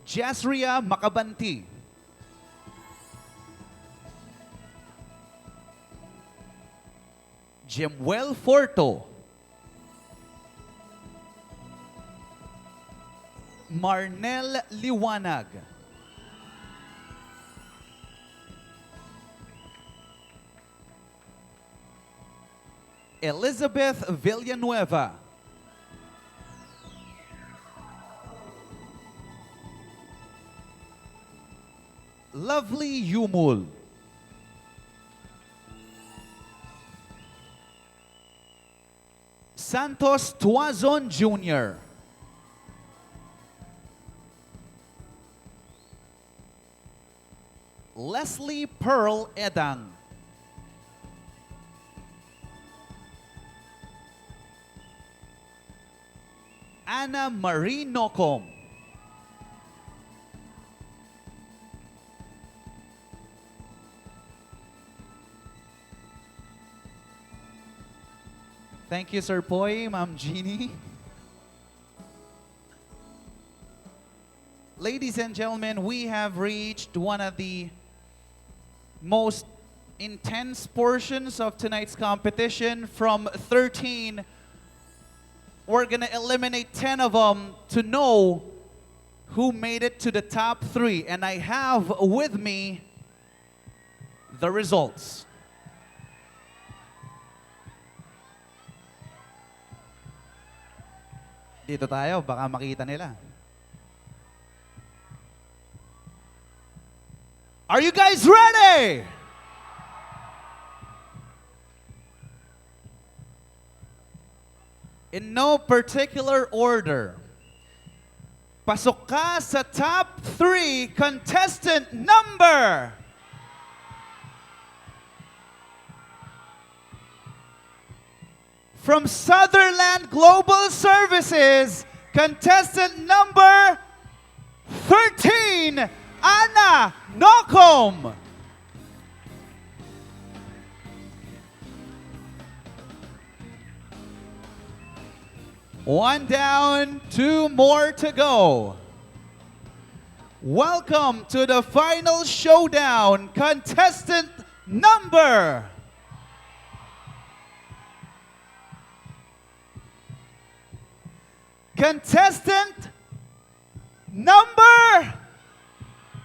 Jasria Makabanti. Jemuel Marnel Liwanag. Elizabeth Villanueva. Lovely Yumul. Santos Tuazon Jr. Leslie Pearl Edang. Anna Marie Nocom. Thank you, Sir Poy, Ma'am Jeannie. Ladies and gentlemen, we have reached one of the most intense portions of tonight's competition. From 13, we're gonna eliminate 10 of them to know who made it to the top 3. And I have with me the results. Dito tayo, baka makita nila. Are you guys ready? In no particular order, pasok ka sa top 3 contestant number. From Sutherland Global Services, contestant number 13, Anna Nocom. One down, 2 more to go. Welcome to the final showdown, contestant number number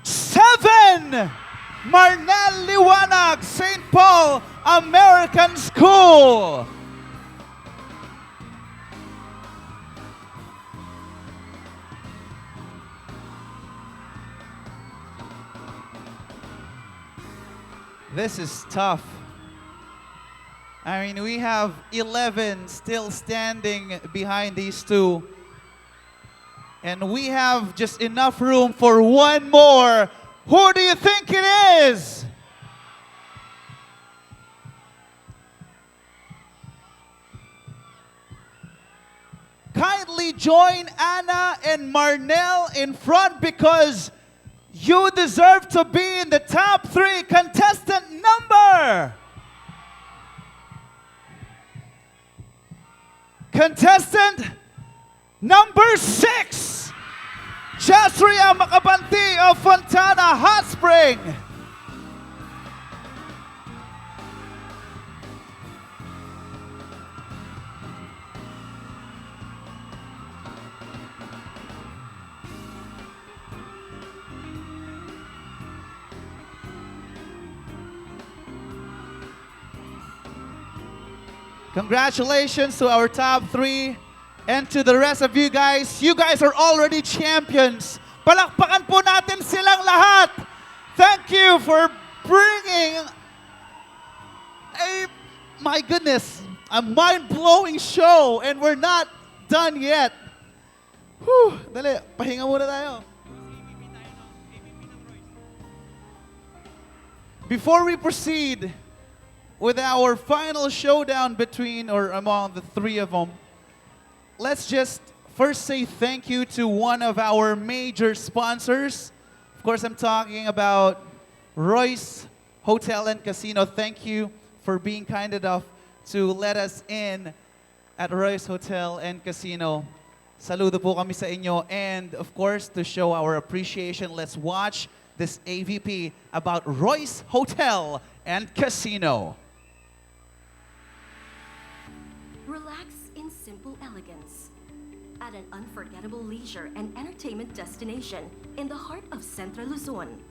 7, Marnel Liwanag, St. Paul American School. This is tough. I mean, we have 11 still standing behind these two. And we have just enough room for one more. Who do you think it is? Kindly join Anna and Marnel in front because you deserve to be in the top 3 contestant number. Contestant number 6, Jasria Makabanti of Fontana Hot Spring. Congratulations to our top 3 and to the rest of you guys. You guys are already champions. Palakpakan po natin silang lahat. Thank you for bringing my goodness, a mind-blowing show, and we're not done yet. Whew, dali, pahinga muna tayo. Before we proceed with our final showdown between or among the 3 of them, let's just first say thank you to one of our major sponsors. Of course, I'm talking about Royce Hotel and Casino. Thank you for being kind enough to let us in at Royce Hotel and Casino. Saludo po kami sa inyo. And of course, to show our appreciation, let's watch this AVP about Royce Hotel and Casino. Relax in simple elegance at an unforgettable leisure and entertainment destination in the heart of Central Luzon.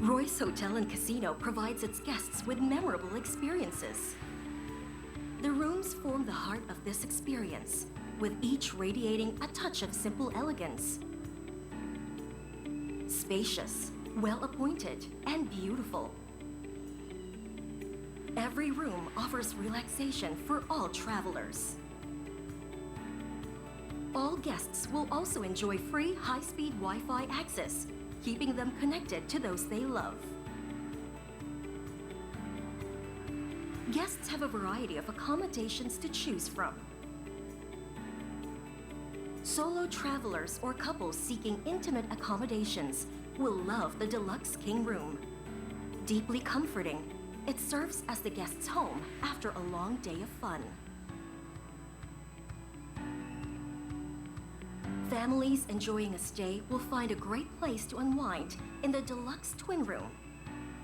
Royce Hotel and Casino provides its guests with memorable experiences. The rooms form the heart of this experience, with each radiating a touch of simple elegance. Spacious, well-appointed, and beautiful. Every room offers relaxation for all travelers. All guests will also enjoy free high-speed Wi-Fi access, keeping them connected to those they love. Guests have a variety of accommodations to choose from. Solo travelers or couples seeking intimate accommodations will love the Deluxe King Room. Deeply comforting, it serves as the guest's home after a long day of fun. Families enjoying a stay will find a great place to unwind in the Deluxe Twin Room.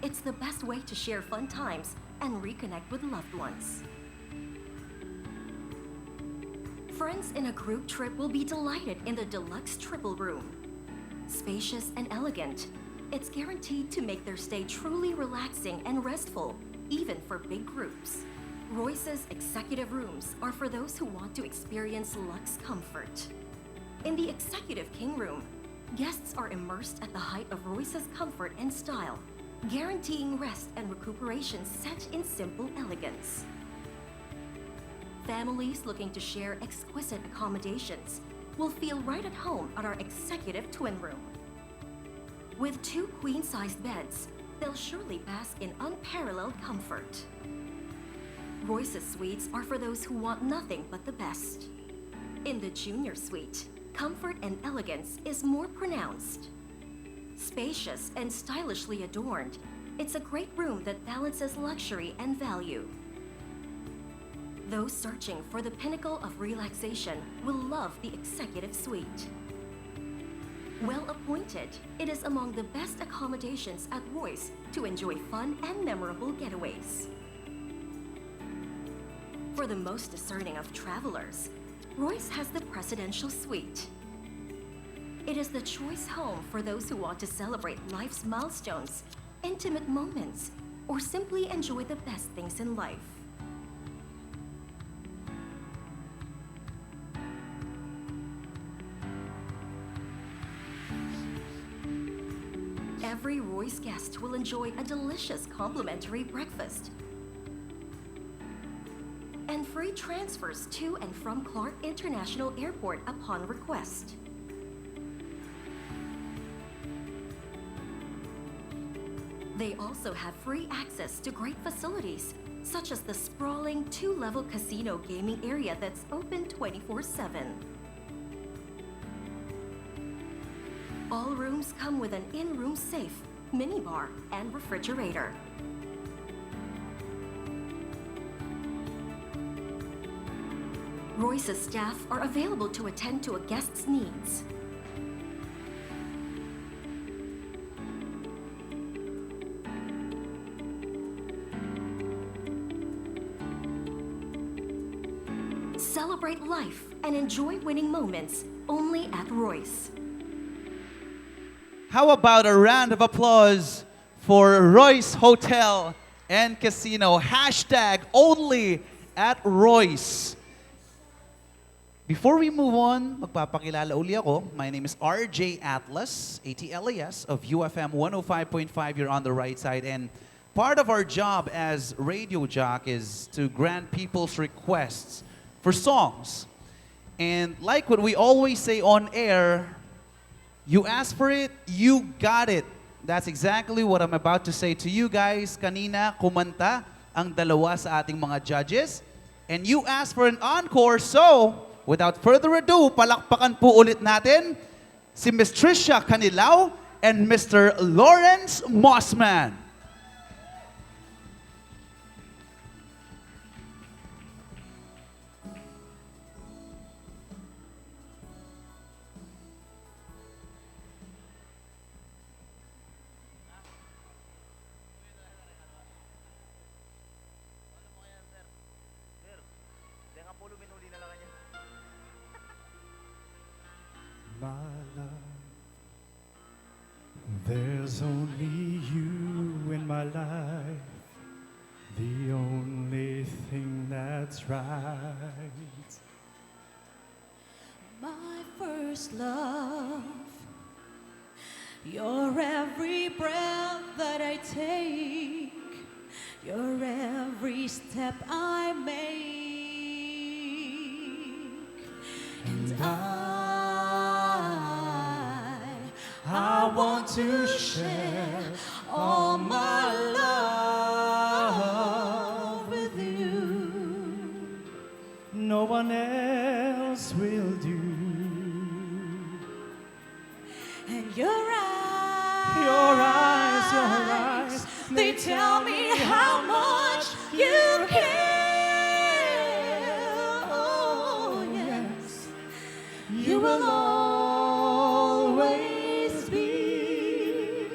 It's the best way to share fun times and reconnect with loved ones. Friends in a group trip will be delighted in the Deluxe Triple Room. Spacious and elegant, it's guaranteed to make their stay truly relaxing and restful, even for big groups. Royce's executive rooms are for those who want to experience luxe comfort. In the Executive King Room, guests are immersed at the height of Royce's comfort and style, guaranteeing rest and recuperation set in simple elegance. Families looking to share exquisite accommodations will feel right at home at our Executive Twin Room. With 2 queen-sized beds, they'll surely bask in unparalleled comfort. Royce's suites are for those who want nothing but the best. In the Junior Suite, comfort and elegance is more pronounced. Spacious and stylishly adorned, it's a great room that balances luxury and value. Those searching for the pinnacle of relaxation will love the Executive Suite. Well appointed, it is among the best accommodations at Royce to enjoy fun and memorable getaways. For the most discerning of travelers, Royce has the Presidential Suite. It is the choice home for those who want to celebrate life's milestones, intimate moments, or simply enjoy the best things in life. Every Royce guest will enjoy a delicious complimentary breakfast and free transfers to and from Clark International Airport upon request. They also have free access to great facilities, such as the sprawling 2-level casino gaming area that's open 24/7. All rooms come with an in-room safe, minibar, and refrigerator. Royce's staff are available to attend to a guest's needs. Celebrate life and enjoy winning moments only at Royce. How about a round of applause for Royce Hotel and Casino? Hashtag only at Royce. Before we move on, magpapakilala uli ako. My name is RJ Atlas, ATLAS of UFM 105.5. You're on the right side. And part of our job as radio jock is to grant people's requests for songs. And like what we always say on air, you asked for it, you got it. That's exactly what I'm about to say to you guys. Kanina, kumanta ang dalawa sa ating mga judges. And you asked for an encore, so without further ado, palakpakan po ulit natin si Miss Trisha Canilao and Mr. Lawrence Mossman. love. There's only you in my life, the only thing that's right. My first love, your every breath that I take, your every step I make, and I want to share all my love with you. No one else will do. And your eyes, they tell me how much you care. Oh, yes, you will always be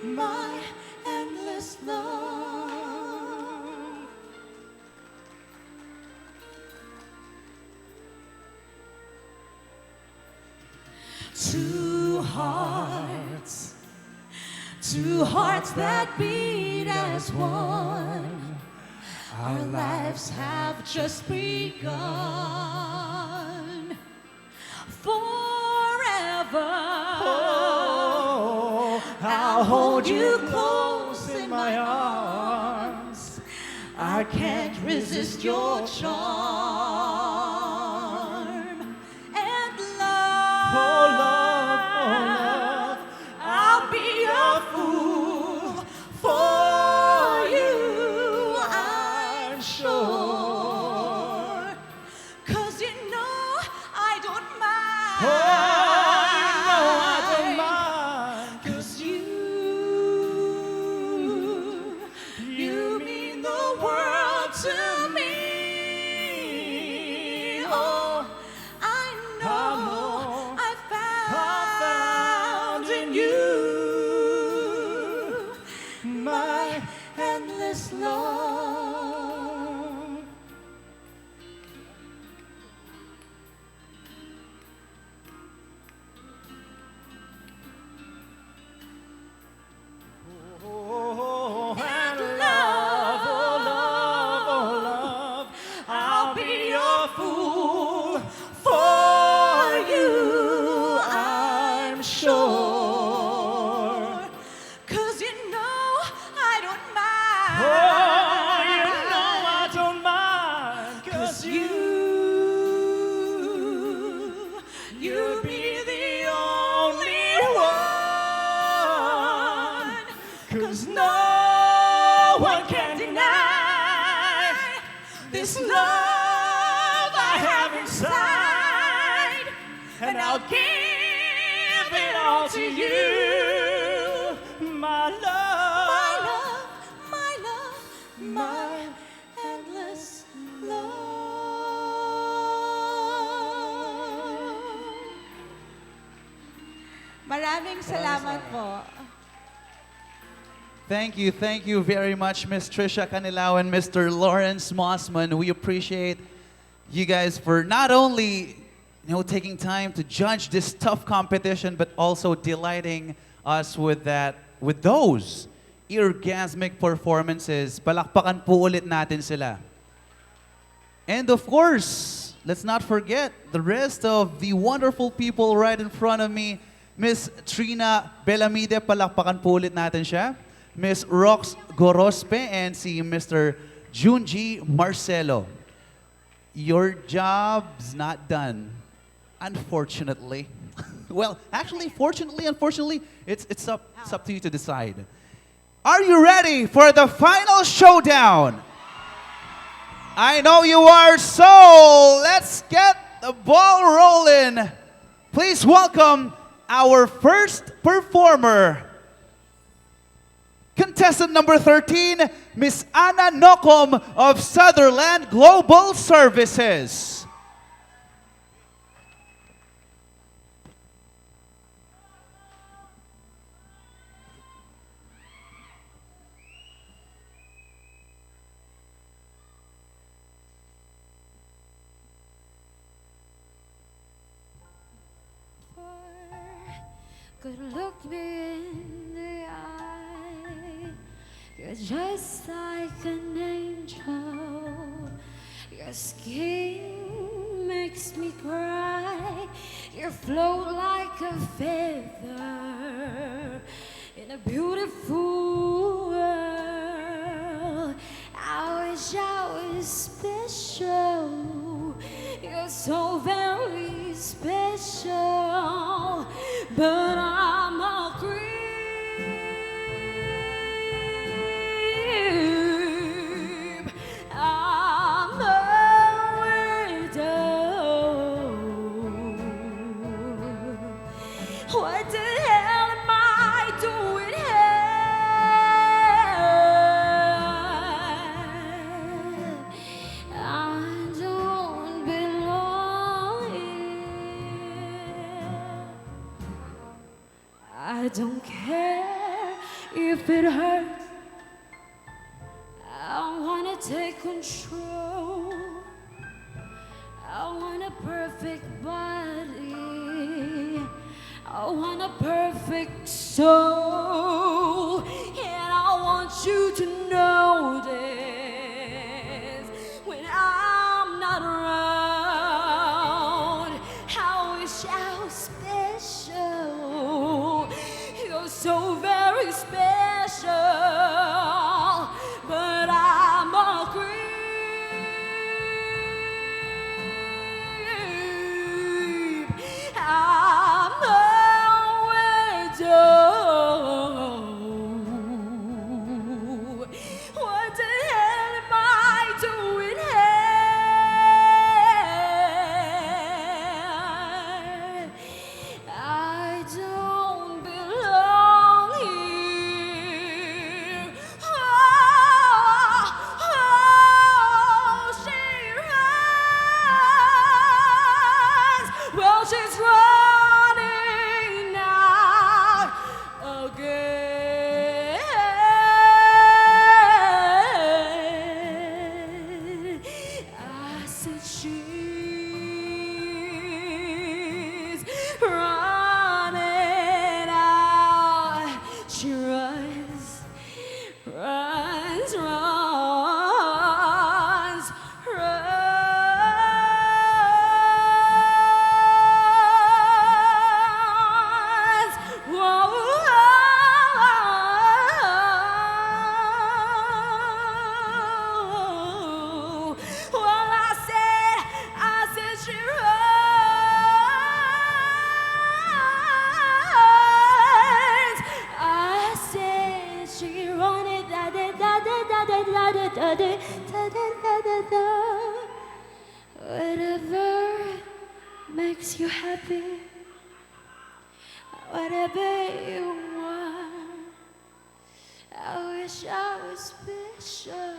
my endless love. Two hearts that beat as one. Our lives have just begun. Forever, I'll hold you close in my arms. I can't resist your charm. And love, oh love, I'll be a fool for you, I'm sure. 'Cause you know I don't mind. Oh, you know I don't mind. 'Cause you mean the world to me. Oh, I know I found in you my endless love. Oh, and love, oh love, oh love, I'll be your fool for you, I'm sure. 'Cause you know I don't mind. Oh, you know I don't mind. 'Cause you'll be the only one. 'Cause no one can deny this love I have inside. And I'll give it all to you. my love, My love, my love, my endless love. Maraming salamat po. Thank you very much, Miss Trisha Canilao and Mr. Lawrence Mossman. We appreciate you guys for not only taking time to judge this tough competition, but also delighting us with those orgasmic performances. Palakpakan po ulit natin sila. And of course, let's not forget the rest of the wonderful people right in front of me. Miss Trina Belamide, palakpakan po ulit natin siya. Miss Rox Gorospe and si Mr. Junji Marcelo. Your job's not done, unfortunately. Well, actually, fortunately, unfortunately, it's up to you to decide. Are you ready for the final showdown? I know you are, so let's get the ball rolling. Please welcome our first performer, contestant number 13, Miss Anna Nocom of Sutherland Global Services. For could look me in the eye. You're just like an angel. Your skin makes me cry. You float like a feather in a beautiful world. I wish I was special. You're so very special, but I'm a creep. I'm a widow. What the hell am I doing here? I don't belong here. I don't care if it hurts. I wanna take control. I want a perfect body. I want a perfect soul. And I want you to know this when I'm not around. I wish I was special. You're so very special, but I'm a creep. I'm a widow. What the hell am I doing here? I don't belong here. Oh, she runs. Well, she's running out again. I said she's running out. She runs, runs, runs, runs. Whoa. Well, I said she runs. I said she running da da da da da da da da da da da da da da. Whatever makes you happy, whatever you want. I wish I was special.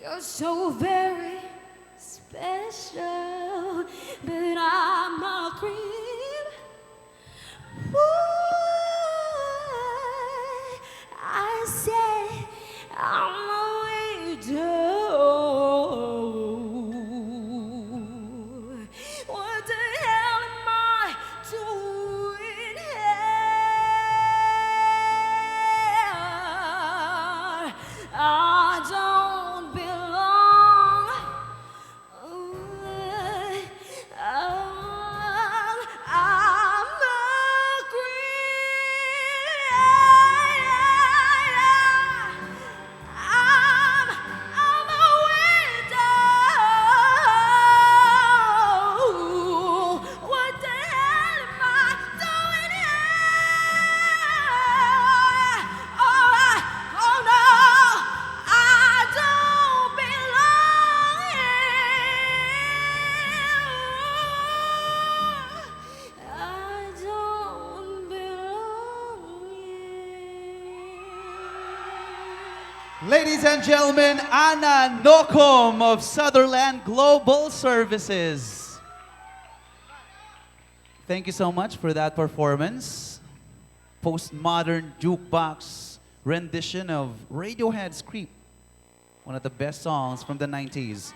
You're so very special, but I'm a creep. I say I'm a widow. What the hell am I doing here? I don't belong. I'm a I'm a widow. What the hell am I doing here? Oh no, I don't belong here. I don't belong here. Ladies and gentlemen, Anna Nocom of Sutherland Global Services. Thank you so much for that performance. Postmodern jukebox rendition of Radiohead's Creep, one of the best songs from the 90s.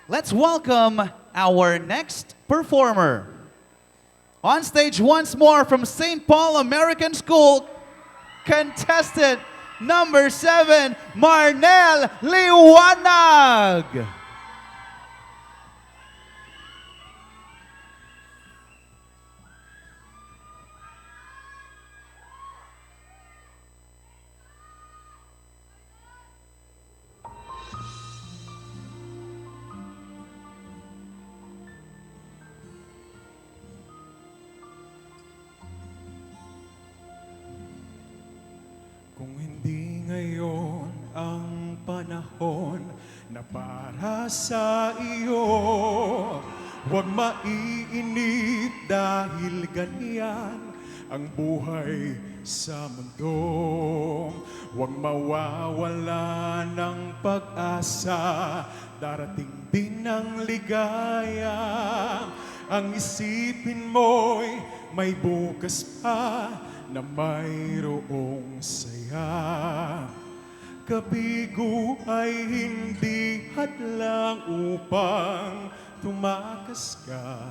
Let's welcome our next performer. On stage once more from St. Paul American School, contestant number 7, Marnel Liwanag. Kung hindi ngayon ang panahon na para sa iyo, huwag maiinip dahil ganyan ang buhay sa mundo. Huwag mawawala ng pag-asa, darating din ang ligaya. Ang isipin mo'y may bukas pa na mayroong saya. Kabigo ay hindi hadlang upang tumakas ka.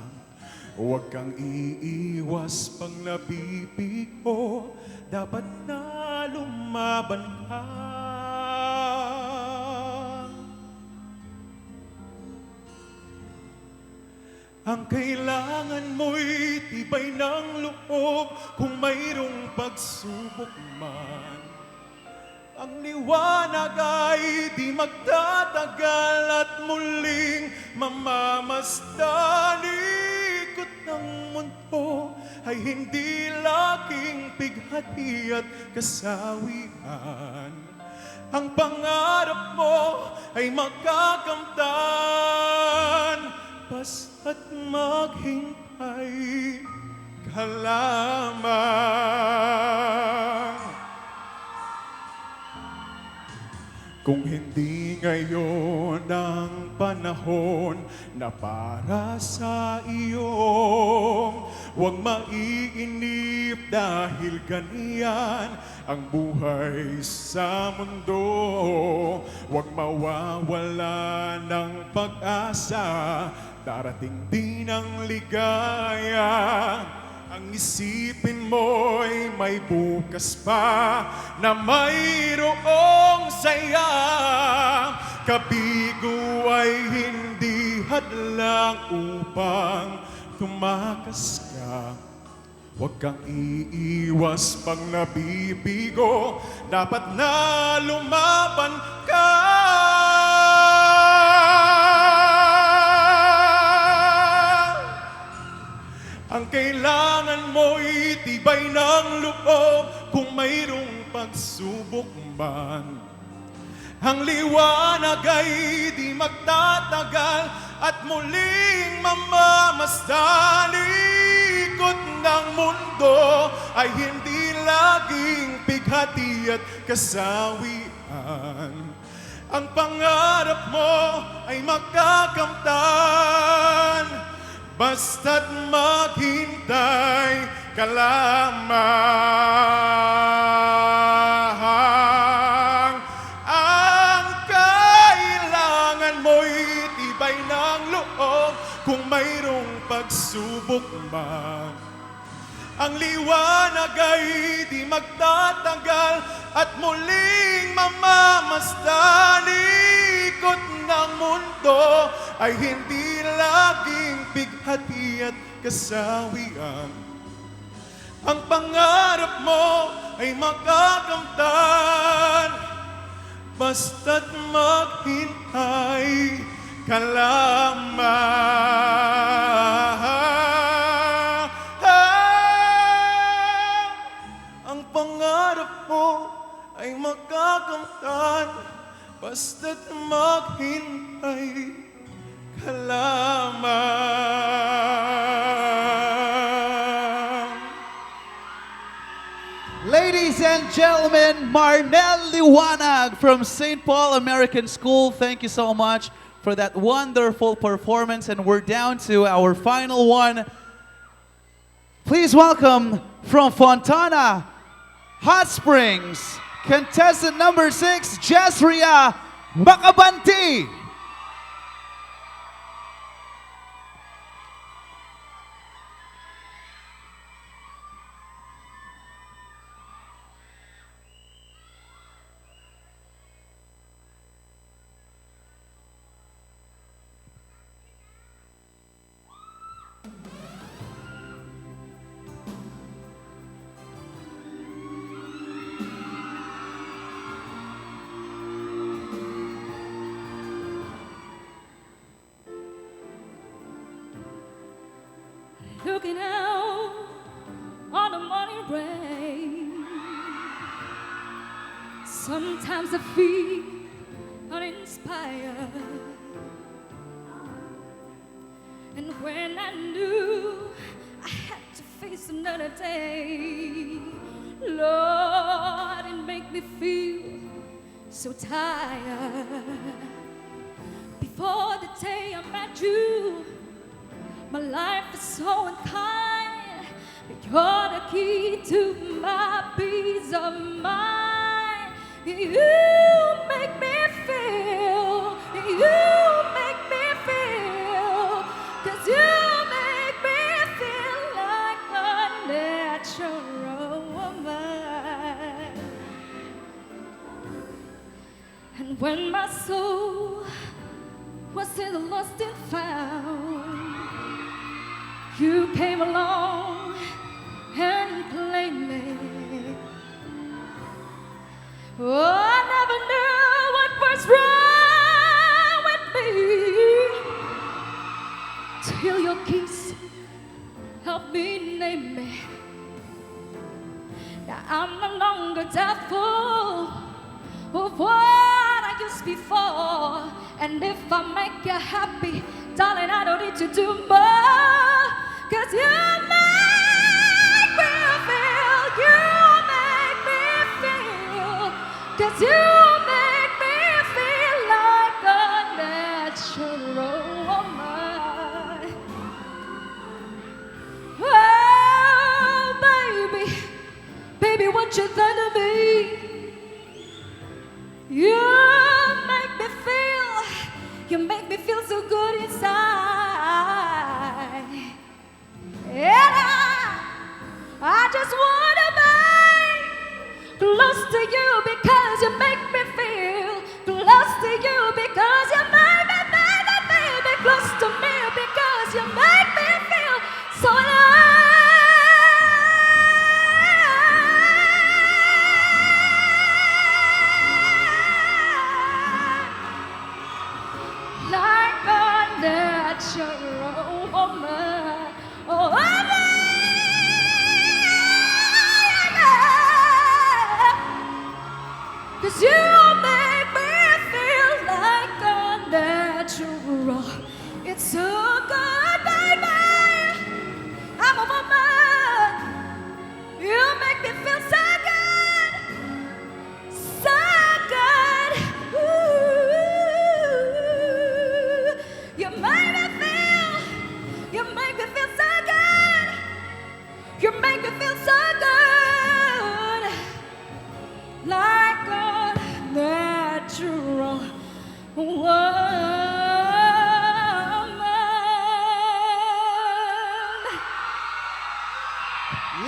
Huwag kang iiwas pang nabibigo, dapat na lumaban ka. Ang kailangan mo'y tibay ng loob kung mayroong pagsubok man. Ang liwanag ay di magtatagal at muling mamamasdan. Ikot ng mundo ay hindi laging pighati at kasawian. Ang pangarap mo ay magkakamtan, basta't maghintay ka lamang. Kung hindi ngayon ang panahon na para sa iyo, huwag maiinip dahil ganyan ang buhay sa mundo. Huwag mawawala ng pag-asa, darating din ang ligaya. Ang isipin mo'y may bukas pa na mayroong saya. Kabigo ay hindi hadlang upang tumakas ka. Huwag kang iiwas pag nabibigo, dapat na lumaban ka. Ang kailangan mo'y tibay ng loob kung mayroong pagsubok man. Ang liwanag ay di magtatagal at muling mamamasdan. Ikot ng mundo ay hindi laging pighati at kasawian. Ang pangarap mo ay magkakamtan, basta't maghintay ka lamang. Ang kailangan mo'y tibay ng loob kung mayroong pagsubok man. Ang liwanag ay di magtatagal at muling mamamasdan. Ikot ng mundo ay hindi laging pighati at kasawian. Ang pangarap mo ay makakamtan, basta't maghintay ka lamang. Ang pangarap mo ay makakamtan, basta't maghintay ka lamang. Ladies and gentlemen, Marnel Liwanag from St. Paul American School. Thank you so much for that wonderful performance. And we're down to our final one. Please welcome from Fontana Hot Springs, contestant number 6, Jesria Makabanti. looking out on the morning rain. Sometimes I feel uninspired. And when I knew I had to face another day, Lord, it made me feel so tired. Before the day I met you, my life is so unkind, but you're the key to my peace of mind. You make me feel, you make me feel, 'cause you make me feel like a natural woman. And when my soul was still lost and found, you came along and claimed me. Oh, I never knew what was wrong with me till your kiss helped me name me. Now I'm no longer doubtful of what I used before. And if I make you happy, darling, I don't need to do more. 'Cause you make me feel, you make me feel, 'cause you make me feel like a natural woman. Oh, baby, baby, what you done to me? You make me feel, you make me feel so good inside. And I just wanna be close to you because you make me feel close to you because you make me, baby, baby, close to me because you make me feel so alive. Like a natural woman. Oh, I need, 'cause you make me feel like a natural. It's so good, baby. I'm a woman. You make me feel so good. So good. Ooh. You make me feel, you make me feel so good. You make me feel so good. Like a natural woman.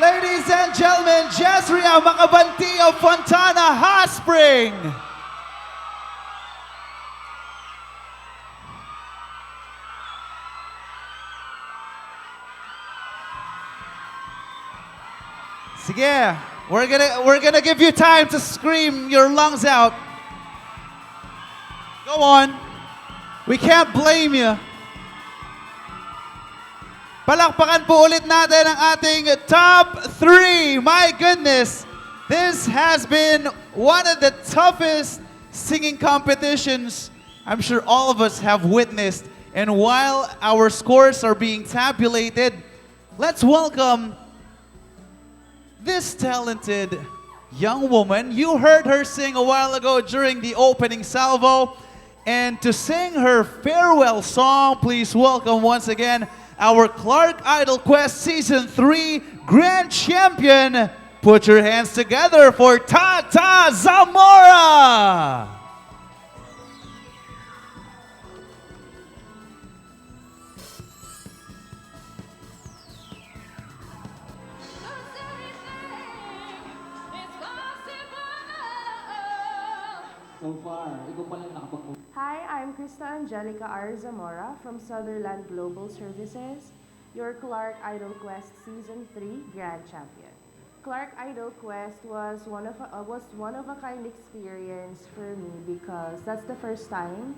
Ladies and gentlemen, Jezria Makabanti of Fontana Hot Spring. Sige, we're gonna give you time to scream your lungs out. Go on. We can't blame you. Palakpakan po ulit natin ang ating top 3. My goodness, this has been one of the toughest singing competitions I'm sure all of us have witnessed. And while our scores are being tabulated, let's welcome this talented young woman. You heard her sing a while ago during the opening salvo. And to sing her farewell song, please welcome once again our Clark Idol Quest Season 3 Grand Champion. Put your hands together for Tata Zamora! Hi, I'm Krista Angelica R. Zamora from Sutherland Global Services, your Clark Idol Quest Season 3 Grand Champion. Clark Idol Quest was one of a kind experience for me because that's the first time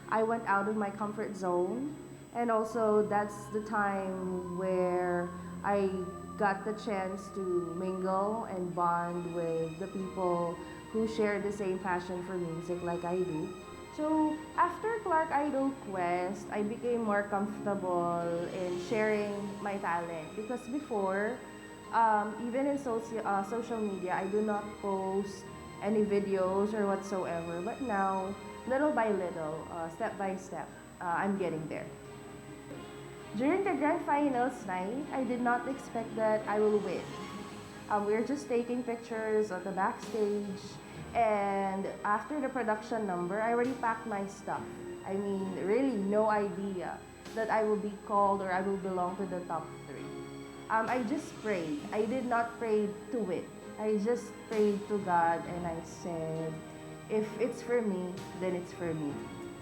I went out of my comfort zone And also, that's the time where I got the chance to mingle and bond with the people who share the same passion for music like I do. So after Clark Idol Quest, I became more comfortable in sharing my talent because before, even in social media, I do not post any videos or whatsoever. But now, little by little, step by step, I'm getting there. During the grand finals night, I did not expect that I will win. We were just taking pictures at the backstage, and after the production number, I already packed my stuff. I mean, really no idea that I will be called or I will belong to the top 3. I just prayed. I did not pray to win. I just prayed to God and I said, if it's for me, then it's for me.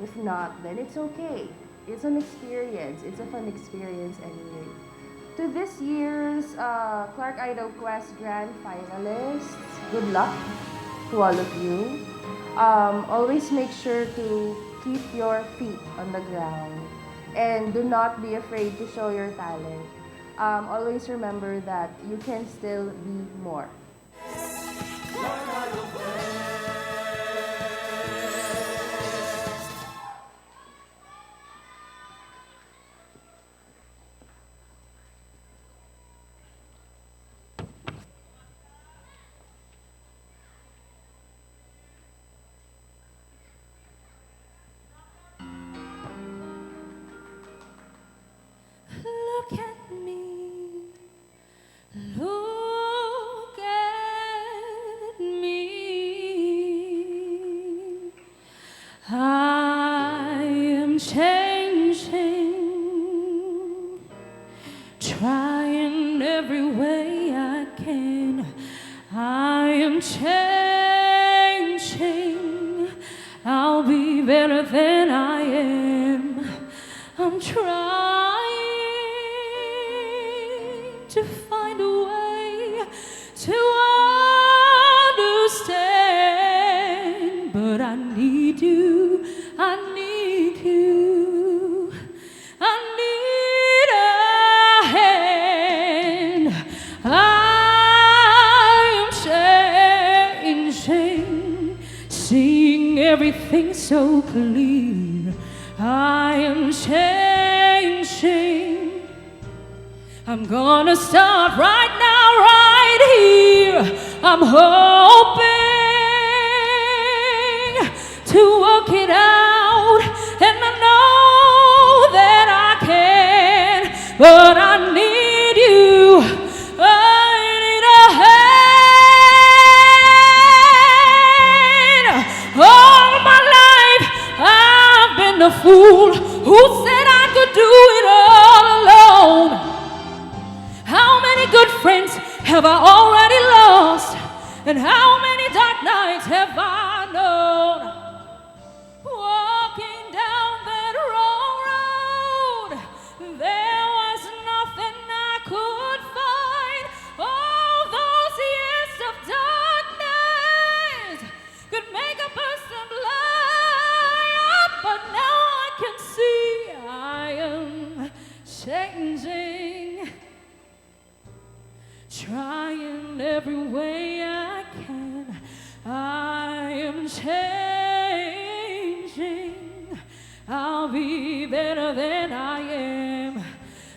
If not, then it's okay. It's an experience. It's a fun experience anyway. To this year's Clark Idol Quest Grand Finalists, good luck to all of you. Always make sure to keep your feet on the ground and do not be afraid to show your talent. Always remember that you can still be more. Look at me. Look at me. I am changing, trying every way I can. I am changing. I'll be better than I am. I'm trying to find a way to understand, but I need you, I need you, I need a hand. I am changing, seeing everything so clear. I am changing. I'm gonna start right now, right here. I'm hoping to work it out, and I know that I can, but I need you. I need a hand. All my life I've been the fool who said I could do it all alone. How many good friends have I already lost? And how many dark nights have I known? Walking down that wrong road, there was nothing I could find. All those years of darkness could make a person blind, but now I can see I am changing, trying every way I can. I am changing. I'll be better than I am,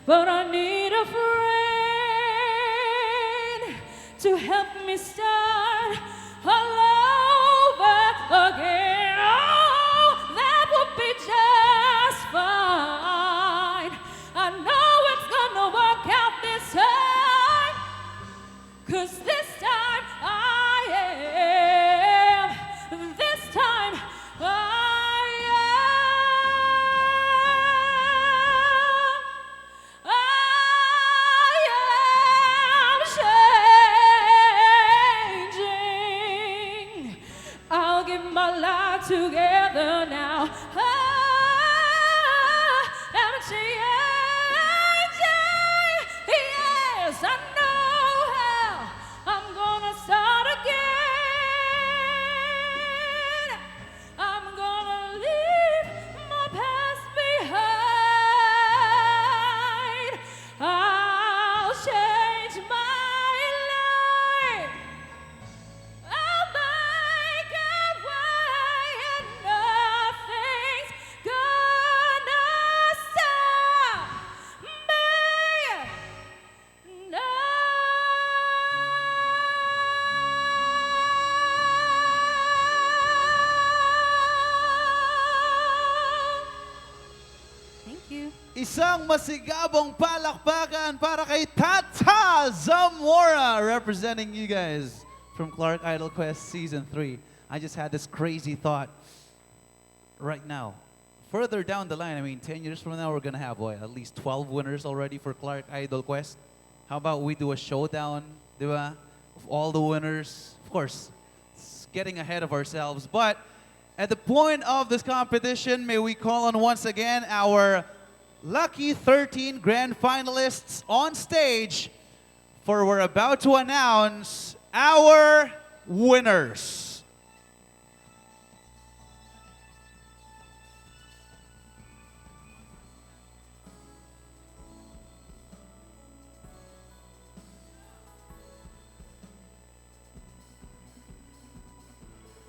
but I need a friend to help me start all over again. Oh, that would be just fine. I know it's gonna work out this time, 'cause this time I am. This time I am changing. I'll get my life together now. I'm changing. Yes, I know how. I'm gonna start again. I'm gonna leave my past behind. Isang masigabong palakpakan para kay Tata Zamora, representing you guys from Clark Idol Quest Season 3. I just had this crazy thought right now. Further down the line, I mean, 10 years from now, we're going to have, what, at least 12 winners already for Clark Idol Quest. How about we do a showdown, di ba, of all the winners? Of course, it's getting ahead of ourselves. But at the point of this competition, may we call on once again our lucky 13 grand finalists on stage, for we're about to announce our winners.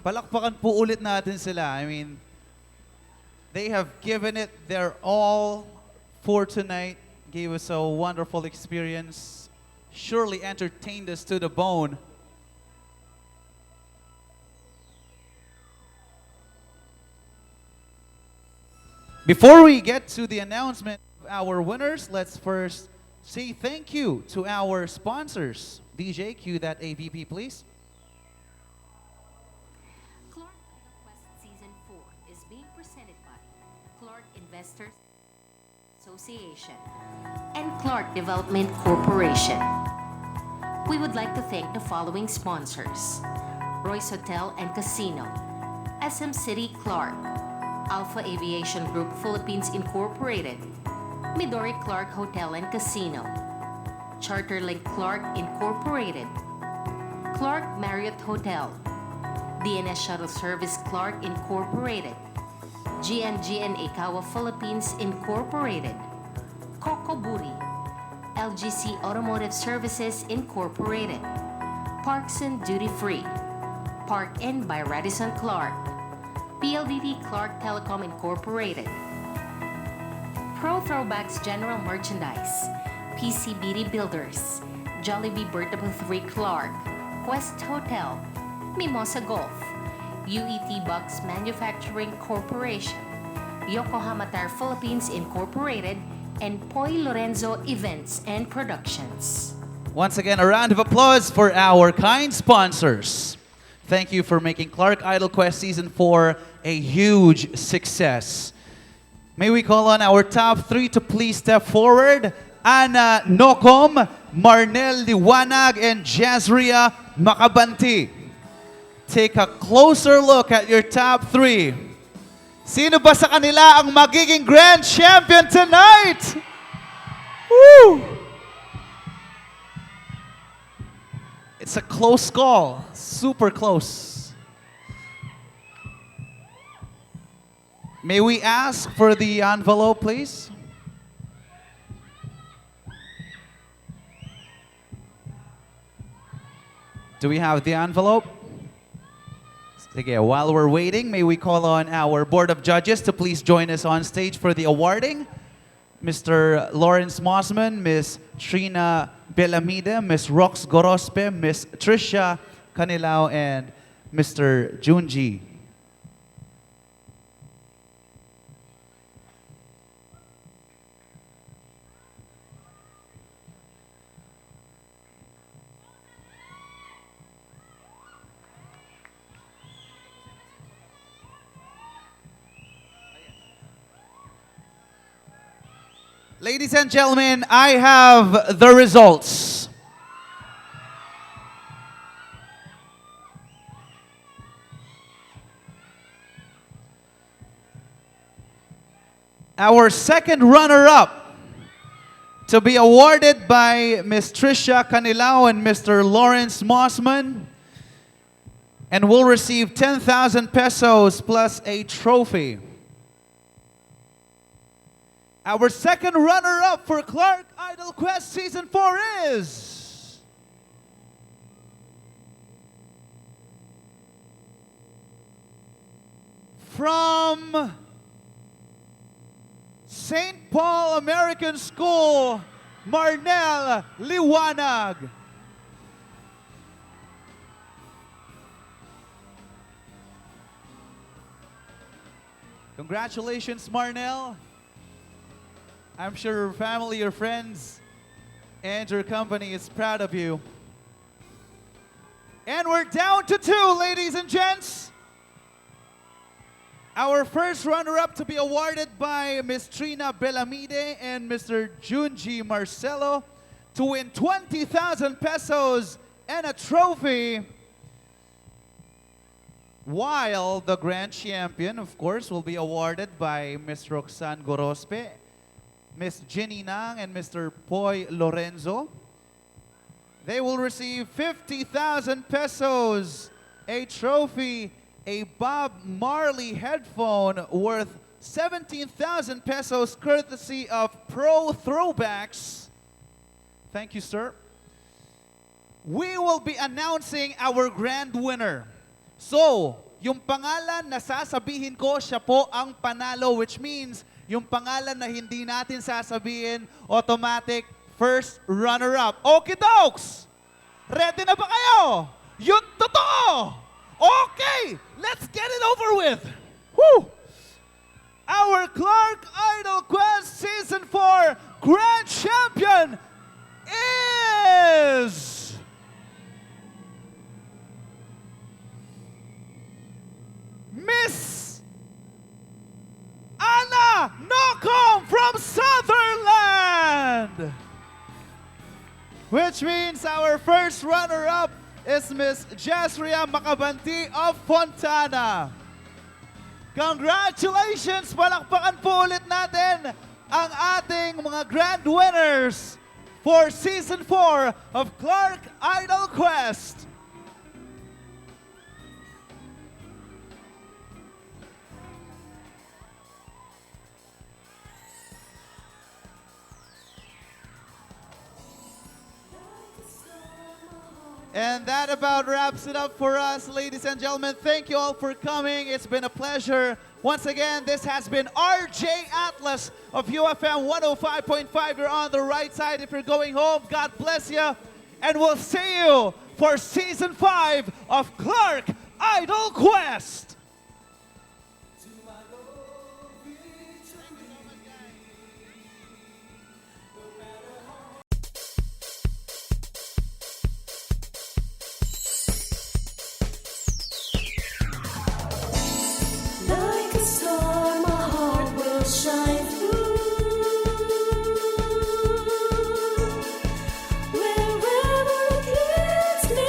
Palakpakan po ulit natin sila. I mean, they have given it their all for tonight, gave us a wonderful experience, surely entertained us to the bone. Before we get to the announcement of our winners, let's first say thank you to our sponsors. DJ, cue that AVP, please. Clark Quest Season 4 is being presented by Clark Investors Association and Clark Development Corporation. We would like to thank the following sponsors: Royce Hotel and Casino, SM City Clark, Alpha Aviation Group Philippines Incorporated, Midori Clark Hotel and Casino, Charterlink Clark Incorporated, Clark Marriott Hotel, DNS Shuttle Service Clark Incorporated, GNGN Ikawa Philippines Incorporated, Kokoburi, LGC Automotive Services Incorporated, Parks and Duty Free, Park Inn by Radisson Clark, PLDT Clark Telecom Incorporated, Pro Throwbacks General Merchandise, PCBD Builders, Jollibee Bertable 3 Clark, Quest Hotel, Mimosa Golf, UET Box Manufacturing Corporation, Yokohama Tire Philippines Incorporated, and Poi Lorenzo Events and Productions. Once again, a round of applause for our kind sponsors. Thank you for making Clark Idol Quest Season 4 a huge success. May we call on our top 3 to please step forward. Ana Nocom, Marnel Liwanag, and Jazria Makabanti. Take a closer look at your top 3. Sino ba sa kanila ang magiging grand champion tonight? Woo! It's a close call. Super close. May we ask for the envelope, please? Do we have the envelope? Okay, while we're waiting, may we call on our Board of Judges to please join us on stage for the awarding. Mr. Lawrence Mossman, Ms. Trina Belamide, Ms. Rox Gorospe, Ms. Trisha Canilao, and Mr. Junji. Ladies and gentlemen, I have the results. Our second runner-up to be awarded by Ms. Trisha Canilao and Mr. Lawrence Mossman, and will receive 10,000 pesos plus a trophy. Our second runner-up for Clark Idol Quest Season 4 is... from St. Paul American School, Marnel Liwanag. Congratulations, Marnel. I'm sure your family, your friends, and your company is proud of you. And we're down to 2, ladies and gents. Our first runner-up to be awarded by Ms. Trina Belamide and Mr. Junji Marcelo to win 20,000 pesos and a trophy. While the grand champion, of course, will be awarded by Ms. Roxanne Gorospe, Ms. Ginny Nang, and Mr. Poy Lorenzo. They will receive 50,000 pesos, a trophy, a Bob Marley headphone worth 17,000 pesos courtesy of Pro Throwbacks. Thank you, sir. We will be announcing our grand winner. So, yung pangalan na sasabihin ko, siya po ang panalo, which means yung pangalan na hindi natin sasabihin, automatic first runner-up. Okay, dokes! Ready na ba kayo? Yun totoo! Okay, let's get it over with. Woo! Our Clark Idol Quest Season 4 Grand Champion is... Miss Anna Nocom from Sutherland! Which means our first runner-up is Miss Jesria Makabanti of Fontana. Congratulations! Palakpakan po ulit natin ang ating mga grand winners for Season 4 of Clark Idol Quest. And that about wraps it up for us, ladies and gentlemen. Thank you all for coming. It's been a pleasure. Once again, this has been RJ Atlas of UFM 105.5. You're on the right side if you're going home. God bless you. And we'll see you for Season 5 of Clark Idol Quest. Like a star, my heart will shine through. Wherever it leads me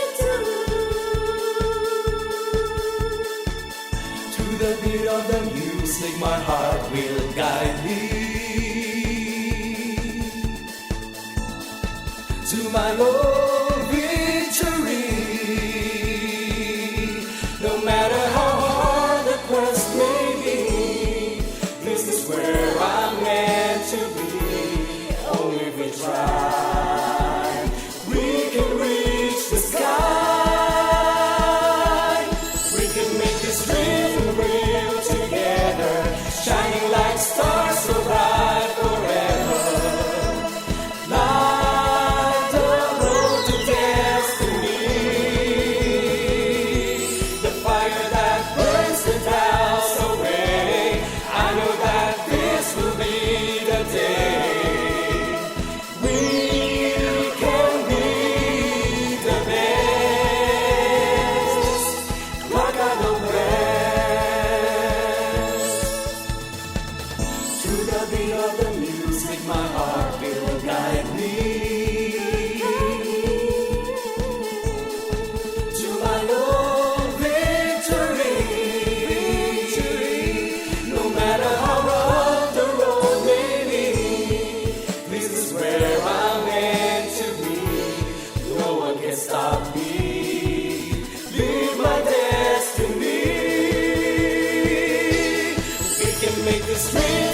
To the beat of the music, my heart will guide me. To my Lord, victory. No matter how hard the quest may be, this is where I'm meant to be. Only if we try, we can reach the sky. We can make this dream real together, shining like stars so bright forever. Light the road to destiny, the fire that burns the doubts away. I know that this will be the day we can be the best. Like I know best. To the beat of the music, my heart will guide me. To my Lord, victory. No matter how rough the road may be, this is where I'm meant to be. No one can stop me. Live my destiny. We can make this dream